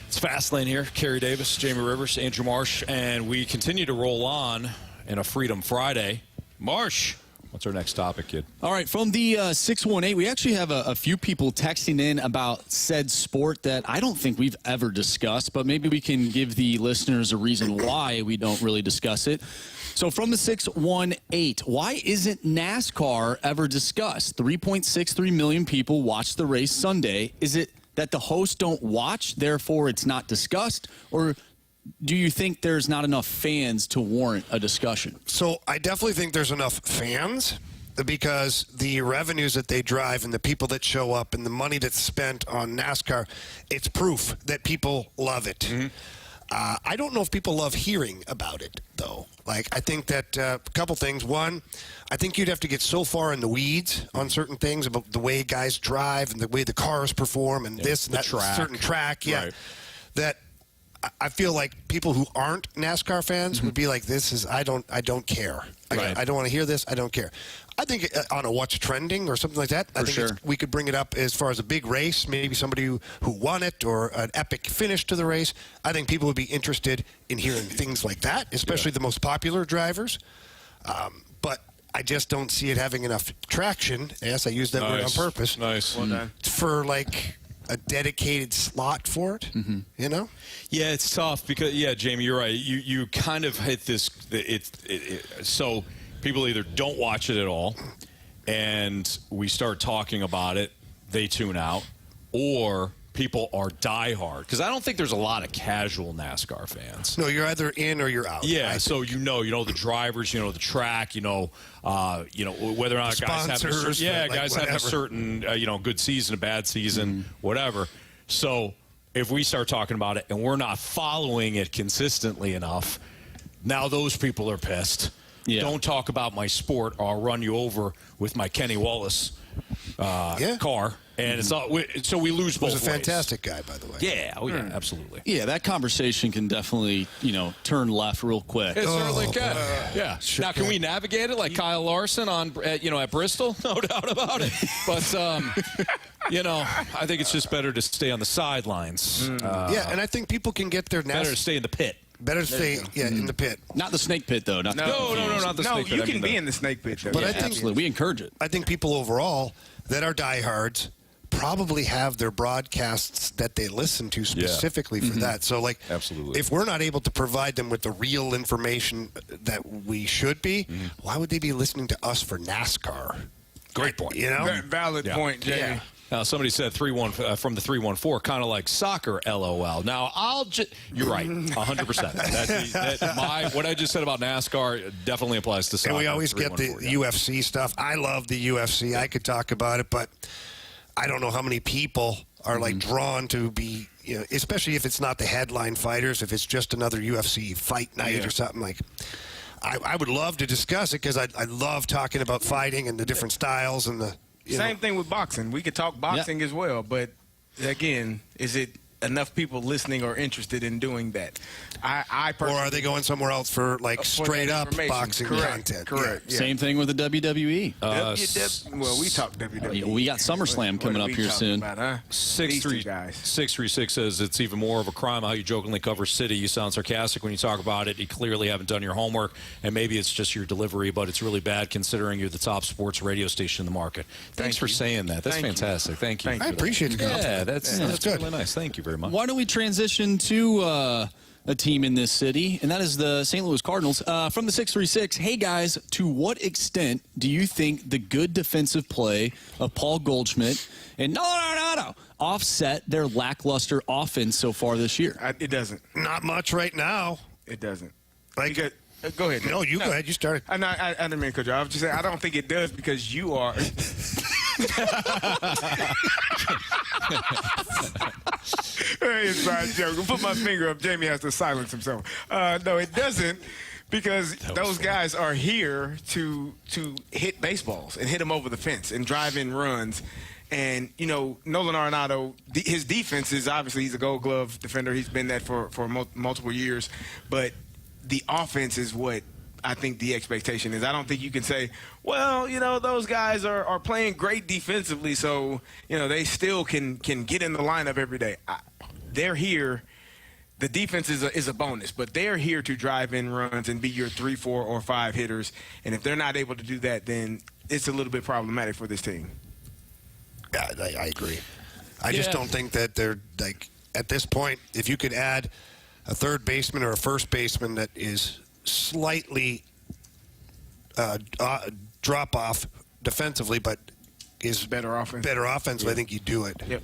It's Fastlane here. Carey Davis, Jamie Rivers, Andrew Marsh, and we continue to roll on in a Freedom Friday. Marsh, what's our next topic, kid? All right, from the 618, we actually have a few people texting in about said sport that I don't think we've ever discussed, but maybe we can give the listeners a reason why we don't really discuss it. So from the 618, why isn't NASCAR ever discussed? 3.63 million people watched the race Sunday. Is it that the hosts don't watch, therefore it's not discussed? Or do you think there's not enough fans to warrant a discussion? So I definitely think there's enough fans because the revenues that they drive and the people that show up and the money that's spent on NASCAR, it's proof that people love it. Mm-hmm. I don't know if people love hearing about it, though. Like, I think that a couple things. One, I think you'd have to get so far in the weeds on certain things about the way guys drive and the way the cars perform and this and that certain track, right, that I feel like people who aren't NASCAR fans would be like, "This is I don't care. I don't want to hear this. I don't care." I think on a what's trending or something like that, I think we could bring it up as far as a big race, maybe somebody who won it or an epic finish to the race. I think people would be interested in hearing things like that, especially the most popular drivers. But I just don't see it having enough traction. Yes, I used that word on purpose. Nice. Well done. For like a dedicated slot for it, you know? Yeah, it's tough because, Jamie, you're right. You kind of hit this. So people either don't watch it at all, and we start talking about it, they tune out, or people are diehard. Because I don't think there's a lot of casual NASCAR fans. No, you're either in or you're out. Yeah, so you know the drivers, you know the track, you know whether or not guys have a certain good season, a bad season, whatever. So if we start talking about it and we're not following it consistently enough, now those people are pissed. Yeah. Don't talk about my sport or I'll run you over with my Kenny Wallace car. And it's all, so we lose both ways. He's a fantastic guy, by the way. Yeah, absolutely. Yeah, that conversation can definitely, turn left real quick. It certainly can. Now, can we navigate it like Kyle Larson at Bristol? No doubt about it. But, I think it's just better to stay on the sidelines. And I think people can get their better to stay in the pit. Better stay in the pit. Not the snake pit, though. No, not the snake pit. No, you can be in the snake pit, though. But I think, absolutely. We encourage it. I think people overall that are diehards probably have their broadcasts that they listen to specifically for that. So, absolutely, if we're not able to provide them with the real information that we should be, why would they be listening to us for NASCAR? Great point. Valid point, Jamie. Yeah. Now, somebody said 3-1 from the 314, kind of like soccer, LOL. Now, you're right, 100%. What I just said about NASCAR definitely applies to soccer. And we always get the UFC stuff. I love the UFC. I could talk about it, but I don't know how many people are drawn to be, especially if it's not the headline fighters, if it's just another UFC fight night or something like. I would love to discuss it because I love talking about fighting and the different styles and the. Same thing with boxing. We could talk boxing as well, but again, is it enough people listening or interested in doing that? I personally, or are they going somewhere else for straight up boxing content? Correct. Yeah. Same thing with the WWE. Well, we talk WWE. We got SummerSlam coming up here soon. 636 says it's even more of a crime how you jokingly cover City. You sound sarcastic when you talk about it. You clearly haven't done your homework, and maybe it's just your delivery, but it's really bad considering you're the top sports radio station in the market. Thanks for saying that. That's fantastic. Thank you. I appreciate the compliment. Yeah, that's good. Really nice. Thank you very much. Why don't we transition to a team in this city, and that is the St. Louis Cardinals. From the 636, hey guys, to what extent do you think the good defensive play of Paul Goldschmidt and no offset their lackluster offense so far this year? It doesn't. Not much right now. It doesn't. Go ahead. No, go ahead. You started. I didn't mean to cut you off. I was just saying I don't think it does because you are. very inside joke. I'll put my finger up. Jamie has to silence himself. No, it doesn't, because those guys are here to hit baseballs and hit them over the fence and drive in runs. And, you know, Nolan Arenado, his defense is obviously he's a Gold Glove defender. He's been that for multiple years. But the offense is what I think the expectation is. I don't think you can say, well, you know, those guys are playing great defensively, so, you know, they still can get in the lineup every day. They're here. The defense is a bonus, but they're here to drive in runs and be your 3, 4, or 5 hitters. And if they're not able to do that, then it's a little bit problematic for this team. Yeah, I agree. I just don't think that they're, like, at this point, if you could add a third baseman or a first baseman that is slightly drop off defensively, but is better offense. I think you do it. Yep.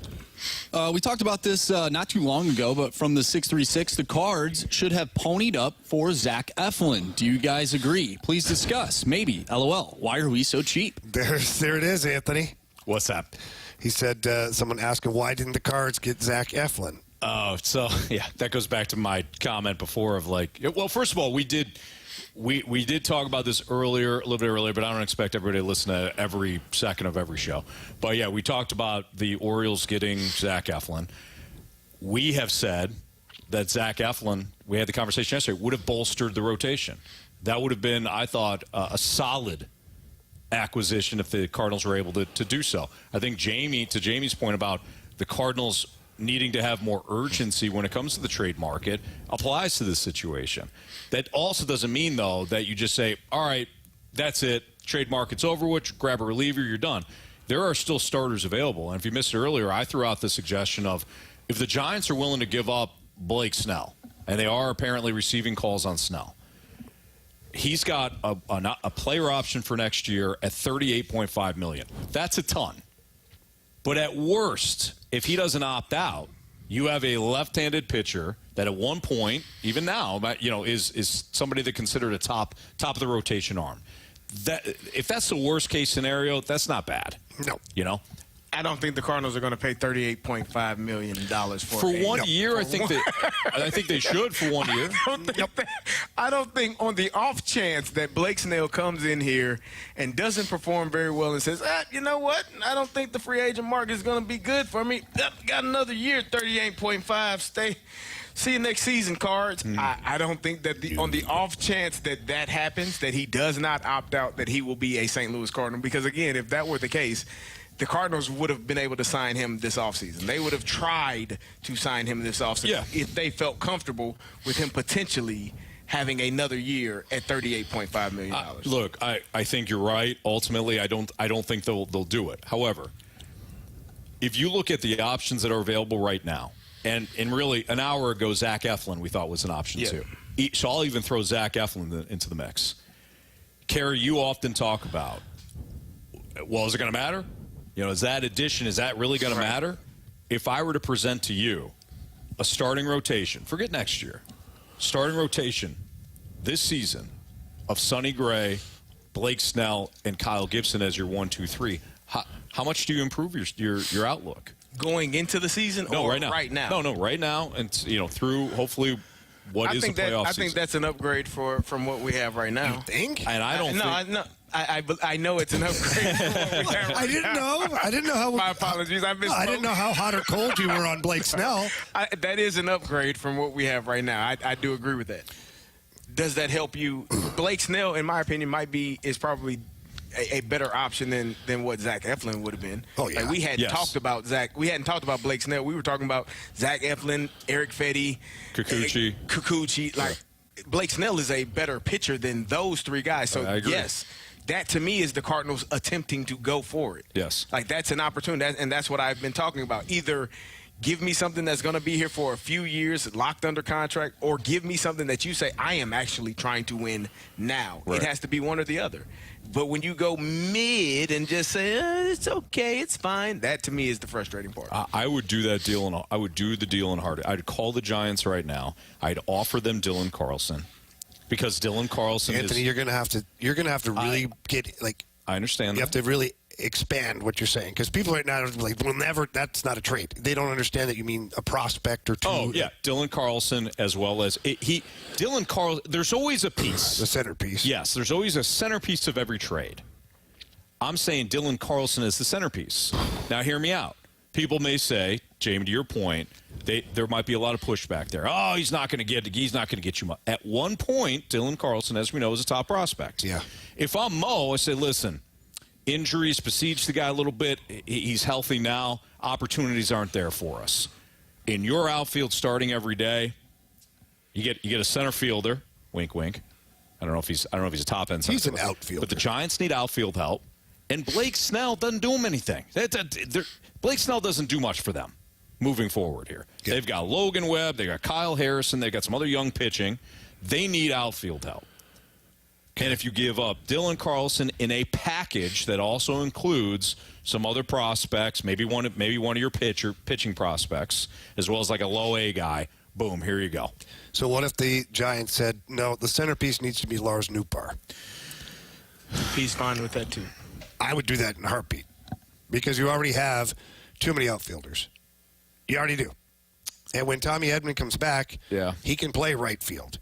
We talked about this not too long ago, but from the 636, the Cards should have ponied up for Zach Eflin. Do you guys agree? Please discuss. Maybe. LOL. Why are we so cheap? There it is, Anthony. What's that? He said someone asked him, why didn't the Cards get Zach Eflin? Oh, so, yeah, that goes back to my comment before of, like, well, first of all, we did talk about this earlier, a little bit earlier, but I don't expect everybody to listen to every second of every show. But, yeah, we talked about the Orioles getting Zach Eflin. We have said that Zach Eflin, we had the conversation yesterday, would have bolstered the rotation. That would have been, I thought, a solid acquisition if the Cardinals were able to do so. I think to Jamie's point about the Cardinals needing to have more urgency when it comes to the trade market applies to this situation. That also doesn't mean, though, that you just say, all right, that's it, trade market's over with, grab a reliever, you're done. There are still starters available. And if you missed it earlier, I threw out the suggestion of if the Giants are willing to give up Blake Snell, and they are apparently receiving calls on Snell, he's got a player option for next year at $38.5 million. That's a ton. But at worst, if he doesn't opt out, you have a left-handed pitcher that at one point, even now, you know, is somebody that considered a top of the rotation arm. That if that's the worst case scenario, that's not bad. No, you know. I don't think the Cardinals are going to pay $38.5 million for 1 year. I think they should for 1 year. I don't think on the off chance that Blake Snell comes in here and doesn't perform very well and says, you know what? I don't think the free agent market is going to be good for me. Got another year, 38.5. See you next season, Cards. I don't think that on the off chance that happens, that he does not opt out, that he will be a St. Louis Cardinal. Because, again, if that were the case, the Cardinals would have been able to sign him this offseason. They would have tried to sign him this offseason if they felt comfortable with him potentially having another year at $38.5 million. Look, I think you're right. Ultimately, I don't think they'll do it. However, if you look at the options that are available right now, and really an hour ago, Zach Eflin we thought was an option too. So I'll even throw Zach Eflin into the mix. Carey, you often talk about, well, is it going to matter? You know, is that addition, is that really going to matter? If I were to present to you a starting rotation, forget next year, starting rotation this season of Sonny Gray, Blake Snell, and Kyle Gibson as your 1, 2, 3, how much do you improve your outlook? Going into the season or right now? No, right now, and you know, through hopefully what is the playoff season. I think that's an upgrade from what we have right now. You think? And I don't think. I know it's an upgrade. I didn't know how. My apologies. I didn't know how hot or cold you were on Blake Snell. That is an upgrade from what we have right now. I do agree with that. Does that help you? Blake Snell, in my opinion, is probably a better option than what Zach Eflin would have been. Oh yeah. Like we hadn't talked about Zach. We hadn't talked about Blake Snell. We were talking about Zach Eflin, Eric Fetty, Kikuchi. Like Blake Snell is a better pitcher than those three guys. So yes. That, to me, is the Cardinals attempting to go for it. Yes. Like, that's an opportunity, and that's what I've been talking about. Either give me something that's going to be here for a few years, locked under contract, or give me something that you say, I am actually trying to win now. Right. It has to be one or the other. But when you go mid and just say, it's okay, it's fine, that, to me, is the frustrating part. I would do that deal, and I would do the deal in heart. I'd call the Giants right now. I'd offer them Dylan Carlson. Because Dylan Carlson Anthony, you're gonna have to really get like. I understand. You have to really expand what you're saying, because people right now are like, "We'll never." That's not a trade. They don't understand that you mean a prospect or two. Oh yeah, Dylan Carlson as well as Dylan Carlson. There's always a piece, the centerpiece. Yes, there's always a centerpiece of every trade. I'm saying Dylan Carlson is the centerpiece. Now, hear me out. People may say, Jamie, to your point, there might be a lot of pushback there. Oh, he's not going to get you much. At one point, Dylan Carlson, as we know, is a top prospect. Yeah. If I'm Mo, I say, listen, injuries besiege the guy a little bit. He's healthy now. Opportunities aren't there for us. In your outfield, starting every day, you get a center fielder. Wink, wink. I don't know if he's a top end center. He's an outfielder. But the Giants need outfield help. And Blake Snell doesn't do them anything. Blake Snell doesn't do much for them moving forward here. Yeah. They've got Logan Webb. They got Kyle Harrison. They've got some other young pitching. They need outfield help. And if you give up Dylan Carlson in a package that also includes some other prospects, maybe one of your pitching prospects, as well as like a low A guy, boom, here you go. So what if the Giants said, no, the centerpiece needs to be Lars Nootbaar? He's fine with that, too. I would do that in a heartbeat, because you already have too many outfielders. You already do. And when Tommy Edman comes back, he can play right field.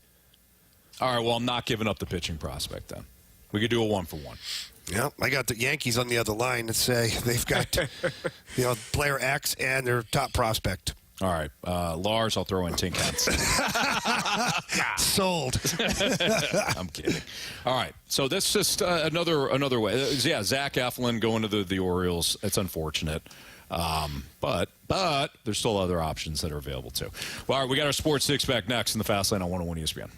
All right, well, I'm not giving up the pitching prospect then. We could do a 1-for-1. Yeah, I got the Yankees on the other line that say they've got player X and their top prospect. All right, Lars, I'll throw in Tink Henson. Sold. I'm kidding. All right, so that's just another way. Yeah, Zach Eflin going to the Orioles. It's unfortunate, but there's still other options that are available too. Well, all right, we got our Sports Six back next in the Fast Lane on 101 ESPN.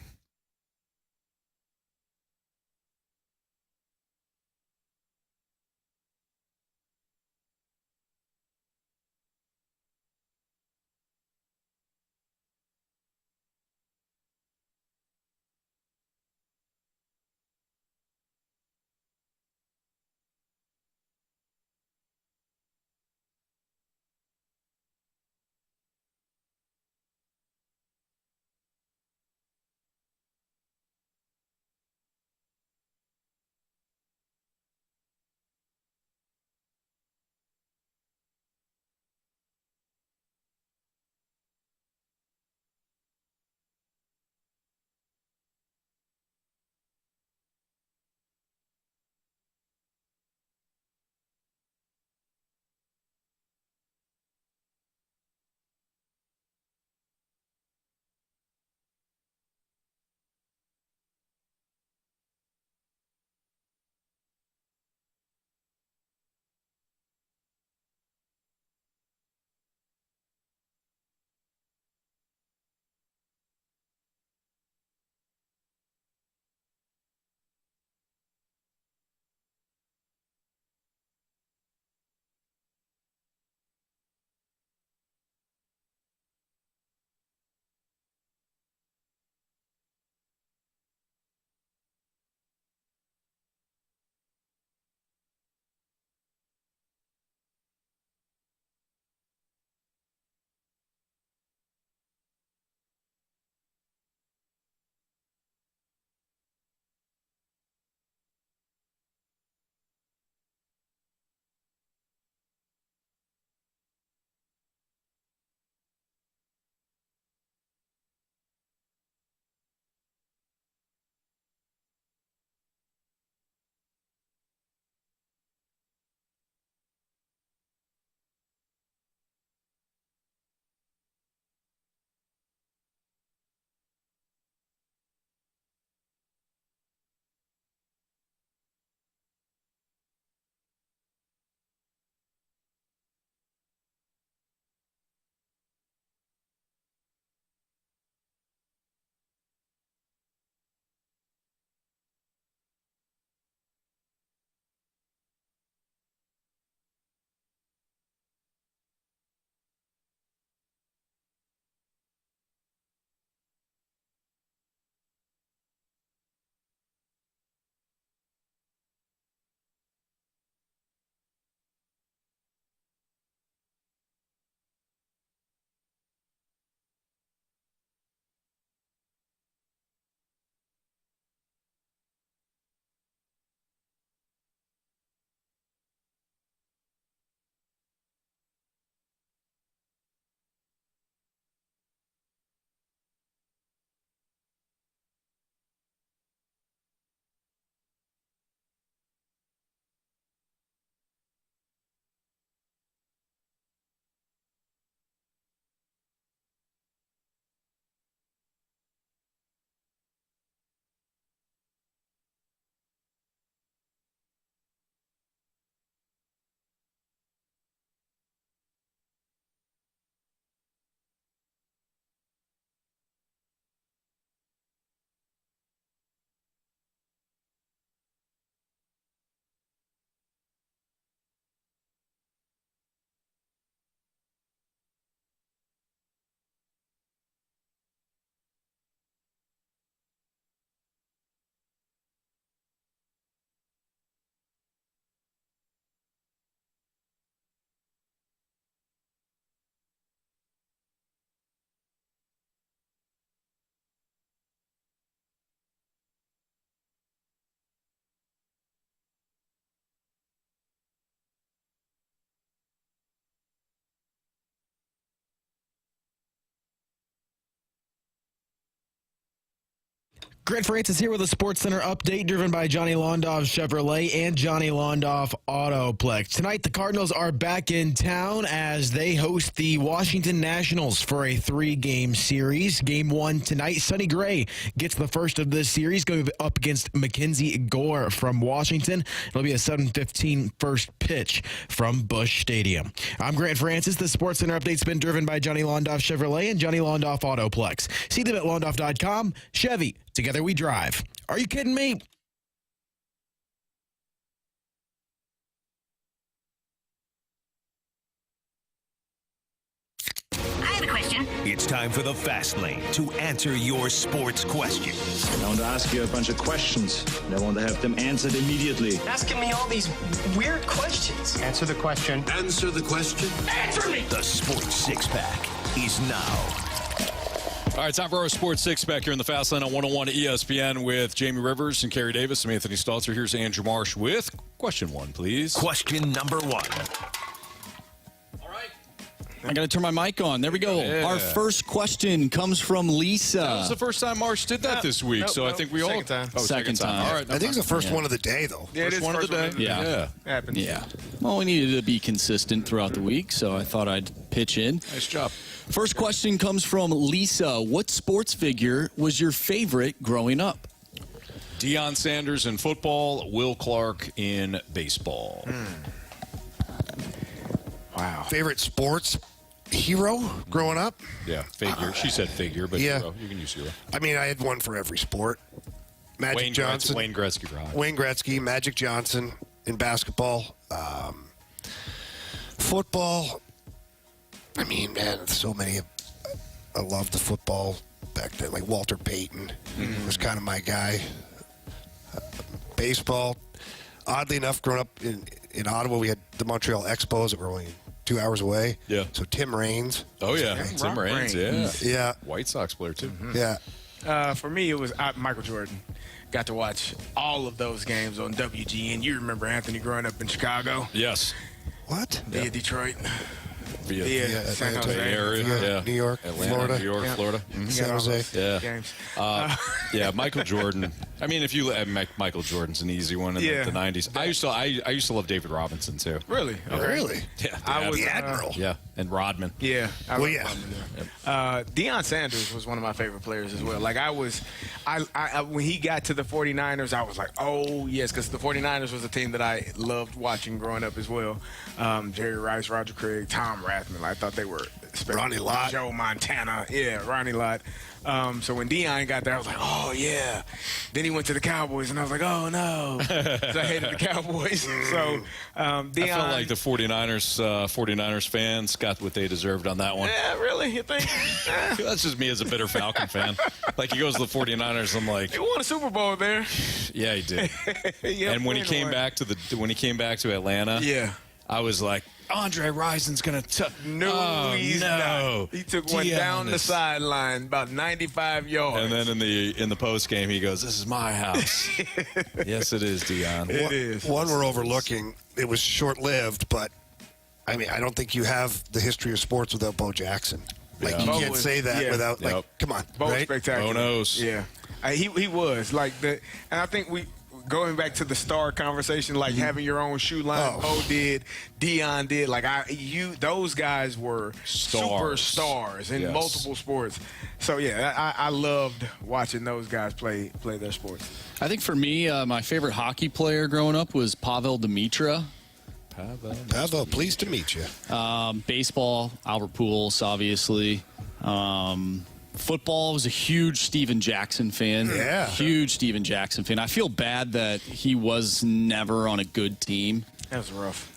Grant Francis here with a Sports Center update driven by Johnny Londoff Chevrolet and Johnny Londoff Autoplex. Tonight, the Cardinals are back in town as they host the Washington Nationals for a 3-game series. Game 1 tonight, Sonny Gray gets the first of this series, going up against Mackenzie Gore from Washington. It'll be a 7:15 first pitch from Busch Stadium. I'm Grant Francis. The Sports Center update's been driven by Johnny Londoff Chevrolet and Johnny Londoff Autoplex. See them at londoff.com. Chevy. Together we drive. Are you kidding me? I have a question. It's time for the Fast Lane to answer your sports questions. I want to ask you a bunch of questions, and I want to have them answered immediately. Asking me all these weird questions. Answer the question. Answer the question. Answer me! The Sports Six-Pack is now. All right, time for our Sports Six-Pack here in the Fast Lane on 101 ESPN with Jamie Rivers and Carey Davis. I'm Anthony Stalter. Here's Andrew Marsh with question 1, please. Question number 1. I got to turn my mic on. There we go. Yeah. Our first question comes from Lisa. That was the first time Marsh did that this week, I think we second time. Oh, second time. All right. I think it's the first one of the day, though. Yeah, First one of the day. Yeah. Happens. Yeah. Well, we needed to be consistent throughout the week, so I thought I'd pitch in. Nice job. First question comes from Lisa. What sports figure was your favorite growing up? Deion Sanders in football, Will Clark in baseball. Wow. Favorite sports hero growing up? Yeah, figure. She said figure, but yeah. hero. You can use hero. I mean, I had one for every sport. Magic Johnson. Wayne Gretzky for hockey. Wayne Gretzky, Magic Johnson in basketball. Football. I mean, man, so many. I loved the football back then. Like Walter Payton was kind of my guy. Baseball. Oddly enough, growing up in Ottawa, we had the Montreal Expos that were only 2 hours away. Yeah. So Tim Raines. Oh, yeah. Tim Raines, yeah. Yeah. White Sox player, too. Yeah. For me, it was Michael Jordan. Got to watch all of those games on WGN. You remember Anthony growing up in Chicago? Yes. What? Via Detroit. Via San Jose. Bay Area. Yeah. New York, Atlanta, Florida. New York, Florida. San Jose. Yeah. Games. Yeah, Michael Jordan. I mean, if you Michael Jordan's an easy one in the 90s. I used to love David Robinson too. Really? Okay. Really? Yeah, I was the Admiral. Yeah, and Rodman. Yeah. Yeah. Deion Sanders was one of my favorite players as well. Like I when he got to the 49ers, I was like, oh yes, because the 49ers was a team that I loved watching growing up as well. Jerry Rice, Roger Craig, Tom Rathman. I thought they were Ronnie Lott. Joe Montana. Yeah, Ronnie Lott. So when Deion got there, I was like, oh, yeah. Then he went to the Cowboys, and I was like, oh, no. 'Cause I hated the Cowboys. So Deion. I felt like the 49ers fans got what they deserved on that one. Yeah, really? You think? That's just me as a bitter Falcon fan. Like, he goes to the 49ers, I'm like. He won a Super Bowl there. Yeah, he did. And when he came back to Atlanta, yeah, I was like, Andre Rison's going to he's not. He took one down the sideline about 95 yards. And then in the post game, he goes, "This is my house." Yes, it is, Deion. It is. One we're overlooking. It was short-lived, but I mean, I don't think you have the history of sports without Bo Jackson. Like you can't say that without come on, Bo right? spectacular. Bo knows. Yeah, he was like the, and I think going back to the star conversation, like having your own shoe line, Bo did, Deion did. Like those guys were superstars in multiple sports. So yeah, I loved watching those guys play their sports. I think for me, my favorite hockey player growing up was Pavel Demitra. Pavel, pleased to meet you. Baseball, Albert Pujols, obviously. Football, was a huge Steven Jackson fan. Yeah. Huge Steven Jackson fan. I feel bad that he was never on a good team. That was rough.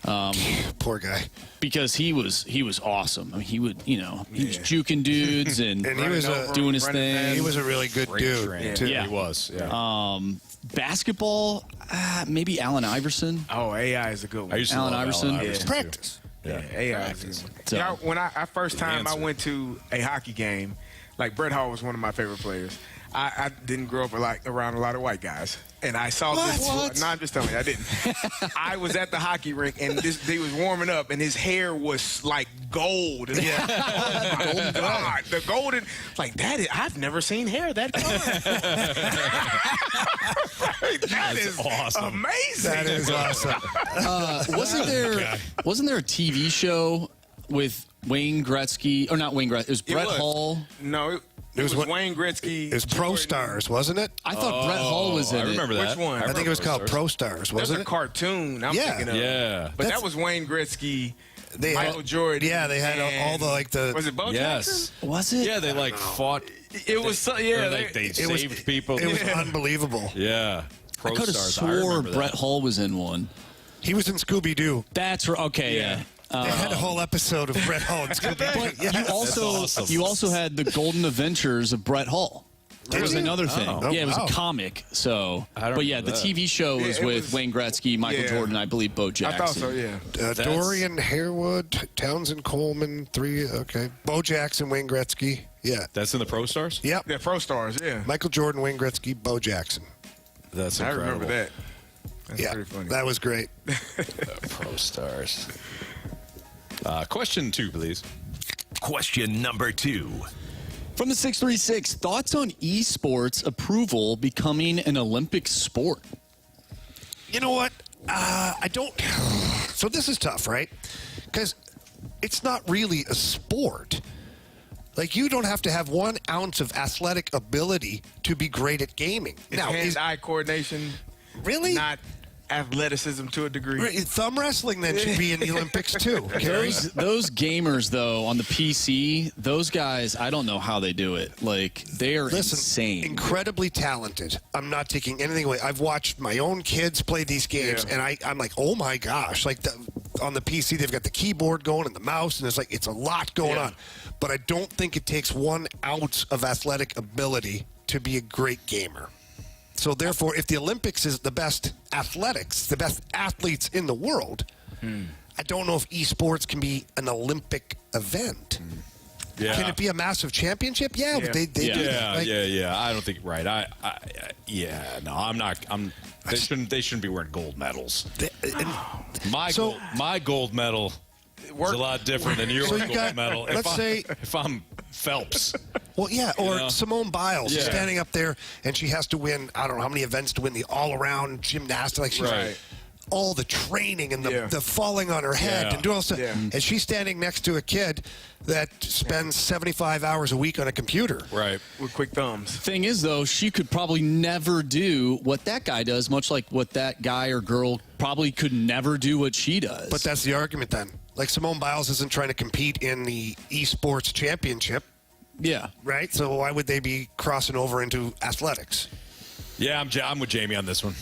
Poor guy. Because he was awesome. I mean, he was juking dudes and he was doing his thing. He was a really good dude, too. Yeah. He was. Yeah. Basketball, maybe Allen Iverson. Oh, AI is a good one. I used to Allen love Iverson. Allen Iverson. Practice. Yeah, AI is a good one. So, when I first time I went to a hockey game, like Bret Hart was one of my favorite players. I didn't grow up around a lot of white guys. And I saw this. No, I'm just telling you, I didn't. I was at the hockey rink, and they was warming up, and his hair was like gold. And oh my God, the golden. Like, I've never seen hair that color. That is awesome. Amazing. That is awesome. Wasn't there a TV show with Wayne Gretzky, or not Wayne Gretzky? It was Brett Hall. No. It was Wayne Gretzky. It was Pro Stars, wasn't it? I thought Brett Hall was in it. I remember that. Which one? I think it was called Pro Stars, wasn't There's a cartoon I'm thinking of. Yeah. But that was Wayne Gretzky, they Michael Jordan. Yeah, they had all the Was it Bo Jackson? Was it? Yeah, they fought. It was they saved people. It was unbelievable. Yeah. I could have swore Brett Hall was in one. He was in Scooby-Doo. That's right. Okay, yeah. They had a whole episode of Brett Hall and Scooby-Doo. You also had the Golden Adventures of Brett Hall. That was another thing. Yeah, it was a comic. So, but yeah, the TV show was with Wayne Gretzky, Michael Jordan, I believe Bo Jackson. I thought so. Yeah. Dorian Harewood, Townsend Coleman, Bo Jackson, Wayne Gretzky. Yeah. That's in the Pro Stars? Yep. Yeah, Pro Stars. Yeah. Michael Jordan, Wayne Gretzky, Bo Jackson. That's incredible. I remember that. That's pretty funny. That was great. Pro Stars. Question 2, please. Question number 2. From the 636, thoughts on esports approval becoming an Olympic sport? You know what? I don't. So this is tough, right? Because it's not really a sport. Like, you don't have to have 1 ounce of athletic ability to be great at gaming. Now, hand-eye coordination. Really? Not athleticism to a degree. Thumb wrestling then should be in the Olympics too. Those gamers though on the PC, those guys, I don't know how they do it. Like, they are insane. Incredibly talented. I'm not taking anything away. I've watched my own kids play these games, and I'm like, oh my gosh! Like on the PC, they've got the keyboard going and the mouse, and it's a lot going on. But I don't think it takes 1 ounce of athletic ability to be a great gamer. So therefore, if the Olympics is the best athletics, the best athletes in the world, I don't know if esports can be an Olympic event. Yeah. Can it be a massive championship? Yeah, but they do that. Yeah. I don't think I'm not. They shouldn't be wearing gold medals. My gold medal is a lot different than your gold medal. If I'm Phelps. Well, yeah, or Simone Biles standing up there, and she has to win, I don't know how many events to win the all-around gymnastics. Like she's all the training and the falling on her head and doing all stuff. And she's standing next to a kid that spends 75 hours a week on a computer. Right. With quick thumbs. Thing is, though, she could probably never do what that guy does, much like what that guy or girl probably could never do what she does. But that's the argument then. Like, Simone Biles isn't trying to compete in the esports championship. Yeah. Right? So why would they be crossing over into athletics? Yeah, I'm with Jamie on this one.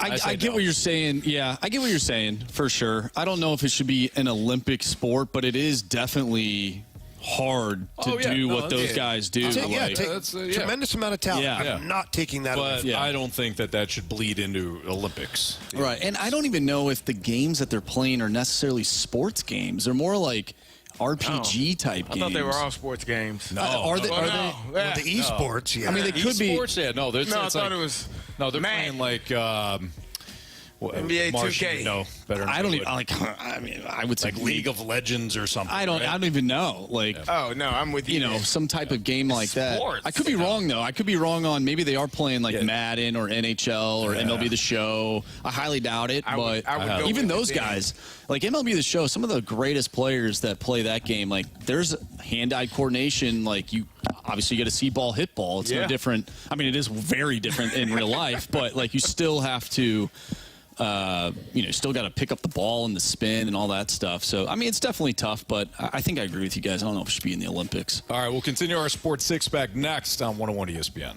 I get what you're saying. Yeah, I get what you're saying, for sure. I don't know if it should be an Olympic sport, but it is definitely hard to do what those guys do. Tremendous amount of talent. I'm not taking that away. But I don't think that should bleed into Olympics. Right, and I don't even know if the games that they're playing are necessarily sports games. They're more like RPG type games. I thought they were all sports games. No. Are they? Well, the esports, I mean, they could be. Esports, I thought it was. No, they're playing like NBA 2K. No, better. I don't even I mean, I would say like League of Legends or something. I don't even know. Like, oh no, I'm with you. You know, some type of game like Sports, that. I could be wrong though. I could be wrong on maybe they are playing like Madden or NHL or MLB The Show. I highly doubt it, but even those guys, like MLB The Show, some of the greatest players that play that game, like there's hand-eye coordination. Like you obviously get to see ball, hit ball. It's no different. I mean, it is very different in real life, but like you still have to. Still got to pick up the ball and the spin and all that stuff. So, I mean, it's definitely tough, but I think I agree with you guys. I don't know if it should be in the Olympics. All right, we'll continue our Sports Six-Pack next on 101 ESPN.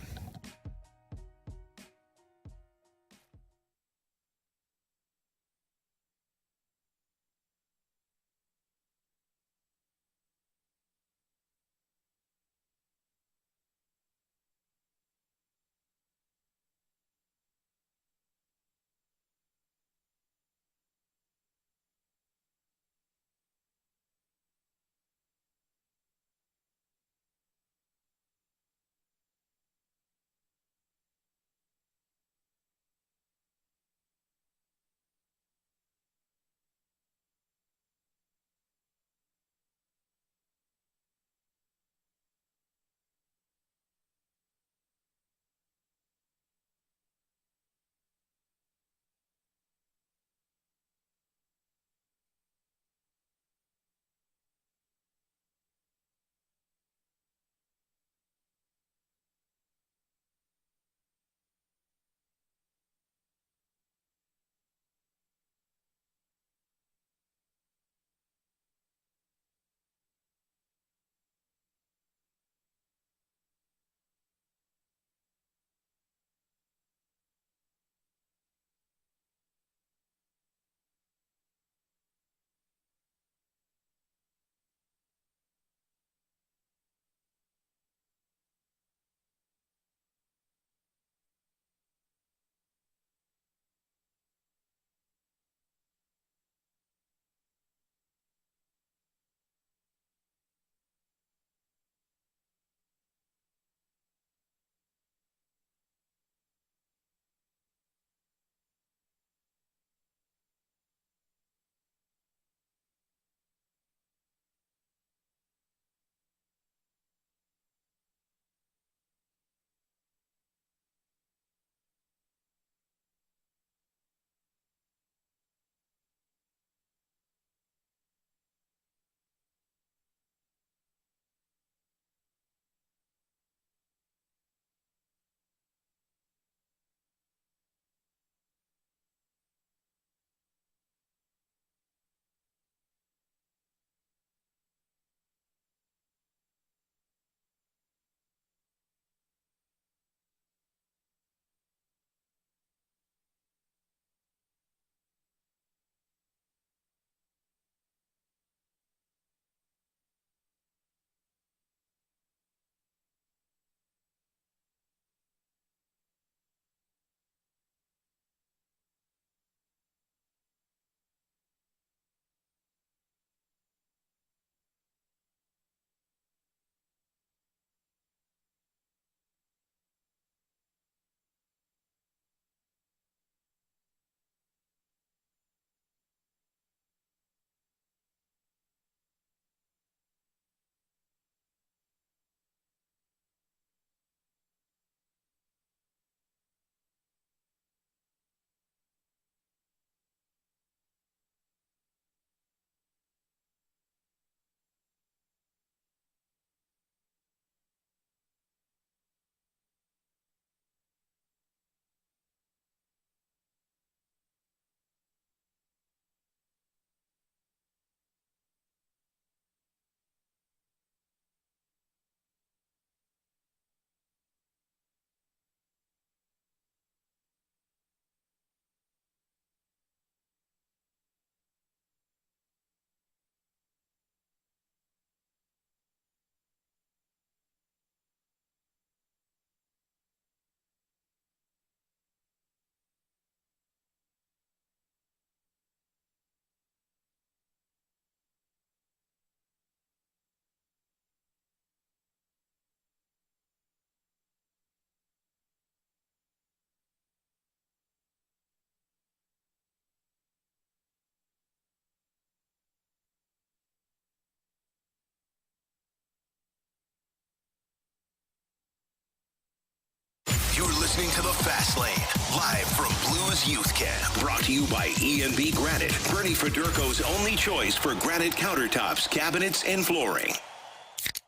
listening to The Fast Lane, live from Blues Youth Camp. Brought to you by E&B Granite, Bernie Federko's only choice for granite countertops, cabinets, and flooring.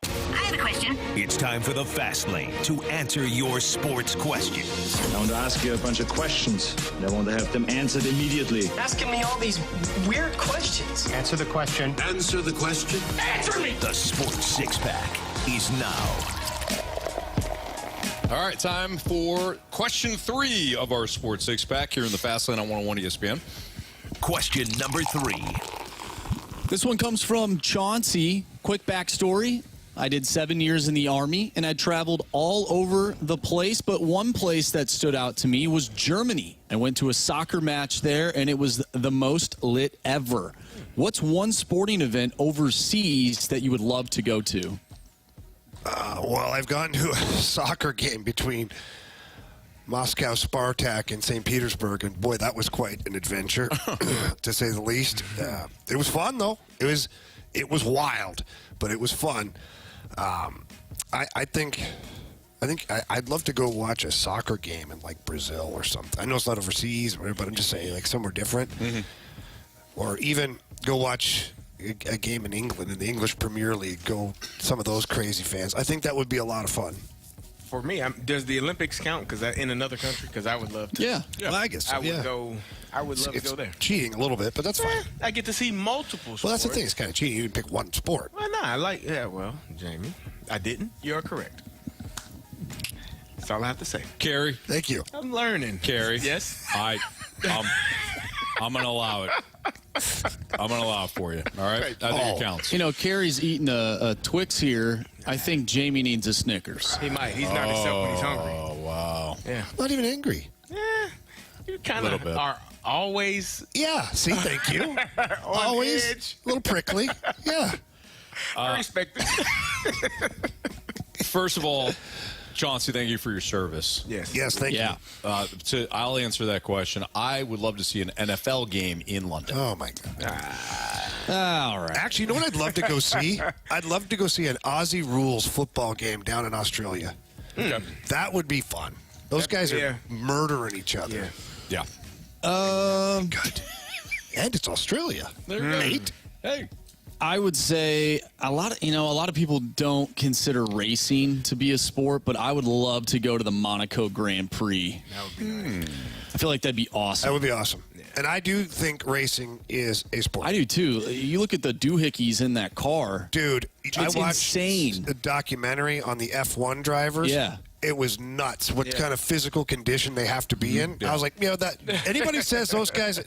I have a question. It's time for The Fast Lane to answer your sports questions. I want to ask you a bunch of questions, and I want to have them answered immediately. Asking me all these weird questions. Answer the question. Answer the question. Answer me! The Sports Six-Pack is now. All right, time for question 3 of our Sports Six-Pack here in the Fast Lane on 101 ESPN. Question number 3. This one comes from Chauncey. Quick backstory. I did 7 years in the Army, and I traveled all over the place, but one place that stood out to me was Germany. I went to a soccer match there, and it was the most lit ever. What's one sporting event overseas that you would love to go to? Well, I've gone to a soccer game between Moscow Spartak and St. Petersburg, and boy, that was quite an adventure, to say the least. It was fun, though. It was wild, but it was fun. I think I'd love to go watch a soccer game in like Brazil or something. I know it's not overseas, but I'm just saying like somewhere different, or even go watch a game in England in the English Premier League. Go some of those crazy fans. I think that would be a lot of fun. For me, does the Olympics count? Because in another country, because I would love to. Yeah. Well, I guess so, I would go. I would love to go there. Cheating a little bit, but that's fine. I get to see multiple sports. Well, that's the thing. It's kind of cheating. You can pick one sport. Well, no, I like. Yeah, well, Jamie, I didn't. You're correct. That's all I have to say. Carey. Thank you. I'm learning. Carey. Yes. I'm going to allow it. I'm going to allow it for you. All right? I think it counts. You know, Carey's eating a Twix here. I think Jamie needs a Snickers. He might. He's not himself when he's hungry. Oh, wow. Yeah. Not even angry. Yeah. You kind of are always. Yeah. See, thank you. Always edge. A little prickly. Yeah. I respect it. First of all, Chauncey, thank you for your service. Yes. Yes, thank you. I'll answer that question. I would love to see an NFL game in London. Oh, my God. All right. Actually, you know what I'd love to go see? I'd love to go see an Aussie Rules football game down in Australia. That would be fun. Those guys are murdering each other. Yeah. Good. And it's Australia. Right? Hey. I would say a lot of people don't consider racing to be a sport, but I would love to go to the Monaco Grand Prix. That would be nice. I feel like that'd be awesome. That would be awesome. Yeah. And I do think racing is a sport. I do too. You look at the doohickeys in that car. Dude, I watched insane. a documentary on the F1 drivers. Yeah. It was nuts what kind of physical condition they have to be in. I was like, that anybody says those guys,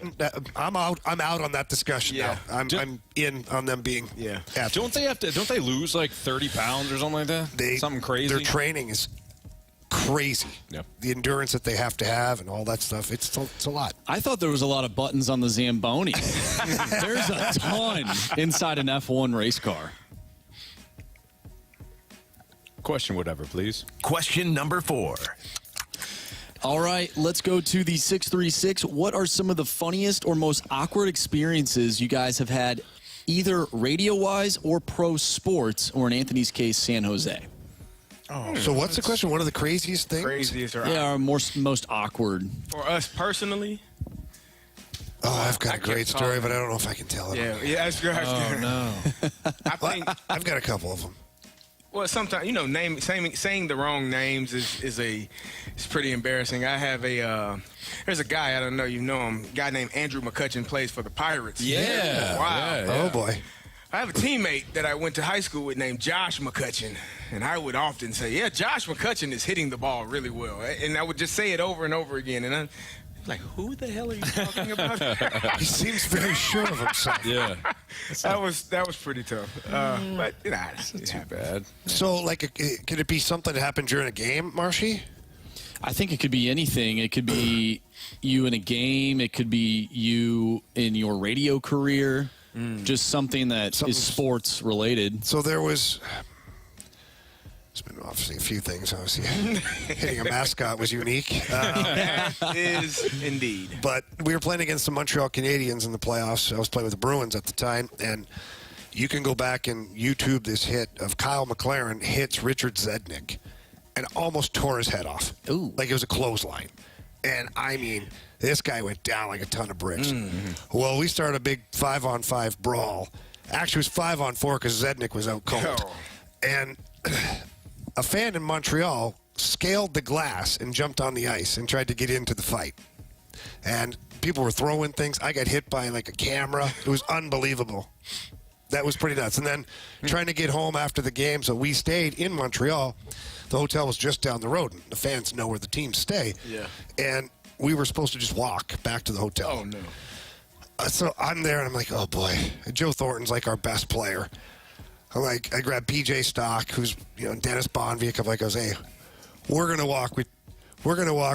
I'm out on that discussion now. I'm in on them being athletes. Don't they lose like 30 pounds or something like that? Something crazy? Their training is crazy. Yep. The endurance that they have to have and all that stuff, it's a lot. I thought there was a lot of buttons on the Zamboni. There's a ton inside an F1 race car. Question whatever, please. Question number 4. All right, let's go to the 636. What are some of the funniest or most awkward experiences you guys have had, either radio-wise or pro sports, or in Anthony's case, San Jose? Oh, so what's the question? What are the craziest things? Craziest or our most awkward. For us personally? Oh, I've got a great story, but I don't know if I can tell it. Yeah, that's good. Oh, no. I think I've got a couple of them. Well, sometimes saying the wrong names is pretty embarrassing. I have there's a guy, I don't know you know him, a guy named Andrew McCutcheon, plays for the Pirates. Yeah. Wow. Yeah. Oh boy. I have a teammate that I went to high school with named Josh McCutcheon, and I would often say, "Yeah, Josh McCutcheon is hitting the ball really well," and I would just say it over and over again, and I'm like, "Who the hell are you talking about?" He seems very sure of himself. Yeah. That was pretty tough. But it's not too bad. So, could it be something that happened during a game, Marshy? I think it could be anything. It could be you in a game. It could be you in your radio career. Just something that is sports related. So there's been obviously a few things. Obviously, hitting a mascot was unique. That is indeed. But we were playing against the Montreal Canadiens in the playoffs. I was playing with the Bruins at the time, and you can go back and YouTube this hit of Kyle McLaren hits Richard Zednick. and almost tore his head off. Ooh. Like it was a clothesline. And, I mean, this guy went down like a ton of bricks. Mm-hmm. Well, we started a big 5-on-5 brawl. Actually, it was 5-on-4 because Zednik was out cold. Oh. And a fan in Montreal scaled the glass and jumped on the ice and tried to get into the fight. And people were throwing things. I got hit by like a camera. It was unbelievable. That was pretty nuts. And then trying to get home after the game, so we stayed in Montreal. The hotel was just down the road. And the fans know where the teams stay. Yeah. And we were supposed to just walk back to the hotel. Oh, no. So I'm there, and I'm like, oh, boy. Joe Thornton's like our best player. I'm like, I grab PJ Stock, who's, Dennis Bonvik. I'm like, hey, we're going to walk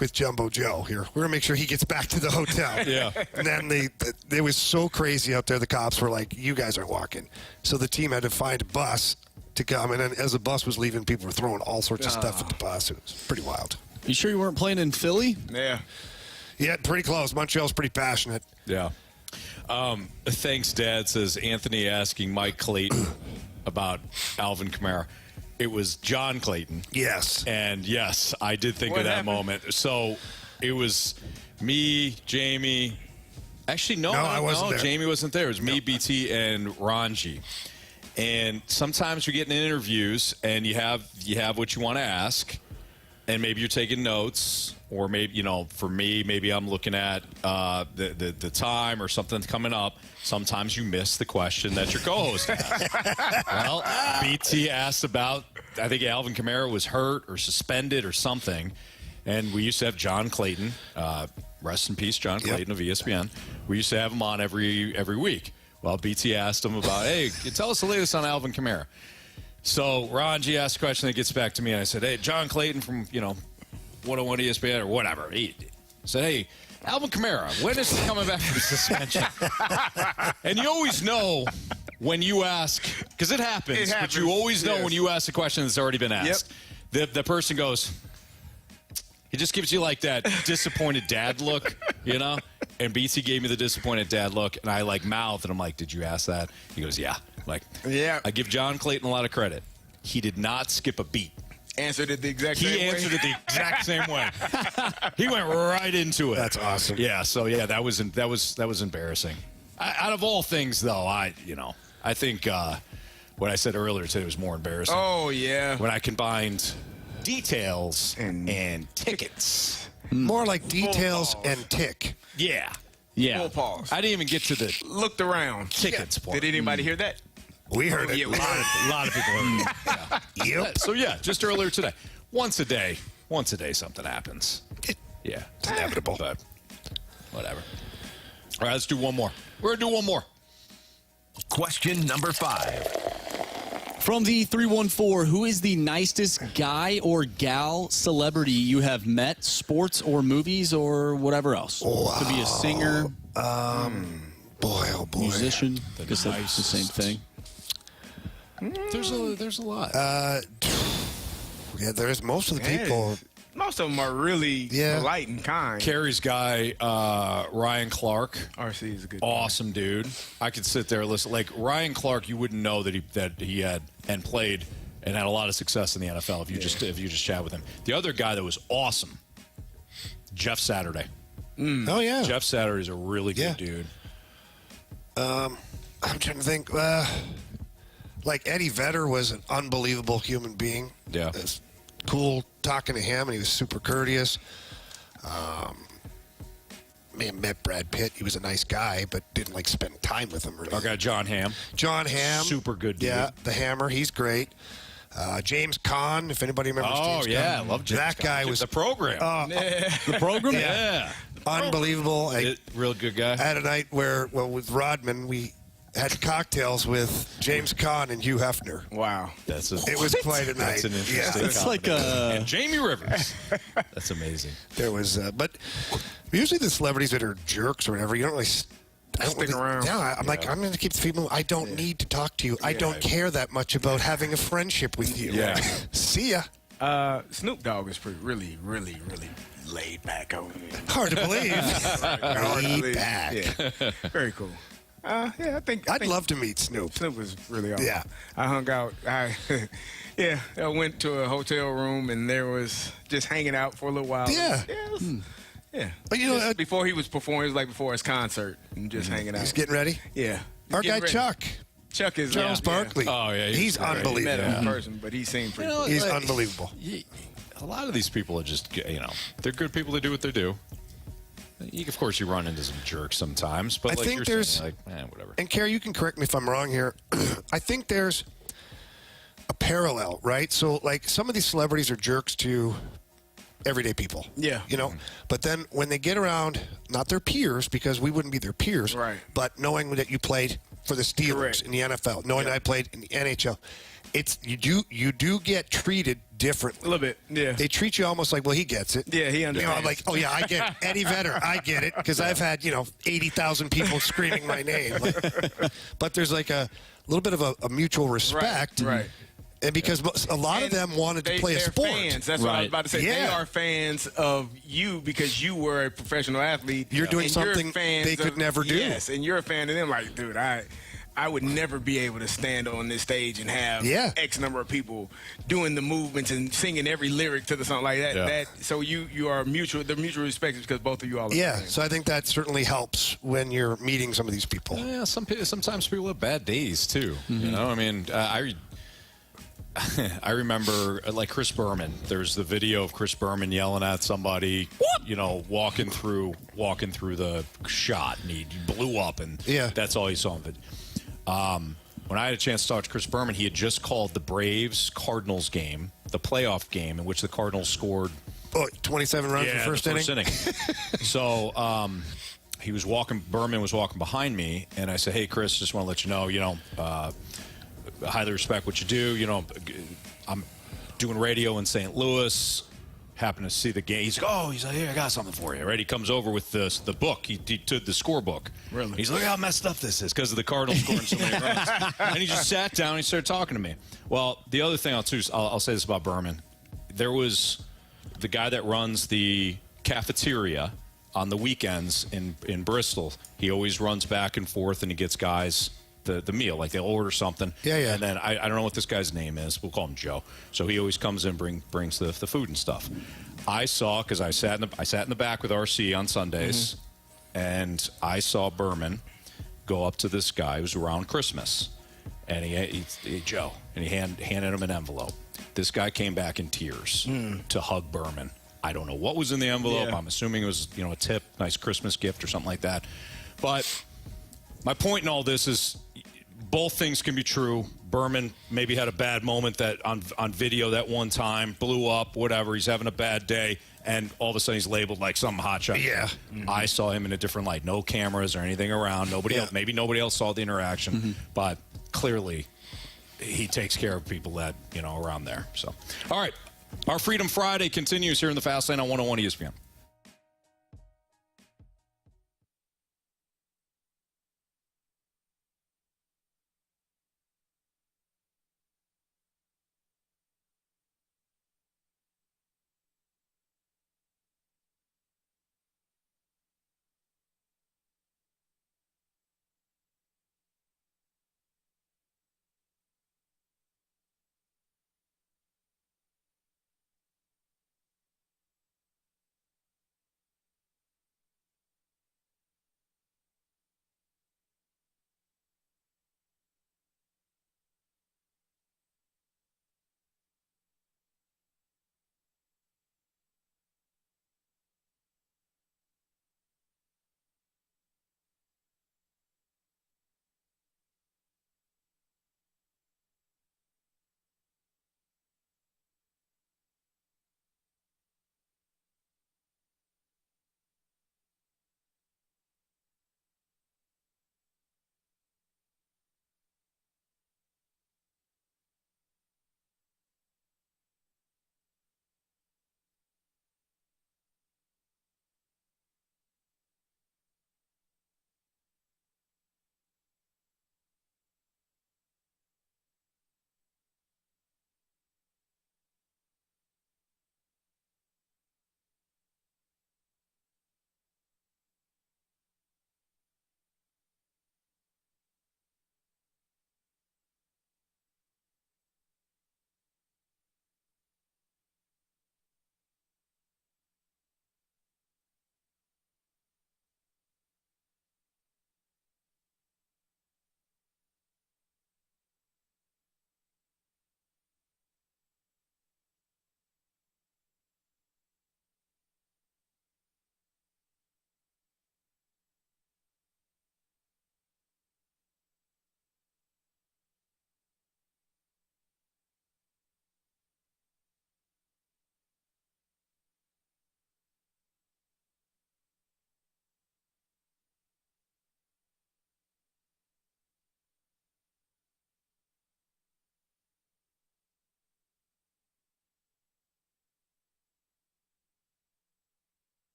with Jumbo Joe here. We're going to make sure he gets back to the hotel. Yeah. And then it was so crazy out there. The cops were like, you guys aren't walking. So the team had to find a bus to come. And then as the bus was leaving, people were throwing all sorts of stuff at the bus. It was pretty wild. You sure you weren't playing in Philly? Yeah. Yeah, pretty close. Montreal's pretty passionate. Yeah. Thanks, Dad, says Anthony asking Mike Clayton about Alvin Kamara. It was John Clayton. Yes. And yes, I did think What of that happened? moment. So it was me, Jamie. Actually, I wasn't there. Jamie wasn't there. It was me, BT, and Ranji. And sometimes you're getting in interviews and you have what you want to ask, and maybe you're taking notes, or maybe, for me, maybe I'm looking at the time or something coming up. Sometimes you miss the question that your co-host asked. Well, BT asked about, I think Alvin Kamara was hurt or suspended or something, and we used to have John Clayton, rest in peace, John Clayton of ESPN. We used to have him on every week. Well, BT asked him about, hey, tell us the latest on Alvin Kamara. So Ranji asked a question that gets back to me, and I said, hey, John Clayton from, 101 ESPN or whatever. He said, hey, Alvin Kamara, when is he coming back from suspension? And you always know when you ask, because it happens, but you always know when you ask a question that's already been asked. Yep. The person goes, he just gives you like that disappointed dad look, And BT gave me the disappointed dad look, and I mouth, and I'm like, did you ask that? He goes, yeah. Yeah. I give John Clayton a lot of credit. He did not skip a beat. Answered it the exact same way. He answered it the exact same way. He went right into it. That's awesome. Yeah. So that was embarrassing. Out of all things, though, I think what I said earlier today was more embarrassing. Oh yeah. When I combined details and tickets. More like details and tick. Yeah. Full pause. I didn't even get to the looked around tickets part. Did anybody hear that? We heard it. Yeah, a lot of people heard it. Yeah. Yep. So just earlier today, once a day something happens. Yeah, it's inevitable. But whatever. All right, let's do one more. We're gonna do one more. Question number 5. From the 314, who is the nicest guy or gal celebrity you have met, sports or movies or whatever else? Wow. Could be a singer, boy, oh boy, musician. I guess that's the same thing. There's a lot. Yeah, there's most of the people. Most of them are really polite and kind. Carey's guy, Ryan Clark. RC is a good awesome dude. I could sit there and listen. Like Ryan Clark, you wouldn't know that he had and played and had a lot of success in the NFL if you just chat with him. The other guy that was awesome, Jeff Saturday. Oh yeah, Jeff Saturday's a really good dude. I'm trying to think. Like Eddie Vedder was an unbelievable human being. Yeah. It's cool talking to him, and he was super courteous. Met Brad Pitt. He was a nice guy, but didn't spend time with him. Really. Our guy John Hamm. Super good dude. Yeah, the Hammer. He's great. James Caan, if anybody remembers James Caan. I love James That guy Caan. was the program. The program? Yeah. Unbelievable. Real good guy. I had a night where, with Rodman, we had cocktails with James Caan and Hugh Hefner. Wow. It was quite a night. That's an interesting It's like and Jamie Rivers. That's amazing. There was, but usually the celebrities that are jerks or whatever, you don't really stick around. Yeah, I'm I'm going to keep the people. I don't need to talk to you. I don't care that much about having a friendship with you. Yeah. See ya. Snoop Dogg is really laid back. Hard to believe. Hard to believe. back. Yeah. Very cool. Yeah, I think I'd love to meet Snoop. Snoop was really awesome. Yeah. I hung out. I went to a hotel room and there was just hanging out for a little while. Yeah. Yeah. But you know, just before he was performing, it was like before his concert and just hanging out. He's getting ready. Yeah. Our guy ready. Chuck. Chuck is Charles Barkley. Oh yeah, he's I unbelievable. met him in person, but he seemed pretty cool. He's unbelievable. A lot of these people are just, they're good people to do what they do. Of course, you run into some jerks sometimes, but I like think you're there's, saying, whatever. And Carey, you can correct me if I'm wrong here. I think there's a parallel, right? So, like, some of these celebrities are jerks to everyday people. Yeah. But then when they get around, not their peers, because we wouldn't be their peers, right? But knowing that you played for the Steelers in the NFL, knowing that I played in the NHL, you do get treated differently. A little bit, yeah. They treat you almost like, well, he gets it. Yeah, he understands. Like, oh yeah, I get it. Eddie Vedder, I get it, because I've had 80,000 people screaming my name. But there's like a little bit of a mutual respect, right? And because a lot of them wanted to play a sport. Fans. That's what I was about to say. Yeah. They are fans of you because you were a professional athlete. You're doing and something they could never do. Yes, and you're a fan of them. Like, dude, I would never be able to stand on this stage and have X number of people doing the movements and singing every lyric to the song like that. Yeah. So you are mutual. The mutual respect is because both of you all are fans. So I think that certainly helps when you're meeting some of these people. Yeah, sometimes people have bad days too. I mean, I remember like Chris Berman. There's the video of Chris Berman yelling at somebody, walking through the shot, and he blew up, and that's all he saw of it. When I had a chance to talk to Chris Berman, he had just called the Braves-Cardinals game, the playoff game in which the Cardinals scored 27 runs in the first inning. So Berman was walking behind me, and I said, "Hey, Chris, just want to let you know, highly respect what you do. I'm doing radio in St. Louis. Happened to see the game. He's like, "Here, I got something for you." Right? He comes over with the book. He took the scorebook. Really? He's like, "Look how messed up this is because of the Cardinals scoring so many runs." And he just sat down and he started talking to me. Well, the other thing I'll say this about Berman. There was the guy that runs the cafeteria on the weekends in Bristol. He always runs back and forth and he gets guys the meal, like they'll order something, and then I don't know what this guy's name is. We'll call him Joe. So he always comes in, brings the food and stuff. I saw, because I sat in the back with RC on Sundays, and I saw Berman go up to this guy who's around Christmas, and he Joe, and he handed him an envelope. This guy came back in tears to hug Berman. I don't know what was in the envelope. I'm assuming it was a tip, nice Christmas gift or something like that. But my point in all this is both things can be true. Berman maybe had a bad moment that on video that one time, blew up, whatever. He's having a bad day, and all of a sudden he's labeled like some hotshot. Yeah. I saw him in a different light. No cameras or anything around. Maybe nobody else saw the interaction, but clearly he takes care of people that, around there. So, all right. Our Freedom Friday continues here in the Fast Lane on 101 ESPN.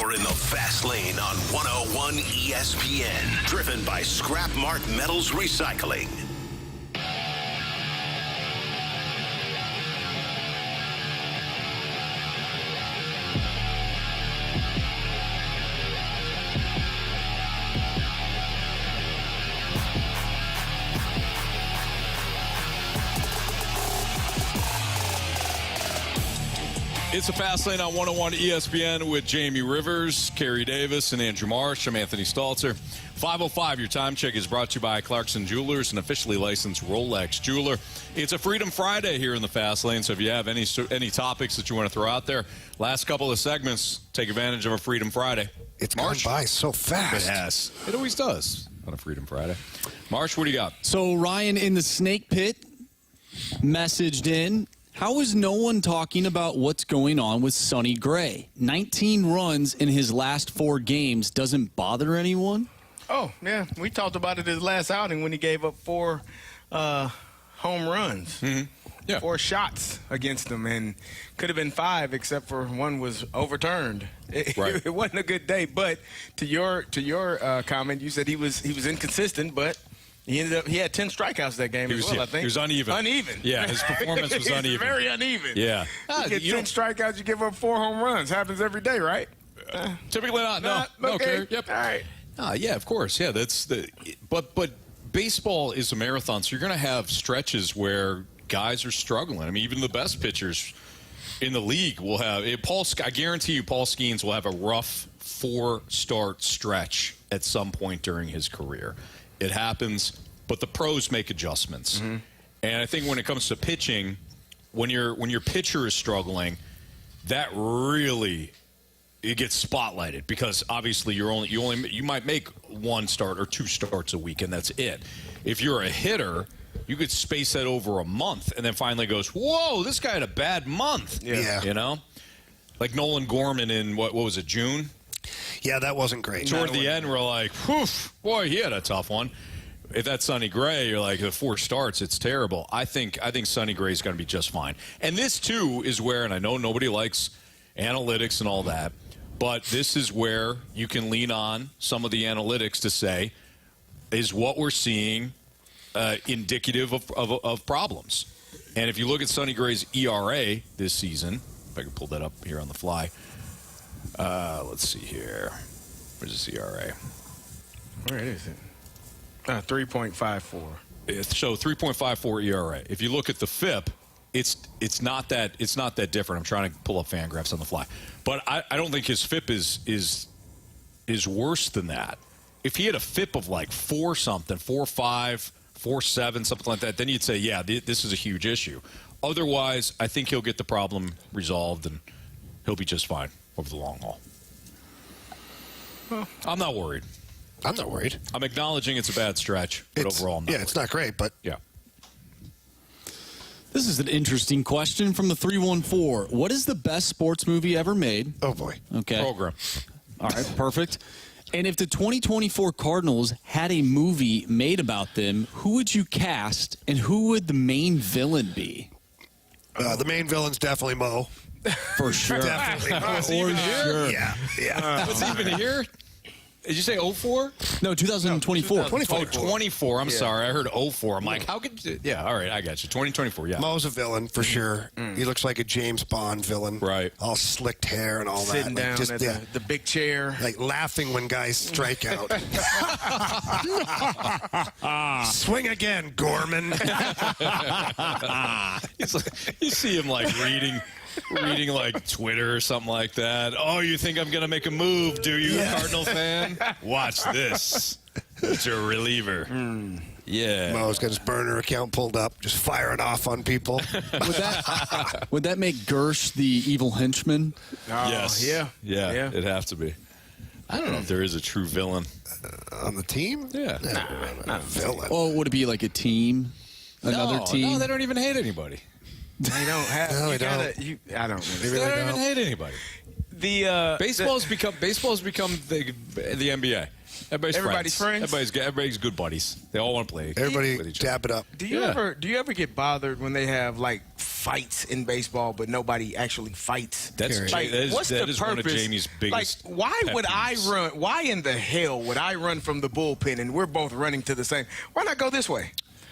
You're in the Fast Lane on 101 ESPN. Driven by Scrap Mart Metals Recycling. It's a Fast Lane on 101 ESPN with Jamie Rivers, Carey Davis, and Andrew Marsh. I'm Anthony Stalter. 5:05, your time check is brought to you by Clarkson Jewelers, an officially licensed Rolex jeweler. It's a Freedom Friday here in the Fast Lane, so if you have any topics that you want to throw out there, last couple of segments, take advantage of a Freedom Friday. It's gone by so fast. It has. It always does on a Freedom Friday. Marsh, what do you got? So Ryan in the Snake Pit messaged in, how is no one talking about what's going on with Sonny Gray? 19 runs in his last 4 games doesn't bother anyone? Oh, yeah. We talked about it his last outing when he gave up 4 home runs. Mm-hmm. Yeah. 4 shots against them, and could have been 5 except for one was overturned. Right. It wasn't a good day. But to your comment, you said he was inconsistent, but he had 10 strikeouts that game as well, I think. He was uneven. Uneven. Yeah, his performance was uneven. Very uneven. Yeah. You get 10 strikeouts, you give up 4 home runs. Happens every day, right? Typically not. No. Okay. Carey. Yep. All right. Yeah, of course. Yeah, but baseball is a marathon, so you're going to have stretches where guys are struggling. I mean, even the best pitchers in the league will have I guarantee you Paul Skeens will have a rough 4-start stretch at some point during his career. It happens, but the pros make adjustments. Mm-hmm. And I think when it comes to pitching, when your pitcher is struggling, that really it gets spotlighted because obviously you might make 1 start or 2 starts a week and that's it. If you're a hitter, you could space that over a month and then finally goes, whoa, this guy had a bad month. Yeah. You know? Like Nolan Gorman in what was it, June? Yeah, that wasn't great. Toward the end, we're like, whew, boy, he had a tough one. If that's Sonny Gray, you're like, the 4 starts, it's terrible. I think Sonny Gray's going to be just fine. And this, too, is where, and I know nobody likes analytics and all that, but this is where you can lean on some of the analytics to say, is what we're seeing indicative of problems? And if you look at Sonny Gray's ERA this season, if I can pull that up here on the fly, let's see here. Where's this ERA? Where is it? 3.54. So 3.54 ERA. If you look at the FIP, it's not that different. I'm trying to pull up Fangraphs on the fly, but I don't think his FIP is worse than that. If he had a FIP of like 4-something, 4.5, 4.7, something like that, then you'd say, yeah, this is a huge issue. Otherwise, I think he'll get the problem resolved and he'll be just fine over the long haul. Well, I'm not worried. I'm not worried. I'm acknowledging it's a bad stretch, but overall, I'm not worried. It's not great, but yeah. This is an interesting question from the 314. What is the best sports movie ever made? Oh, boy. Okay. Program. All right, perfect. And if the 2024 Cardinals had a movie made about them, who would you cast and who would the main villain be? The main villain's definitely Mo. For sure. Definitely Mo. For sure. Yeah. What's even here? Did you say 04? No, 2024. 24. I'm sorry. I heard 04. I'm like, how could you? Yeah, all right. I got you. 2024, yeah. Mo's a villain, for sure. He looks like a James Bond villain. Right. All slicked hair and all Sitting that. down at the big chair. Like laughing when guys strike out. Swing again, Gorman. You see him like reading like Twitter or something like that. Oh, you think I'm going to make a move, do you, Cardinal fan? Watch this. It's a reliever. Yeah. Mo's got his burner account pulled up, just firing off on people. Would that make Gersh the evil henchman? Yes. Yeah. It'd have to be. I don't know if there is a true villain. On the team? Yeah. Not a villain. Oh, would it be like a team? Another team? No, they don't even hate anybody. They don't have. No, I don't. They don't even hate anybody. Baseball's become the NBA. Everybody's friends. Everybody's good buddies. They all want to play. Everybody with each dap it up. Do you ever get bothered when they have like fights in baseball, but nobody actually fights. That's like, what's that the is purpose? one of Jamie's biggest. Like, why would I run? Why in the hell would I run from the bullpen and we're both running to the same? Why not go this way?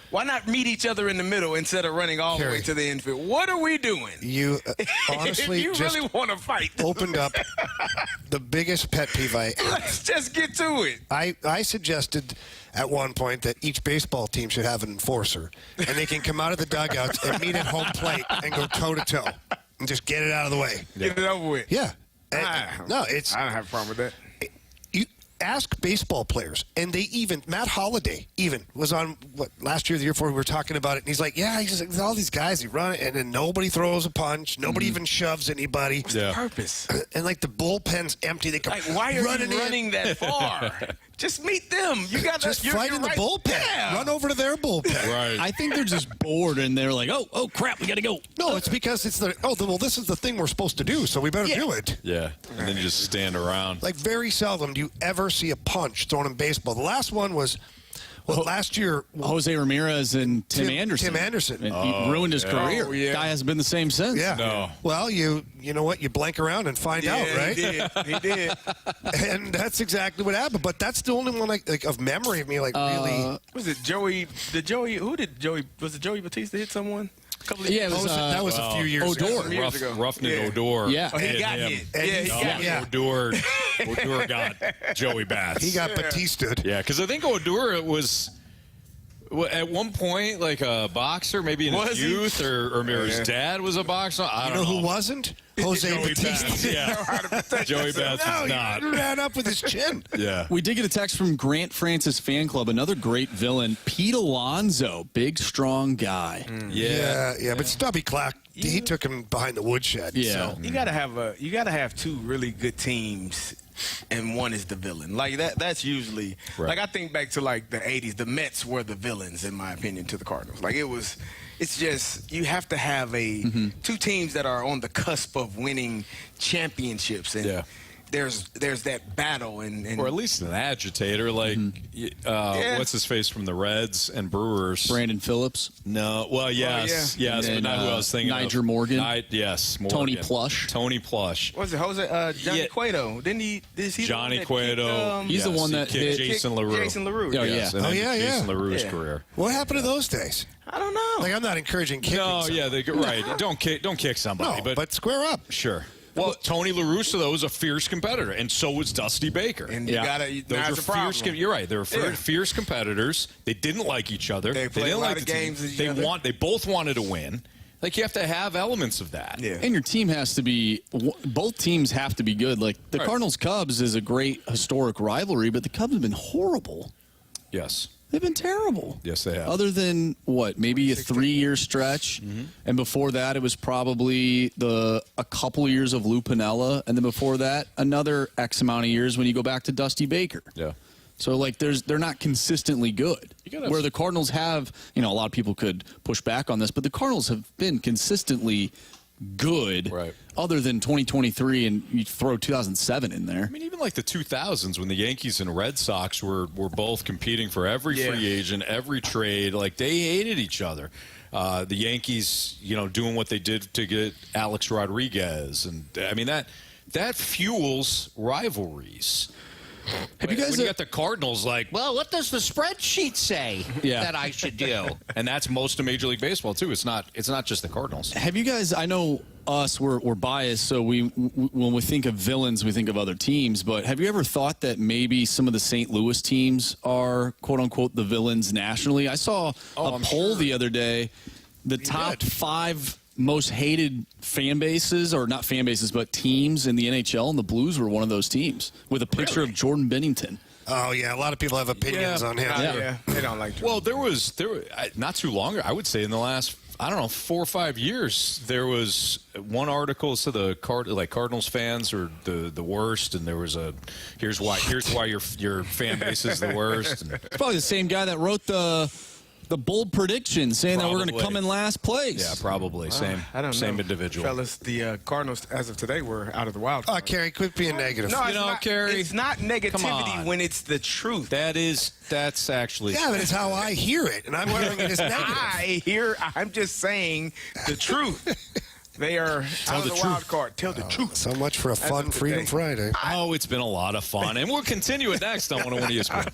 Why not meet each other in the middle instead of running all Carey, the way to the infield? What are we doing? You honestly if you just really want to fight, opened up the biggest pet peeve I ever. Let's just get to it. I suggested at one point that each baseball team should have an enforcer, and they can come out of the dugouts and meet at home plate and go toe-to-toe and just get it out of the way. Get it over with. Yeah. No, I don't have a problem with that. Ask baseball players, and they even Matt Holliday even was on last year, the year before we were talking about it, and he's like, he's like, all these guys, they run it, and then nobody throws a punch, nobody even shoves anybody. What's the purpose? And like the bullpen's empty, they come why are you running that far? Just meet them. You got just fight in the bullpen. Yeah. Run over to their bullpen. Right. I think they're just bored and they're like, oh crap, we got to go. No, it's because it's this is the thing we're supposed to do, so we better do it. Yeah, and then you just stand around. Like, very seldom do you ever see a punch thrown in baseball. The last one was last year. Jose Ramirez and Tim Anderson. Tim Anderson. And he ruined his career. Oh, yeah. Guy hasn't been the same since. Yeah. No. Well, you know what? You blank around and find out, right? He did. And that's exactly what happened. But that's the only one like of memory of me, really. Was it Joey? Was it Joey Batista hit someone? Yeah, that was a few years ago. Roughneck Odor. Yeah. Oh, he got hit. Odor got Joey Bats. He got Batista'd. Yeah, because I think Odor was at one point like a boxer, maybe in his youth, or maybe his dad was a boxer. I don't know. Who wasn't? Jose Joey Batista. Bats, yeah. Joey Bats was not. He ran up with his chin. Yeah. We did get a text from Grant Francis Fan Club, another great villain, Pete Alonso, big, strong guy. Yeah. But Stubby Clark, he took him behind the woodshed. Yeah. So. You gotta have two really good teams, and one is the villain. Like that's usually like I think back to like the '80s. The Mets were the villains, in my opinion, to the Cardinals. Like it's just you have to have two teams that are on the cusp of winning championships, and there's that battle, and or at least an agitator, like what's his face from the Reds and Brewers, Brandon Phillips. No, well, yes, but not who I was thinking. Niger Morgan. Morgan. Tony Plush. What's it, Jose? Johnny Cueto. Didn't he? Johnny Cueto. He's the one that kicked hit Jason LaRue. Jason LaRue. Oh, yeah. Jason LaRue's career. What happened to those days? I don't know. Like, I'm not encouraging kicking. No, somebody. right. Don't kick somebody, but square up. Sure. Well, Tony La Russa, though, was a fierce competitor, and so was Dusty Baker. And those are fierce. You're right. They were fierce competitors. They didn't like each other. They played didn't a lot like of the games. team. They both wanted to win. Like, you have to have elements of that. Yeah. And your team has to be – both teams have to be good. Like, the Cardinals-Cubs is a great historic rivalry, but the Cubs have been horrible. Yes. They've been terrible. Yes, they have. Other than, maybe a 3-year stretch. Mm-hmm. And before that, it was probably a couple years of Lou Piniella. And then before that, another X amount of years when you go back to Dusty Baker. Yeah. So, like, they're not consistently good. Where the Cardinals have, a lot of people could push back on this, but the Cardinals have been consistently good other than 2023, and you throw 2007 in there. I mean, even like the 2000s when the Yankees and Red Sox were both competing for every free agent, every trade. Like, they hated each other. The Yankees, doing what they did to get Alex Rodriguez. And, I mean, that fuels rivalries. Have you guys when you got the Cardinals like, well, what does the spreadsheet say that I should do? And that's most of Major League Baseball too. It's not just the Cardinals. Have you guys? I know we're biased, so when we think of villains, we think of other teams. But have you ever thought that maybe some of the St. Louis teams are quote unquote the villains nationally? I saw a poll the other day. The top 5 most hated fan bases, or not fan bases, but teams in the NHL, and the Blues were one of those teams with a picture of Jordan Bennington. Oh, yeah. A lot of people have opinions on him. Yeah, they don't like Jordan. Well, there was not too long, I would say in the last, 4 or 5 years, there was one article said the Cardinals fans are the worst, and there was here's why your fan base is the worst. And it's probably the same guy that wrote the the bold prediction saying that we're going to come in last place. Yeah, probably. Same individual. Fellas, the Cardinals, as of today, were out of the wild card. Carey, quit being negative. No, Carey. It's not negativity when it's the truth. That's actually. Yeah, but it's how I hear it, and I'm wondering it is negative. I'm just saying the truth. They are out of the wild card. Tell the truth. So much for a fun Freedom Friday. Oh, it's been a lot of fun, and we'll continue it next on 101 ESPN.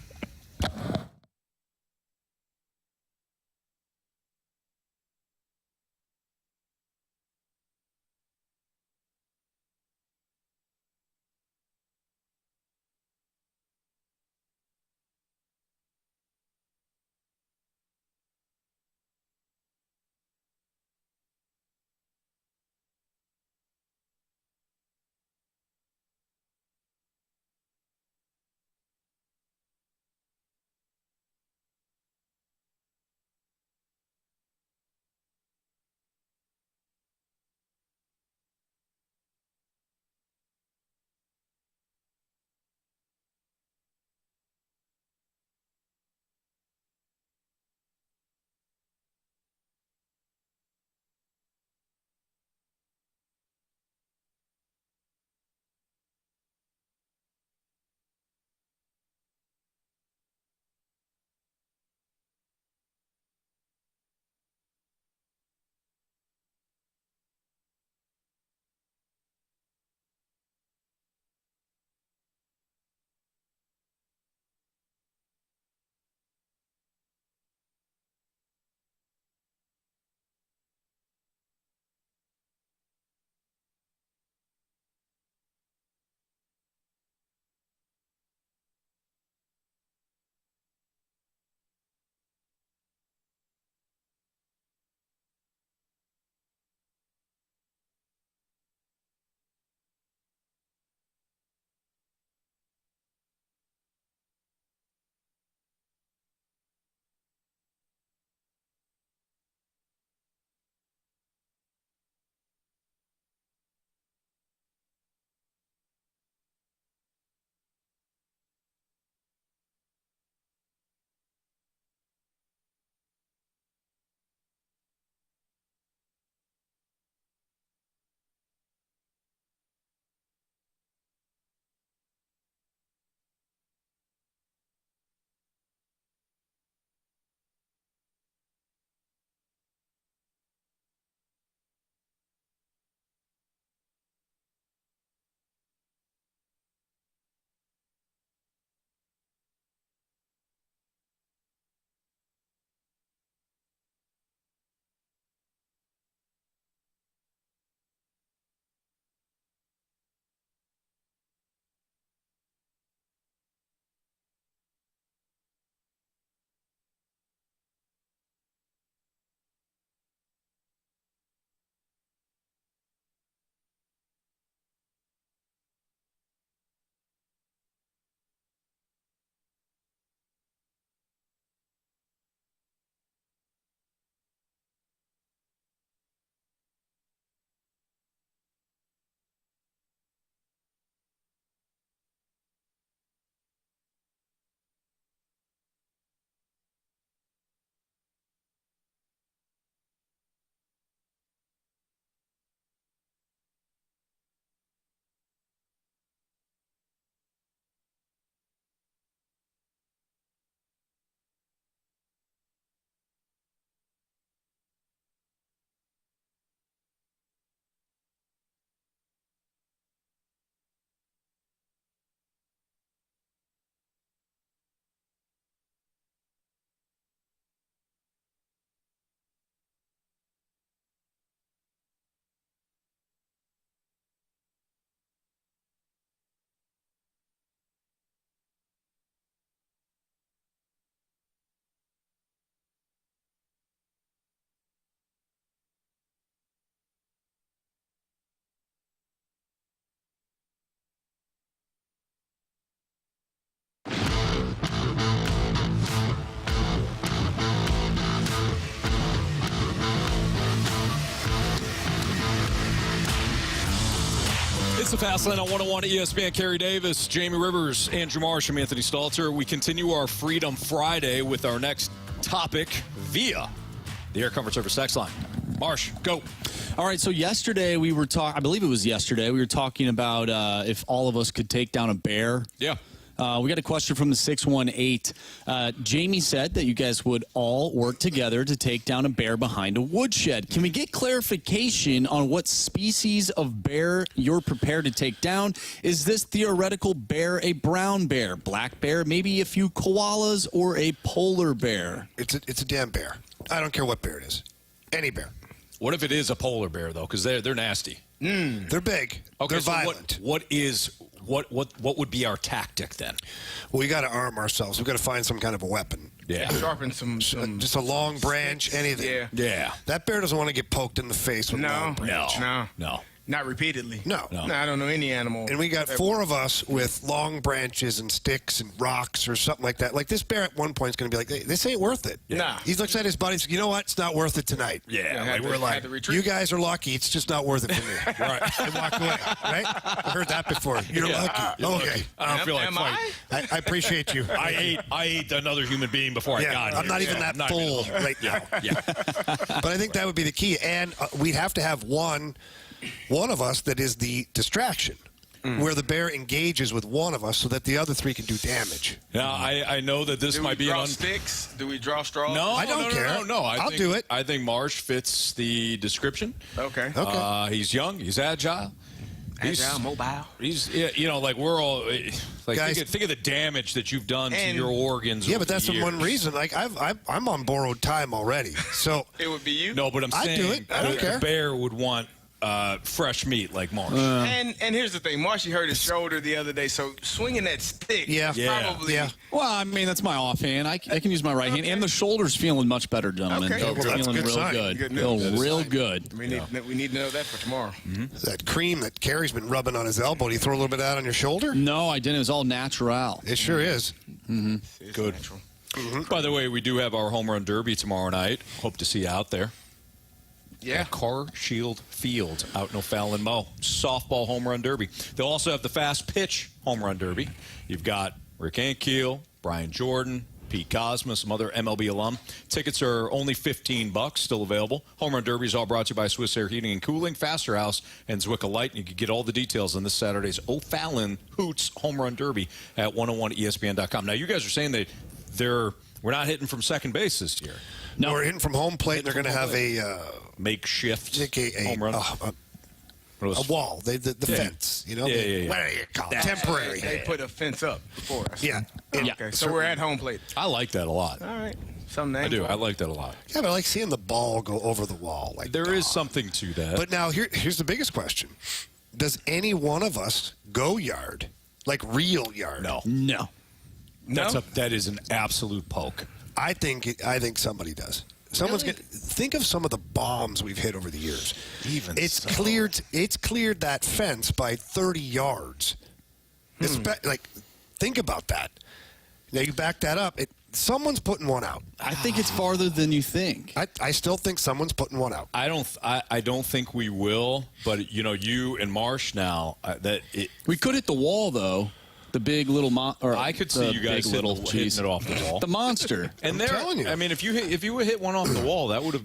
It's the Fast Lane on 101 ESPN. Carey Davis, Jamie Rivers, Andrew Marsh, and Anthony Stalter. We continue our Freedom Friday with our next topic via the Air Comfort Service text line. Marsh, go. All right, so yesterday we were talking, I believe it was yesterday, we were talking about if all of us could take down a bear. Yeah. We got a question from the 618. Jamie said that you guys would all work together to take down a bear behind a woodshed. Can we get clarification on what species of bear you're prepared to take down? Is this theoretical bear a brown bear, black bear, maybe a few koalas, or a polar bear? It's a damn bear. I don't care what bear it is. Any bear. What if it is a polar bear, though? Because they're nasty. They're big. Okay, They're so violent. What would be our tactic then? Well, we got to arm ourselves. We've got to find some kind of a weapon. Yeah. Sharpen some just a long branch, anything. Yeah. That bear doesn't want to get poked in the face with a long branch. No. Not repeatedly. No. I don't know any animal. And we got 4 of us with long branches and sticks and rocks or something like that. Like this bear at one point is going to be like, hey, this ain't worth it. Nah. He looks at his buddies. You know what? It's not worth it tonight. Yeah. We're like, you guys are lucky. It's just not worth it for me. Right. And walk away. Right? I heard that before. You're lucky. Okay. I don't feel like fighting. I appreciate you. I ate another human being before I got here. I'm not even that full right now. Yeah. But I think that would be the key. And we'd have to have one of us that is the distraction, where the bear engages with one of us so that the other 3 can do damage. Now, I know that this might be an sticks? Do we draw straws? No, I don't care. No, I'll do it. I think Marsh fits the description. Okay. He's young. He's agile. Agile, mobile. He's, like we're all, like, guys, think of the damage that you've done to your organs. Yeah, but that's the one reason. Like I'm on borrowed time already. So it would be you. No, but I'm saying I'd do it. I don't care. A bear would want fresh meat like Marsh. And here's the thing. Marshy hurt his shoulder the other day, so swinging that stick probably. Yeah. Well, I mean, that's my offhand. I can use my right hand. And the shoulder's feeling much better, gentlemen. Okay. That's Feeling good real sign. good. Good Feeling real good. We need to know that for tomorrow. That cream that Carey's been rubbing on his elbow, do you throw a little bit of that on your shoulder? No, I didn't. It was all natural. It sure is. Good. By the way, we do have our home run derby tomorrow night. Hope to see you out there. Yeah. At Car Shield Field out in O'Fallon Mo. Softball home run derby. They'll also have the fast pitch home run derby. You've got Rick Ankiel, Brian Jordan, Pete Cosma, some other MLB alum. Tickets are only $15, still available. Home run derby is all brought to you by Swiss Air Heating and Cooling, Faster House, and Zwickau Light. And you can get all the details on this Saturday's O'Fallon Hoots home run derby at 101ESPN.com. Now, you guys are saying that we're not hitting from second base this year. No, we're hitting from home plate, and they're going to have a makeshift home run. A wall, the fence, Yeah. What do you call it? Temporary. They put a fence up for us. Yeah. Okay, so we're at home plate. I like that a lot. All right. Something I do. I like that a lot. Yeah, but I like seeing the ball go over the wall. Like there is something to that. But now here's the biggest question: does any one of us go yard, like real yard? No. That is an absolute poke. I think somebody does. Someone's going to think of some of the bombs we've hit over the years. It's cleared that fence by 30 yards. Think about that. Now you back that up. Someone's putting one out. I think it's farther than you think. I still think someone's putting one out. I don't think we will. But you and Marsh now we could hit the wall though. The big little I could see you guys hitting it off the wall. The monster. And I'm telling you. I mean, if you would hit one off the wall, that would have,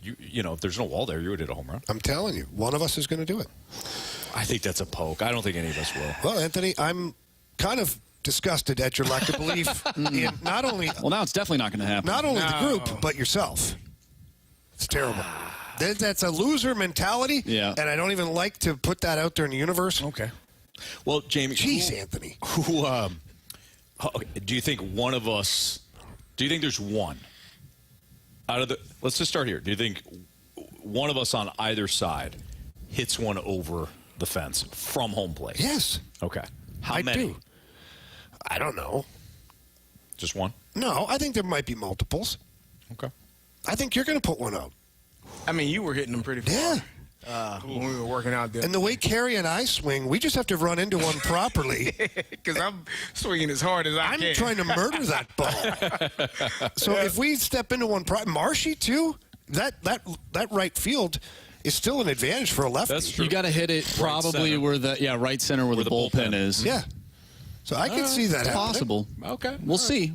if there's no wall there, you would hit a home run. I'm telling you, one of us is going to do it. I think that's a poke. I don't think any of us will. Well, Anthony, I'm kind of disgusted at your lack of belief in not only. Well, now it's definitely not going to happen. Not only the group, but yourself. It's terrible. That's a loser mentality. Yeah. And I don't even like to put that out there in the universe. Okay. Well, Jamie. Jeez, Anthony. Do you think one of us? Do you think there's one out of the? Let's just start here. Do you think one of us on either side hits one over the fence from home plate? Yes. Okay. How I many? do. I don't know. Just one? No, I think there might be multiples. Okay. I think you're going to put one out. I mean, you were hitting them pretty far. Yeah. When we were working out there. And the way Carey and I swing, we just have to run into one properly. Because I'm swinging as hard as I can. I'm trying to murder that ball. So if we step into one, Marshy too, that right field is still an advantage for a lefty. That's true. You got to hit it probably where right center where the bullpen is. Yeah. So I can see that happening. Possible. Okay. We'll see.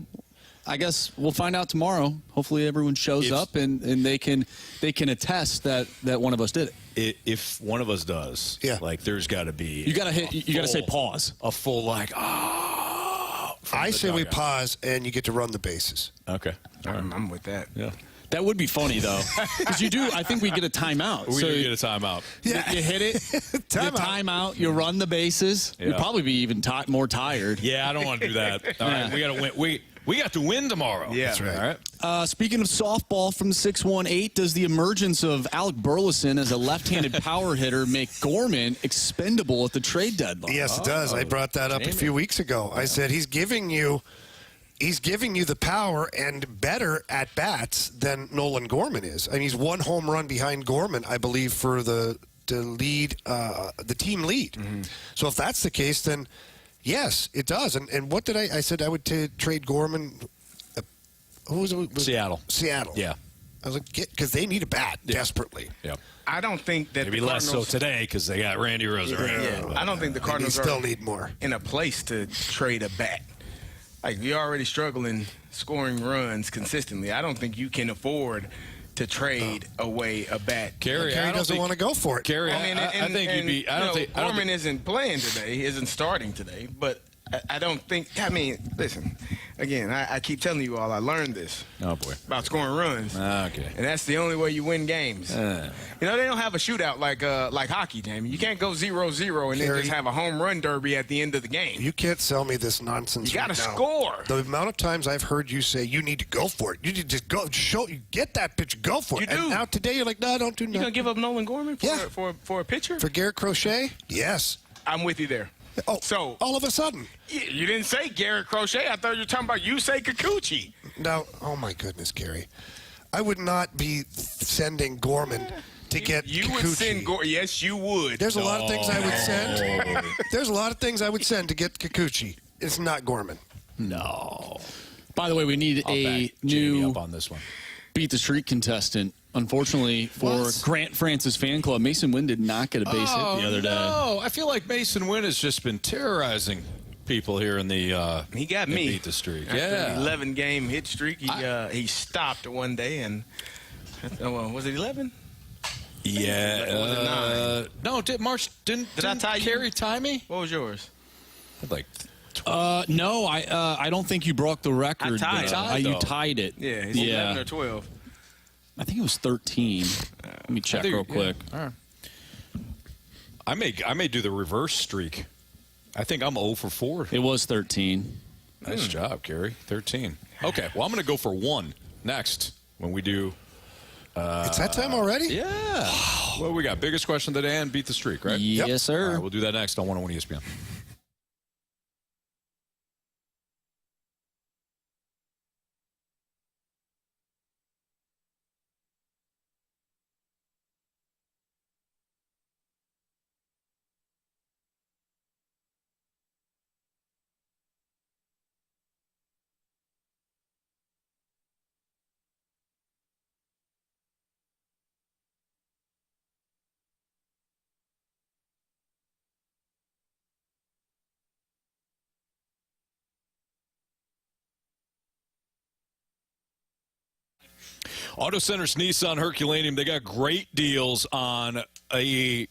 I guess we'll find out tomorrow. Hopefully everyone shows up and they can attest that one of us did it. If one of us does, like there's got to be you got to say pause. A full like I say we pause and you get to run the bases. Okay. I'm with that. Yeah. That would be funny, though. Because I think we get a timeout. We do get a timeout. Yeah. You hit it, timeout, you run the bases. Yeah. You'd probably be even more tired. Yeah, I don't want to do that. All right, we got to win. We got to win tomorrow. Yeah. That's right. All right. Speaking of softball from 618, does the emergence of Alec Burleson as a left-handed power hitter make Gorman expendable at the trade deadline? Yes, it does. I brought that up a few weeks ago. I said he's giving you the power and better at bats than Nolan Gorman is. I mean, he's one home run behind Gorman, I believe, for the lead, the team lead. Mm-hmm. So if that's the case, then yes, it does. And what did I said I would trade Gorman. Who was it? Seattle. Seattle. Yeah. I was like, because they need a bat desperately. Yeah. I don't think that maybe the less so Cardinals, today because they got Randy Arozarena. Yeah. I don't think the Cardinals still need more in a place to trade a bat. Like, you're already struggling scoring runs consistently. I don't think you can afford to trade away a bat. Carey doesn't want to go for it. Carey, I think you'd be. Gorman isn't playing today, isn't starting today, but I don't think. I mean, listen. Again, I keep telling you all. I learned this. Oh boy. About scoring runs. Okay. And that's the only way you win games. You know, they don't have a shootout like hockey, Jamie. You can't go 0-0 and then just have a home run derby at the end of the game. You can't sell me this nonsense. You got to right now. score. The amount of times I've heard you say you need to go for it. You need to just go. Get that pitch. Go for it. You do. And now today you're like, no, don't do nothing. You gonna give up Nolan Gorman for a pitcher? For Garrett Crochet? Yes. I'm with you there. Oh, so all of a sudden. You didn't say Garrett Crochet. I thought you were talking about Yusei Kikuchi. No, oh my goodness, Gary. I would not be sending Gorman to get You Kikuchi. would send Gorman. Yes, you would. There's a lot of things I would send. There's a lot of things I would send to get Kikuchi. It's not Gorman. No. By the way, we need I'll a back Jamie new up on this one. Beat the Streak contestant. Unfortunately for Grant Francis fan club, Mason Wynn did not get a base hit the other day. No, I feel like Mason Wynn has just been terrorizing people here in the. He got me. Beat the Streak. After Yeah. an 11-game hit streak, he stopped one day and was it 11? Yeah. Was it 9? No, didn't I tie you? Carey tie me? What was yours? Like. No, I don't think you broke the record. I tied. You tied it. Yeah, it's 11 or 12. I think it was 13. Let me check real quick. All right. I may do the reverse streak. I think I'm 0 for 4. It was 13. Nice job, Carey. 13. Okay, well, I'm going to go for 1 next when we do. It's that time already? Yeah. Well, we got biggest question of the day and beat the streak, right? Yes, sir. All right, we'll do that next on 101 ESPN. Auto Centers Nissan Herculaneum, they got great deals on a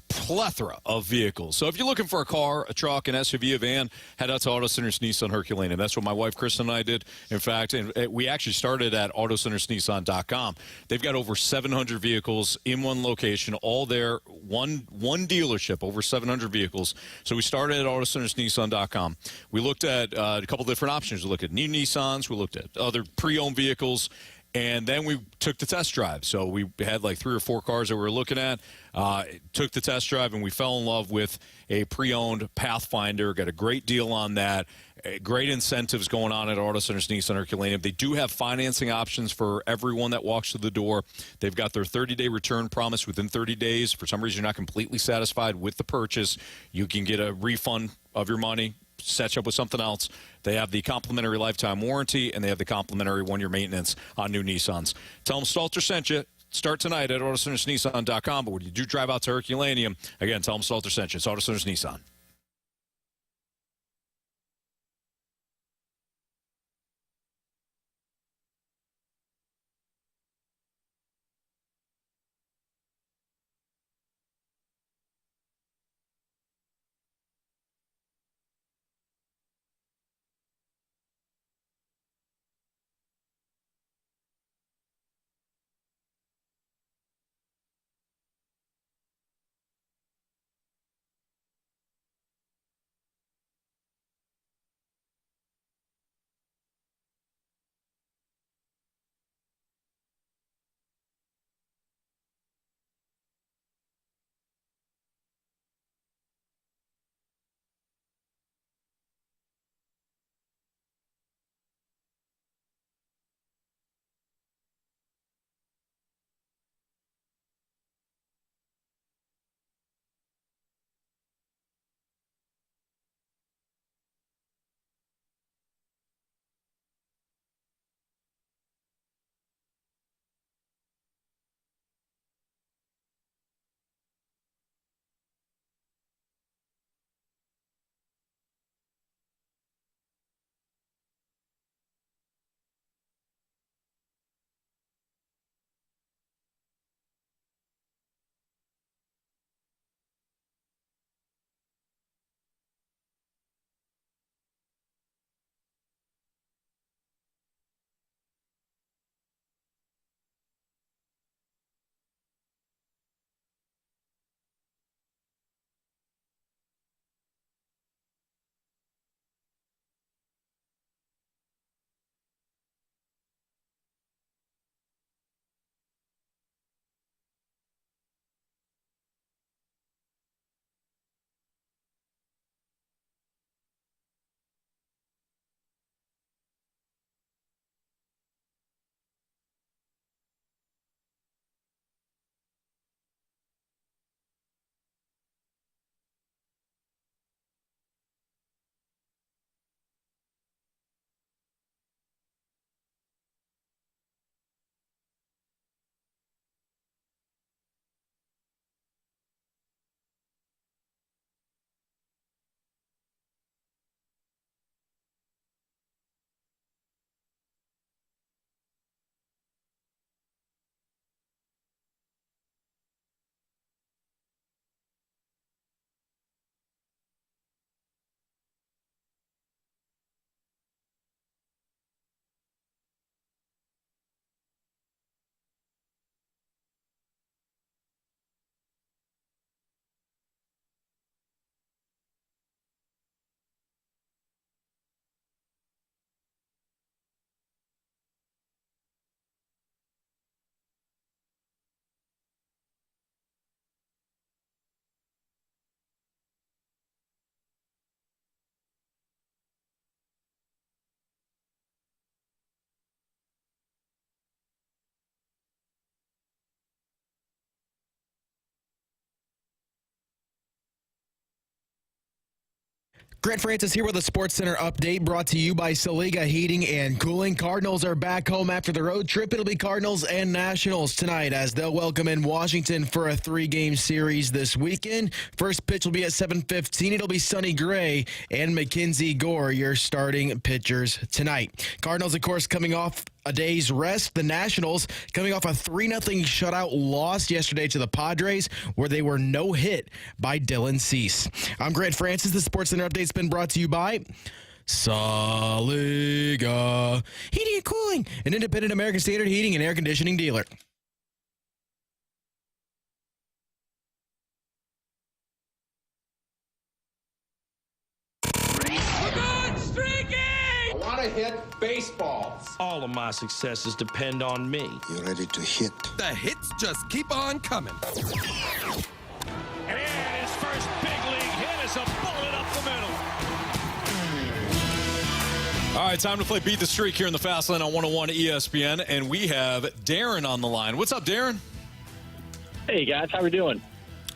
plethora of vehicles. So if you're looking for a car, a truck, an SUV, a van, head out to Auto Centers Nissan Herculaneum. That's what my wife Kristen and I did. In fact, we actually started at AutoCentersNissan.com. They've got over 700 vehicles in one location, all there, one dealership, over 700 vehicles. So we started at AutoCentersNissan.com. We looked at a couple different options. We looked at new Nissans. We looked at other pre-owned vehicles. And then we took the test drive. So we had like 3 or 4 cars that we were looking at, took the test drive, and we fell in love with a pre-owned Pathfinder. Got a great deal on that. Great incentives going on at Auto Centers Nissan Herculaneum. They do have financing options for everyone that walks through the door. They've got their 30-day return promise within 30 days. For some reason, you're not completely satisfied with the purchase, you can get a refund of your money, set you up with something else. They have the complimentary lifetime warranty, and they have the complimentary 1-year maintenance on new Nissans. Tell them Stalter sent you. Start tonight at AutoCentersNissan.com. But when you do drive out to Herculaneum, again, tell them Stalter sent you. It's Auto Centers Nissan. Grant Francis here with a Sports Center update brought to you by Saliga Heating and Cooling. Cardinals are back home after the road trip. It'll be Cardinals and Nationals tonight as they'll welcome in Washington for a 3-game series this weekend. First pitch will be at 7:15. It'll be Sonny Gray and Mackenzie Gore, your starting pitchers tonight. Cardinals, of course, coming off a day's rest. The Nationals coming off a 3-0 shutout loss yesterday to the Padres, where they were no hit by Dylan Cease. I'm Grant Francis. The Sports Center update's been brought to you by Saliga Heating and Cooling, an independent American Standard heating and air conditioning dealer. To hit baseballs. All of my successes depend on me. You're ready to hit. The hits just keep on coming. And his first big league hit is a bullet up the middle. All right, time to play Beat the Streak here in the Fast Lane on 101 ESPN, and we have Darren on the line. What's up, Darren? Hey, guys. How we doing?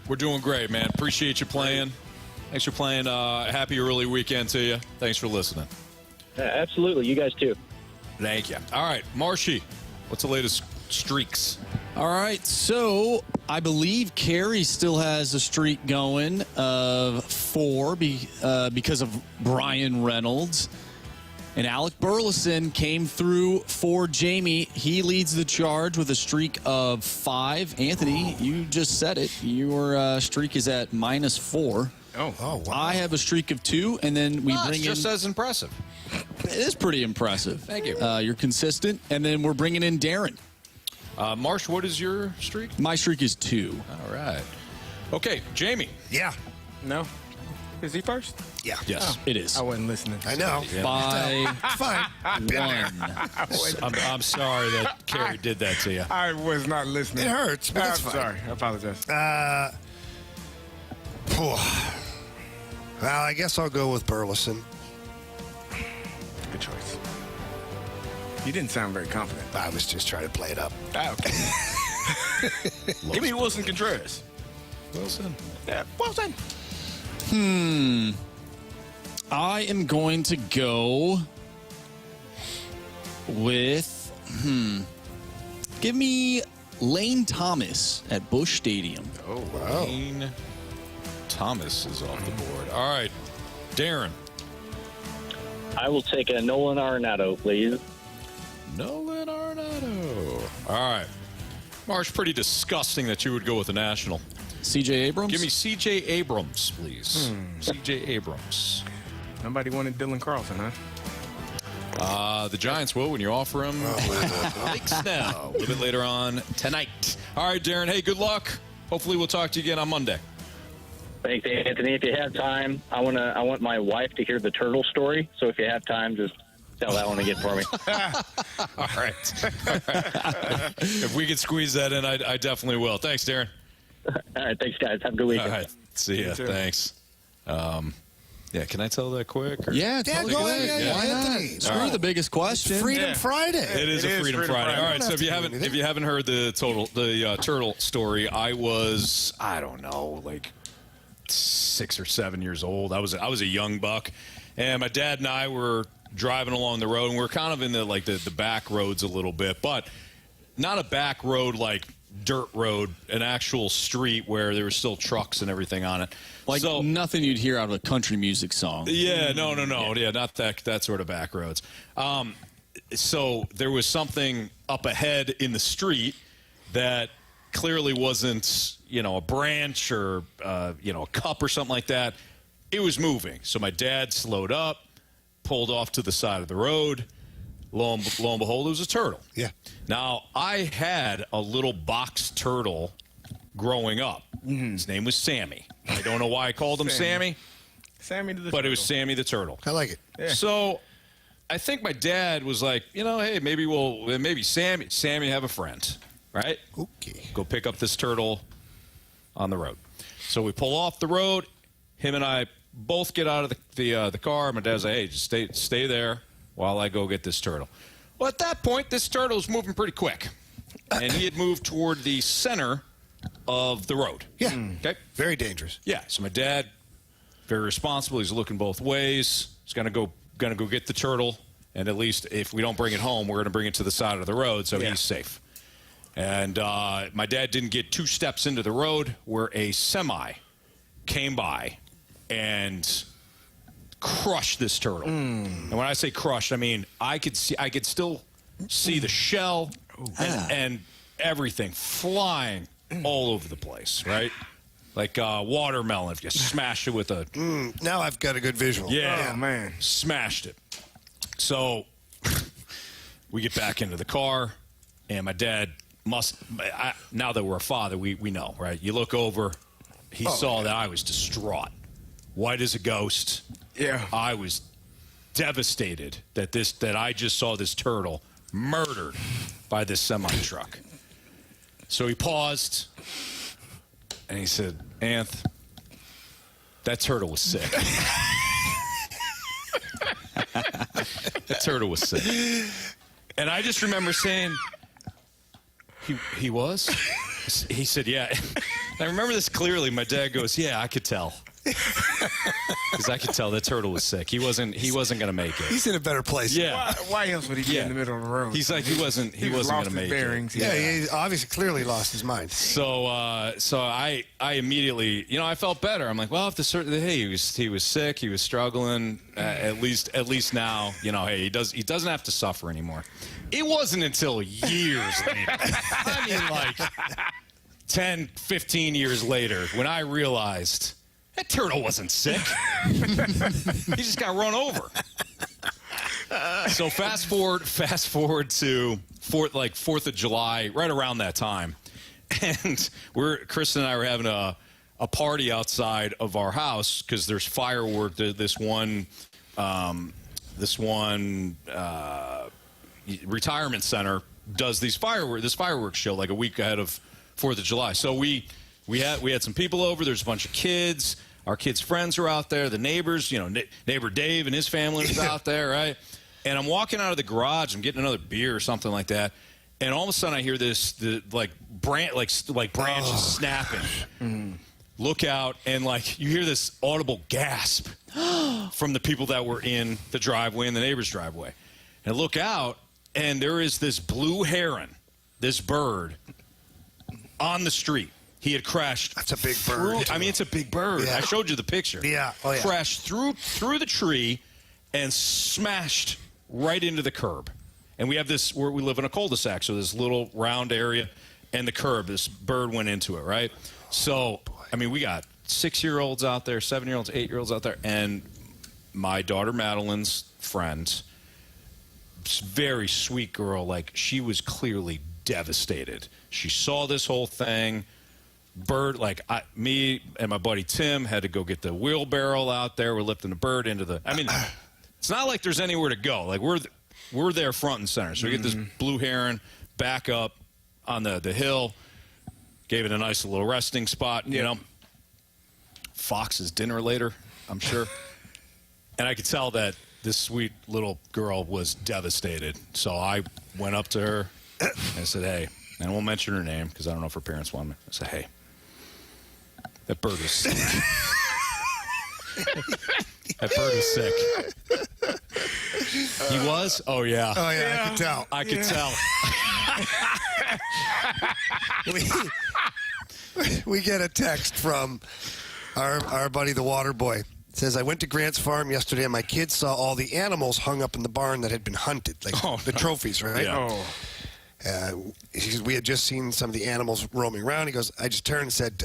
We're doing great, man. Appreciate you playing. Thanks for playing. Happy early weekend to you. Thanks for listening. Absolutely. You guys too. Thank you. All right, Marshy, what's the latest streaks? All right, so I believe Carey still has a streak going of 4 because of Brian Reynolds. And Alec Burleson came through for Jamie. He leads the charge with a streak of 5. Anthony, you just said it. Your streak is at -4. Oh, wow. I have a streak of 2, and then we bring in... It's just as impressive. It is pretty impressive. Thank you. You're consistent, and then we're bringing in Darren. Marsh, what is your streak? My streak is 2. All right. Okay, Jamie. Yeah. No. Is he first? Yeah. Yes, it is. I wasn't listening. I know. Yeah. By Fine. 1. I'm sorry that Carey did that to you. I was not listening. It hurts, but it's I'm fine. sorry. I apologize. Well, I guess I'll go with Burleson. Good choice. You didn't sound very confident. I was just trying to play it up. Okay. Give me Wilson Contreras. Wilson. Yeah, Wilson. I am going to go with, give me Lane Thomas at Busch Stadium. Oh, wow. Lane Thomas is off the board. All right, Darren. I will take a Nolan Arenado, please. Nolan Arenado. All right. Marsh, pretty disgusting that you would go with the National. C.J. Abrams? Give me C.J. Abrams, please. C.J. Abrams. Nobody wanted Dylan Carlson, huh? The Giants will when you offer him Blake Snell a little bit later on tonight. All right, Darren. Hey, good luck. Hopefully we'll talk to you again on Monday. Thanks, Anthony. If you have time, I want my wife to hear the turtle story. So if you have time, just tell that one again for me. All right. If we could squeeze that in, I definitely will. Thanks, Darren. All right, thanks, guys. Have a good weekend. All right. See ya. Thanks. Yeah, can I tell that quick? Or? Yeah, go ahead. Yeah. Why not? Screw the biggest question. Freedom Friday. It is a Freedom Friday. All right, so if you haven't heard the turtle story, I was, I don't know, like 6 or 7 years old. I was a young buck, and my dad and I were driving along the road, and we were kind of in the back roads a little bit, but not a back road like dirt road, an actual street where there were still trucks and everything on it. Like nothing you'd hear out of a country music song. Yeah, no. Yeah, not that sort of back roads. So there was something up ahead in the street that clearly wasn't, a branch or, a cup or something like that. It was moving. So my dad slowed up, pulled off to the side of the road. Lo and behold, it was a turtle. Yeah. Now, I had a little box turtle growing up. His name was Sammy. I don't know why I called him Sammy. Sammy the turtle. But it was Sammy the turtle. I like it. Yeah. So I think my dad was like, hey, maybe Sammy have a friend, right? Okay. Go pick up this turtle on the road. So we pull off the road. Him and I both get out of the car. My dad's like, hey, just stay there while I go get this turtle. Well, at that point, this turtle was moving pretty quick. And he had moved toward the center of the road. Yeah. Okay. Very dangerous. Yeah. So my dad very responsible. He's looking both ways. He's gonna go get the turtle, and at least if we don't bring it home, we're gonna bring it to the side of the road so he's safe. And my dad didn't get 2 steps into the road where a semi came by and crushed this turtle. And when I say crushed, I mean I could still see the shell and everything flying all over the place, right? Like watermelon, if you smash it with a... now I've got a good visual. Yeah, Oh, man. Smashed it. So we get back into the car, and my dad now that we're a father, we know, right? You look over, he saw that I was distraught. White as a ghost. Yeah. I was devastated that I just saw this turtle murdered by this semi-truck. So he paused, and he said, Anth, that turtle was sick. That turtle was sick. And I just remember saying, he was? He said, yeah. And I remember this clearly. My dad goes, yeah, I could tell. Because I could tell that turtle was sick. He wasn't going to make it. He's in a better place. Yeah. Why else would he be in the middle of the road? He's like, he wasn't going to make bearings. it. Yeah, he obviously clearly lost his mind. So I immediately, I felt better. I'm like, well, if he was sick, he was struggling. At least now, hey, he doesn't have to suffer anymore. It wasn't until years later. I mean, like 10, 15 years later, when I realized that turtle wasn't sick. He just got run over. So fast forward to 4th of July, right around that time, and Kristen and I were having a party outside of our house because there's firework. This one retirement center does this fireworks show like a week ahead of 4th of July. So we had some people over. There's a bunch of kids. Our kids' friends are out there. The neighbors, neighbor Dave and his family is out there, right? And I'm walking out of the garage. I'm getting another beer or something like that. And all of a sudden, I hear branches snapping. Look out, and you hear this audible gasp from the people that were in the driveway, in the neighbor's driveway. And I look out, and there is this blue heron, this bird, on the street. He had crashed. That's a big bird. It's a big bird. Yeah. I showed you the picture. Yeah. Oh, yeah. Crashed through the tree and smashed right into the curb. And we have we live in a cul-de-sac, so this little round area and the curb. This bird went into it, right? So, we got 6-year-olds out there, 7-year-olds, 8-year-olds out there, and my daughter Madeline's friend, very sweet girl, she was clearly devastated. She saw this whole thing. Bird, me and my buddy Tim had to go get the wheelbarrow out there. We're lifting the bird into the. It's not like there's anywhere to go. We're there front and center. So we get this blue heron back up on the hill. Gave it a nice little resting spot. Fox's dinner later, I'm sure. And I could tell that this sweet little girl was devastated. So I went up to her and I said, hey, and I won't mention her name because I don't know if her parents want me. I said, hey, that bird is sick. That bird is sick. He was? Oh, yeah. Oh, yeah, I could tell. I could tell. We get a text from our buddy, the water boy. It says, I went to Grant's farm yesterday, and my kids saw all the animals hung up in the barn that had been hunted, the trophies, right? Yeah. We had just seen some of the animals roaming around. He goes, I just turned and said,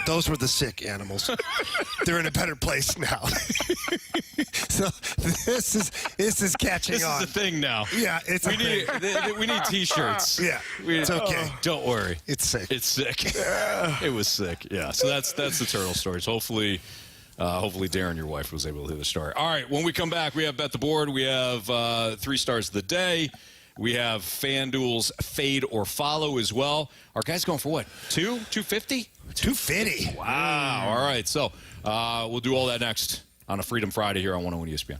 those were the sick animals. They're in a better place now. So this is catching on. This is the thing now. Yeah, we need T-shirts. Yeah, it's okay. Don't worry. It's sick. It's sick. It was sick. Yeah. So that's the turtle stories. Hopefully, Darren, your wife, was able to hear the story. All right. When we come back, we have Bet the Board. We have 3 stars of the day. We have FanDuel's Fade or Follow as well. Our guy's going for what? 250? 250. Wow. All right. So we'll do all that next on a Freedom Friday here on 101 ESPN.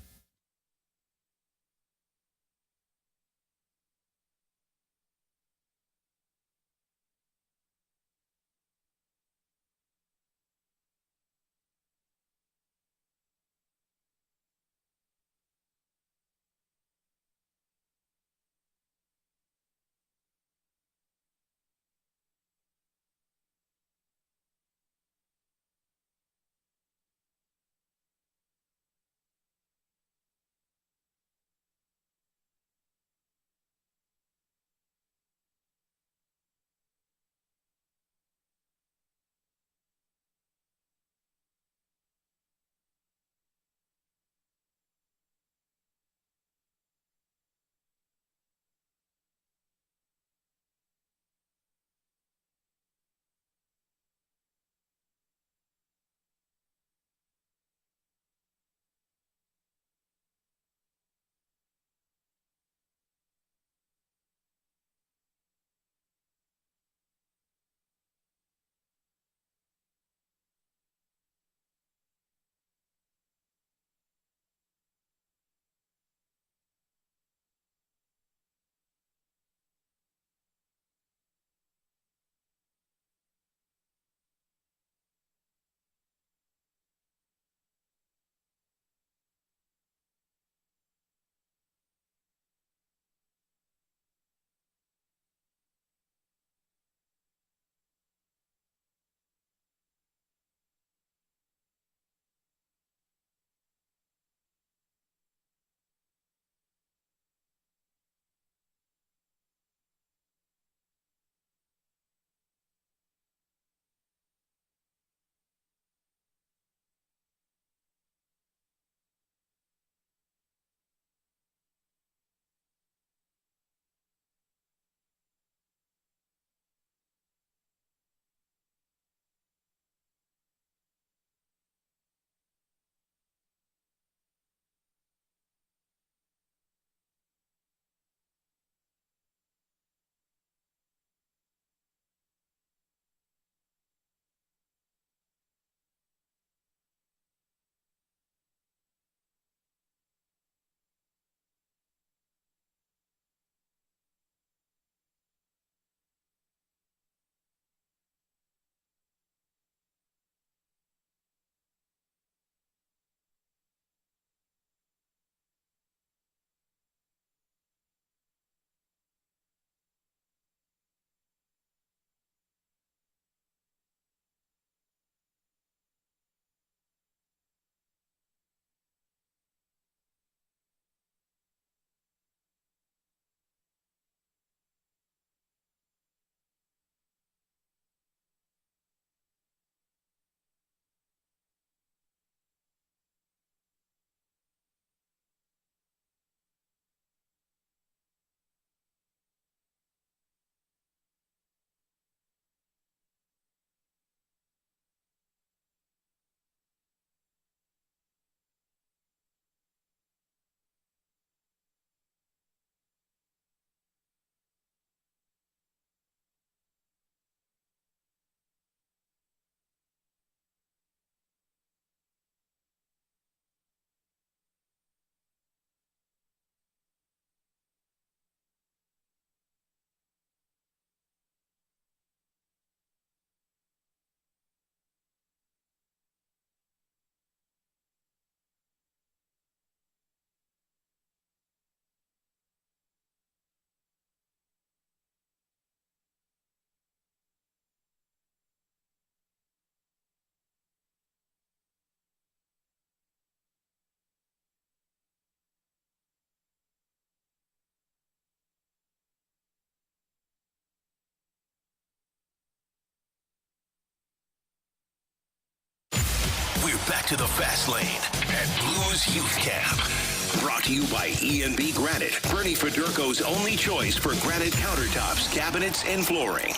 back to the Fast Lane at Blues Youth Camp. Brought to you by E&B Granite, Bernie Federko's only choice for granite countertops, cabinets, and flooring.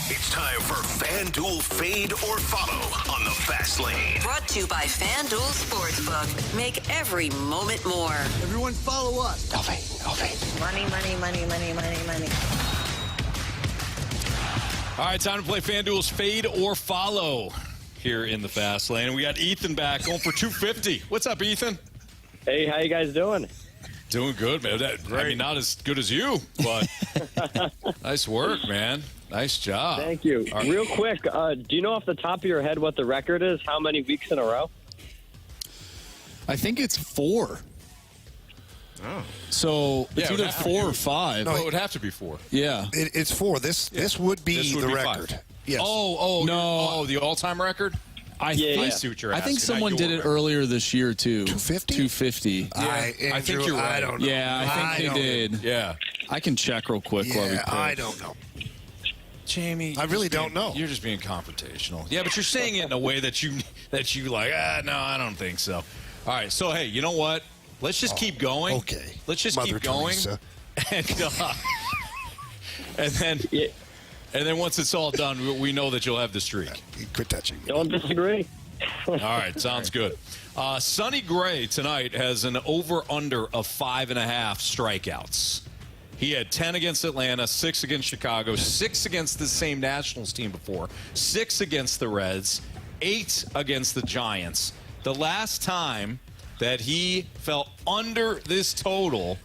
It's time for FanDuel Fade or Follow on the Fast Lane. Brought to you by FanDuel Sportsbook. Make every moment more. Everyone follow us. Money, money, money, money, money, money. All right, time to play FanDuel's Fade or Follow here in the Fast Lane. We got Ethan back going for 250. What's up, Ethan? Hey, how you guys doing? Doing good, man. I mean, not as good as you, but nice work, man. Nice job. Thank you. Right. Real quick, do you know off the top of your head what the record is? How many weeks in a row? I think it's 4. Oh. So it's either 4 or 5. No, it would have to be 4. Yeah. It's 4. This would be the record. 5. Yes. No, the all-time record? I see what you're asking. I think someone did it earlier this year, too. 250? 250. Yeah, I think you're right. I don't know. Yeah, I think they did. Yeah. I can check real quick while we play. I don't know. Jamie, I really don't know. You're just being confrontational. Yeah, but you're saying it in a way that you like, no, I don't think so. All right, so, hey, you know what? Let's just keep going. Okay. Let's just Mother keep going. Teresa. And then once it's all done, we know that you'll have the streak. Quit touching me. Don't disagree. All right, sounds good. Sonny Gray tonight has an over-under of 5.5 strikeouts. He had 10 against Atlanta, 6 against Chicago, 6 against the same Nationals team before, 6 against the Reds, 8 against the Giants. The last time that he fell under this total,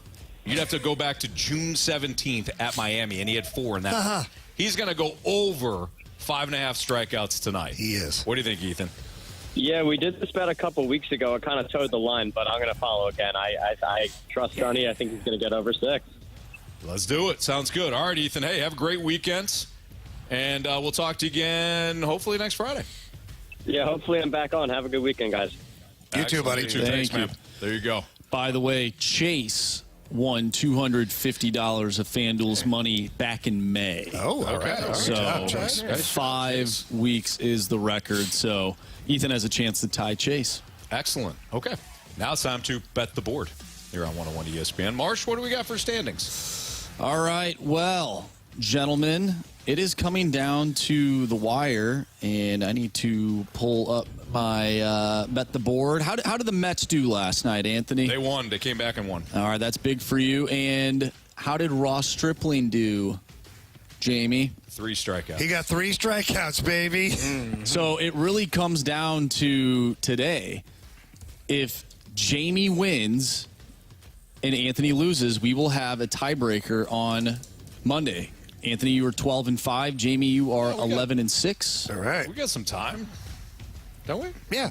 you'd have to go back to June 17th at Miami, and he had 4 in that one. He's going to go over 5.5 strikeouts tonight. He is. What do you think, Ethan? Yeah, we did this bet a couple weeks ago. It kind of towed the line, but I'm going to follow again. I trust Sonny. I think he's going to get over 6. Let's do it. Sounds good. All right, Ethan. Hey, have a great weekend, and we'll talk to you again hopefully next Friday. Yeah, hopefully I'm back on. Have a good weekend, guys. You too, buddy. Thanks, man. There you go. By the way, Chase won $250 of FanDuel's money back in May. Oh, all right. So 5 weeks is the record. So Ethan has a chance to tie Chase. Excellent. Okay. Now it's time to bet the board here on 101 ESPN. Marsh, what do we got for standings? All right. Well, gentlemen, it is coming down to the wire, and I need to pull up my bet the board. How did the Mets do last night, Anthony? They won. They came back and won. All right, that's big for you. And how did Ross Stripling do, Jamie? 3 strikeouts. He got 3 strikeouts, baby. So it really comes down to today. If Jamie wins and Anthony loses, we will have a tiebreaker on Monday. Anthony, you are 12-5. Jamie, you are 11-6. All right. We got some time, don't we? Yeah.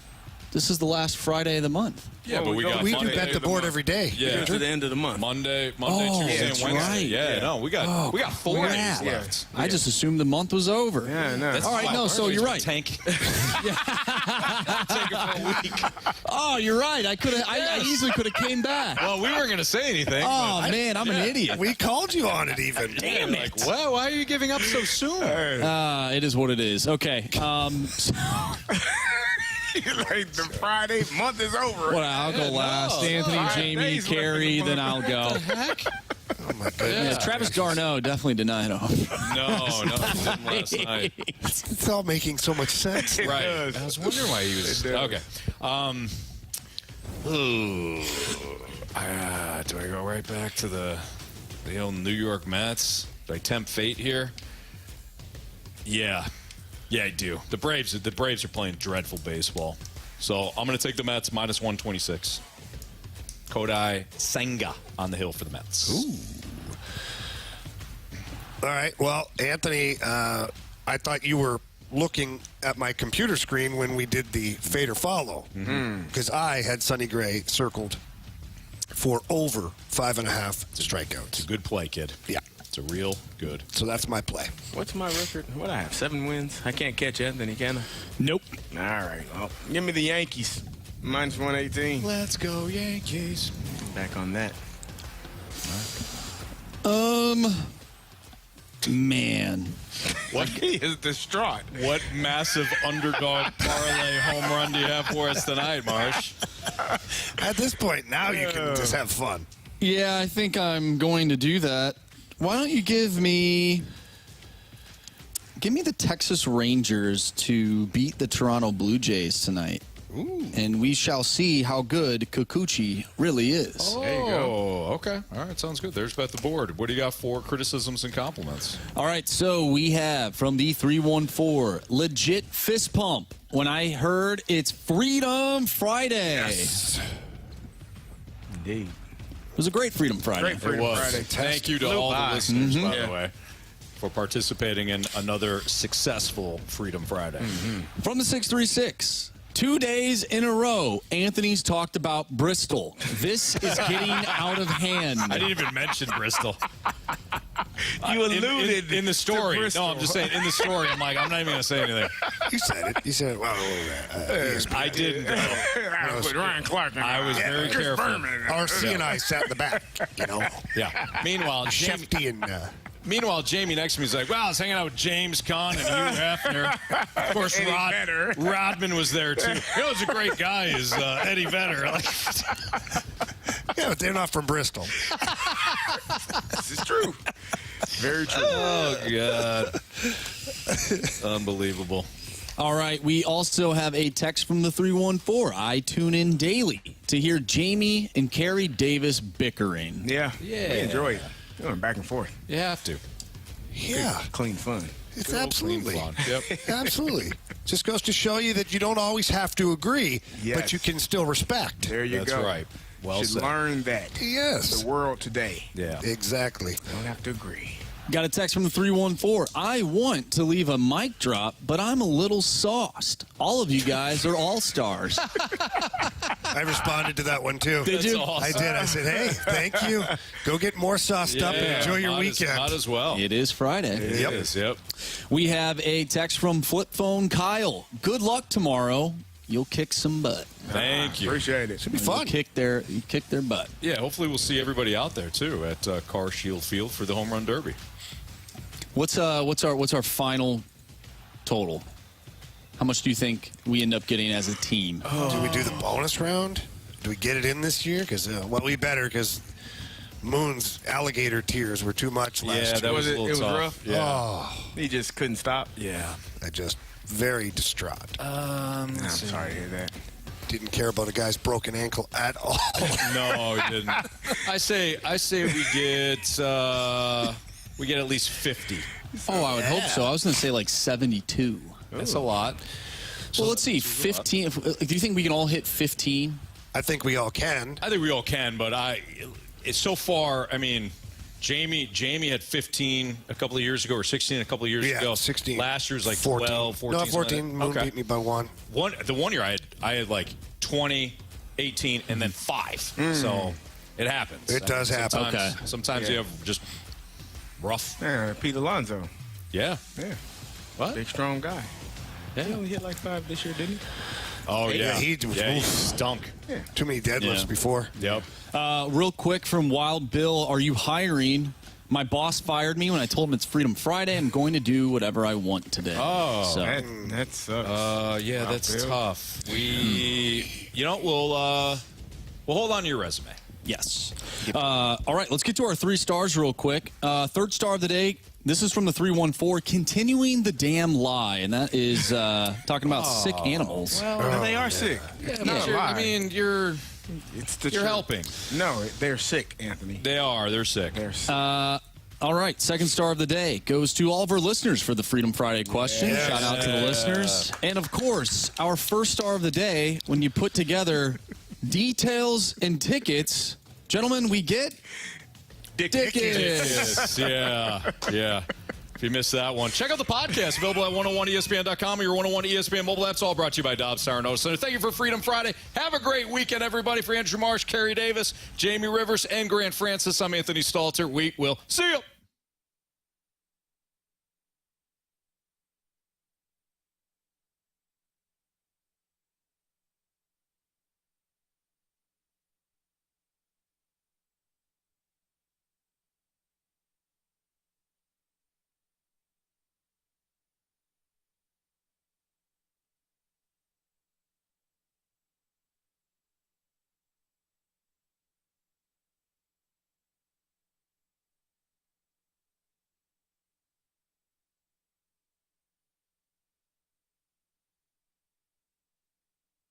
This is the last Friday of the month. Yeah, but we got we Monday, do bet the board every day. Yeah, to the end of the month. Monday, Tuesday, and Wednesday. Right. Yeah, no, we got 4 days left. I just assumed the month was over. Yeah, no. All right, no, so you're right. Tank. Take it for a week. Oh, you're right. I easily could have came back. Well, we weren't going to say anything. Oh, man, I'm an idiot. We called you on it even. Damn it. Like, well, why are you giving up so soon? It is what it is. Okay. Like the Friday month is over. Well, I'll go last. Anthony, Jamie, Carey, then I'll go. What the heck? Oh, my goodness. Yeah, Travis Garneau definitely denied him. No, he didn't last night. It's all making so much sense. Right. I was wondering why he was. Okay. Do I go right back to the old New York Mets? Do I tempt fate here? Yeah. Yeah, I do. The Braves are playing dreadful baseball. So I'm going to take the Mets minus 126. Kodai Senga on the hill for the Mets. Ooh. All right. Well, Anthony, I thought you were looking at my computer screen when we did the fade or follow. Because I had Sonny Gray circled for over 5.5 strikeouts. It's a good play, kid. Yeah. It's a real good. So that's my play. What's my record? What I have? 7 wins? I can't catch Anthony, can I? Nope. All right. Well, give me the Yankees. Minus 118. Let's go, Yankees. Back on that. Man. What he is distraught. What massive underdog parlay home run do you have for us tonight, Marsh? At this point, now you can just have fun. Yeah, I think I'm going to do that. Why don't you give me the Texas Rangers to beat the Toronto Blue Jays tonight? Ooh. And we shall see how good Kikuchi really is. Oh, there you go. Okay. All right, sounds good. There's bet the board. What do you got for criticisms and compliments? All right, so we have from the 314, legit fist pump when I heard it's Freedom Friday. Yes. Indeed. It was a great Freedom Friday. Great Freedom Friday. Thank you to all the listeners, by the way, for participating in another successful Freedom Friday. From the 636. 2 days in a row, Anthony's talked about Bristol. This is getting out of hand. I didn't even mention Bristol. You alluded in the story. Bristol. No, I'm just saying in the story. I'm like, I'm not even going to say anything. You said it. You said, well, I didn't. Ryan Clark. I was very careful. RC and I sat in the back, you know. Yeah. Meanwhile, Shefty and... Meanwhile, Jamie next to me is like, well, I was hanging out with James Conn and Hugh Hefner. Of course, Rodman was there, too. You know, was a great guy, is Eddie Vedder. Yeah, but they're not from Bristol. This is true. Very true. Oh, God. Unbelievable. All right, we also have a text from the 314. I tune in daily to hear Jamie and Carey Davis bickering. Yeah. We enjoy it. Going back and forth. You have to. Yeah. Good, clean fun. It's absolutely. Yep. Absolutely. Just goes to show you that you don't always have to agree, but you can still respect. There you go. That's right. Well Should said. learn that. Yes. The world today. Yeah. Exactly. Don't have to agree. Got a text from the 314. I want to leave a mic drop, but I'm a little sauced. All of you guys are all-stars. I responded to that one, too. Did you? Awesome. I did. I said, hey, thank you. Go get more sauced up and enjoy your weekend. Might as well. It is Friday. It is, yep. We have a text from Flip Phone Kyle. Good luck tomorrow. You'll kick some butt. Thank you. Appreciate it. Should be fun. You kick their butt. Yeah, hopefully we'll see everybody out there, too, at Car Shield Field for the Home Run Derby. What's our final total? How much do you think we end up getting as a team? Do we do the bonus round? Do we get it in this year? Because we better, because Moon's alligator tears were too much last year. That was a little it was tough. rough. Yeah. Oh, He just couldn't stop. Yeah. I just very distraught. I'm sorry to hear that. Didn't care about a guy's broken ankle at all. No, he didn't. I say we get at least 50. Oh, I would hope so. I was going to say like 72. That's a lot. Well, let's see. 15. Do you think we can all hit 15? I think we all can. I think we all can, but it's so far. I mean, Jamie had 15 a couple of years ago, or 16 a couple of years ago. 16. Last year was like 14. 12, 14. No, 14. Moon beat me by one. The one year I had like 20, 18, and then 5. So it happens. It does happen. Okay. Sometimes you have just rough. Yeah, Pete Alonso. Yeah. What? Big, strong guy. Yeah. He only hit like 5 this year, didn't he? Oh, yeah. He stunk. Yeah. Too many deadlifts before. Yep. Real quick from Wild Bill, are you hiring? My boss fired me when I told him it's Freedom Friday. I'm going to do whatever I want today. Oh. So. That sucks. Yeah, that's tough. We'll hold on to your resume. Yes. All right, let's get to our 3 stars real quick. Third star of the day, this is from the 314, continuing the damn lie, and that is talking about sick animals. Well, they are sick. You're helping. No, they're sick, Anthony. They're sick. They're sick. All right, second star of the day goes to all of our listeners for the Freedom Friday question. Yes. Shout out to the listeners. And, of course, our first star of the day, when you put together details and tickets, gentlemen, we get tickets. Yeah. If you missed that one, check out the podcast available at 101ESPN.com or your 101 ESPN mobile apps. All brought to you by Dobbs Tire Notice Center. Thank you for Freedom Friday. Have a great weekend, everybody. For Andrew Marsh, Carey Davis, Jamie Rivers, and Grant Francis, I'm Anthony Stalter. We will see you.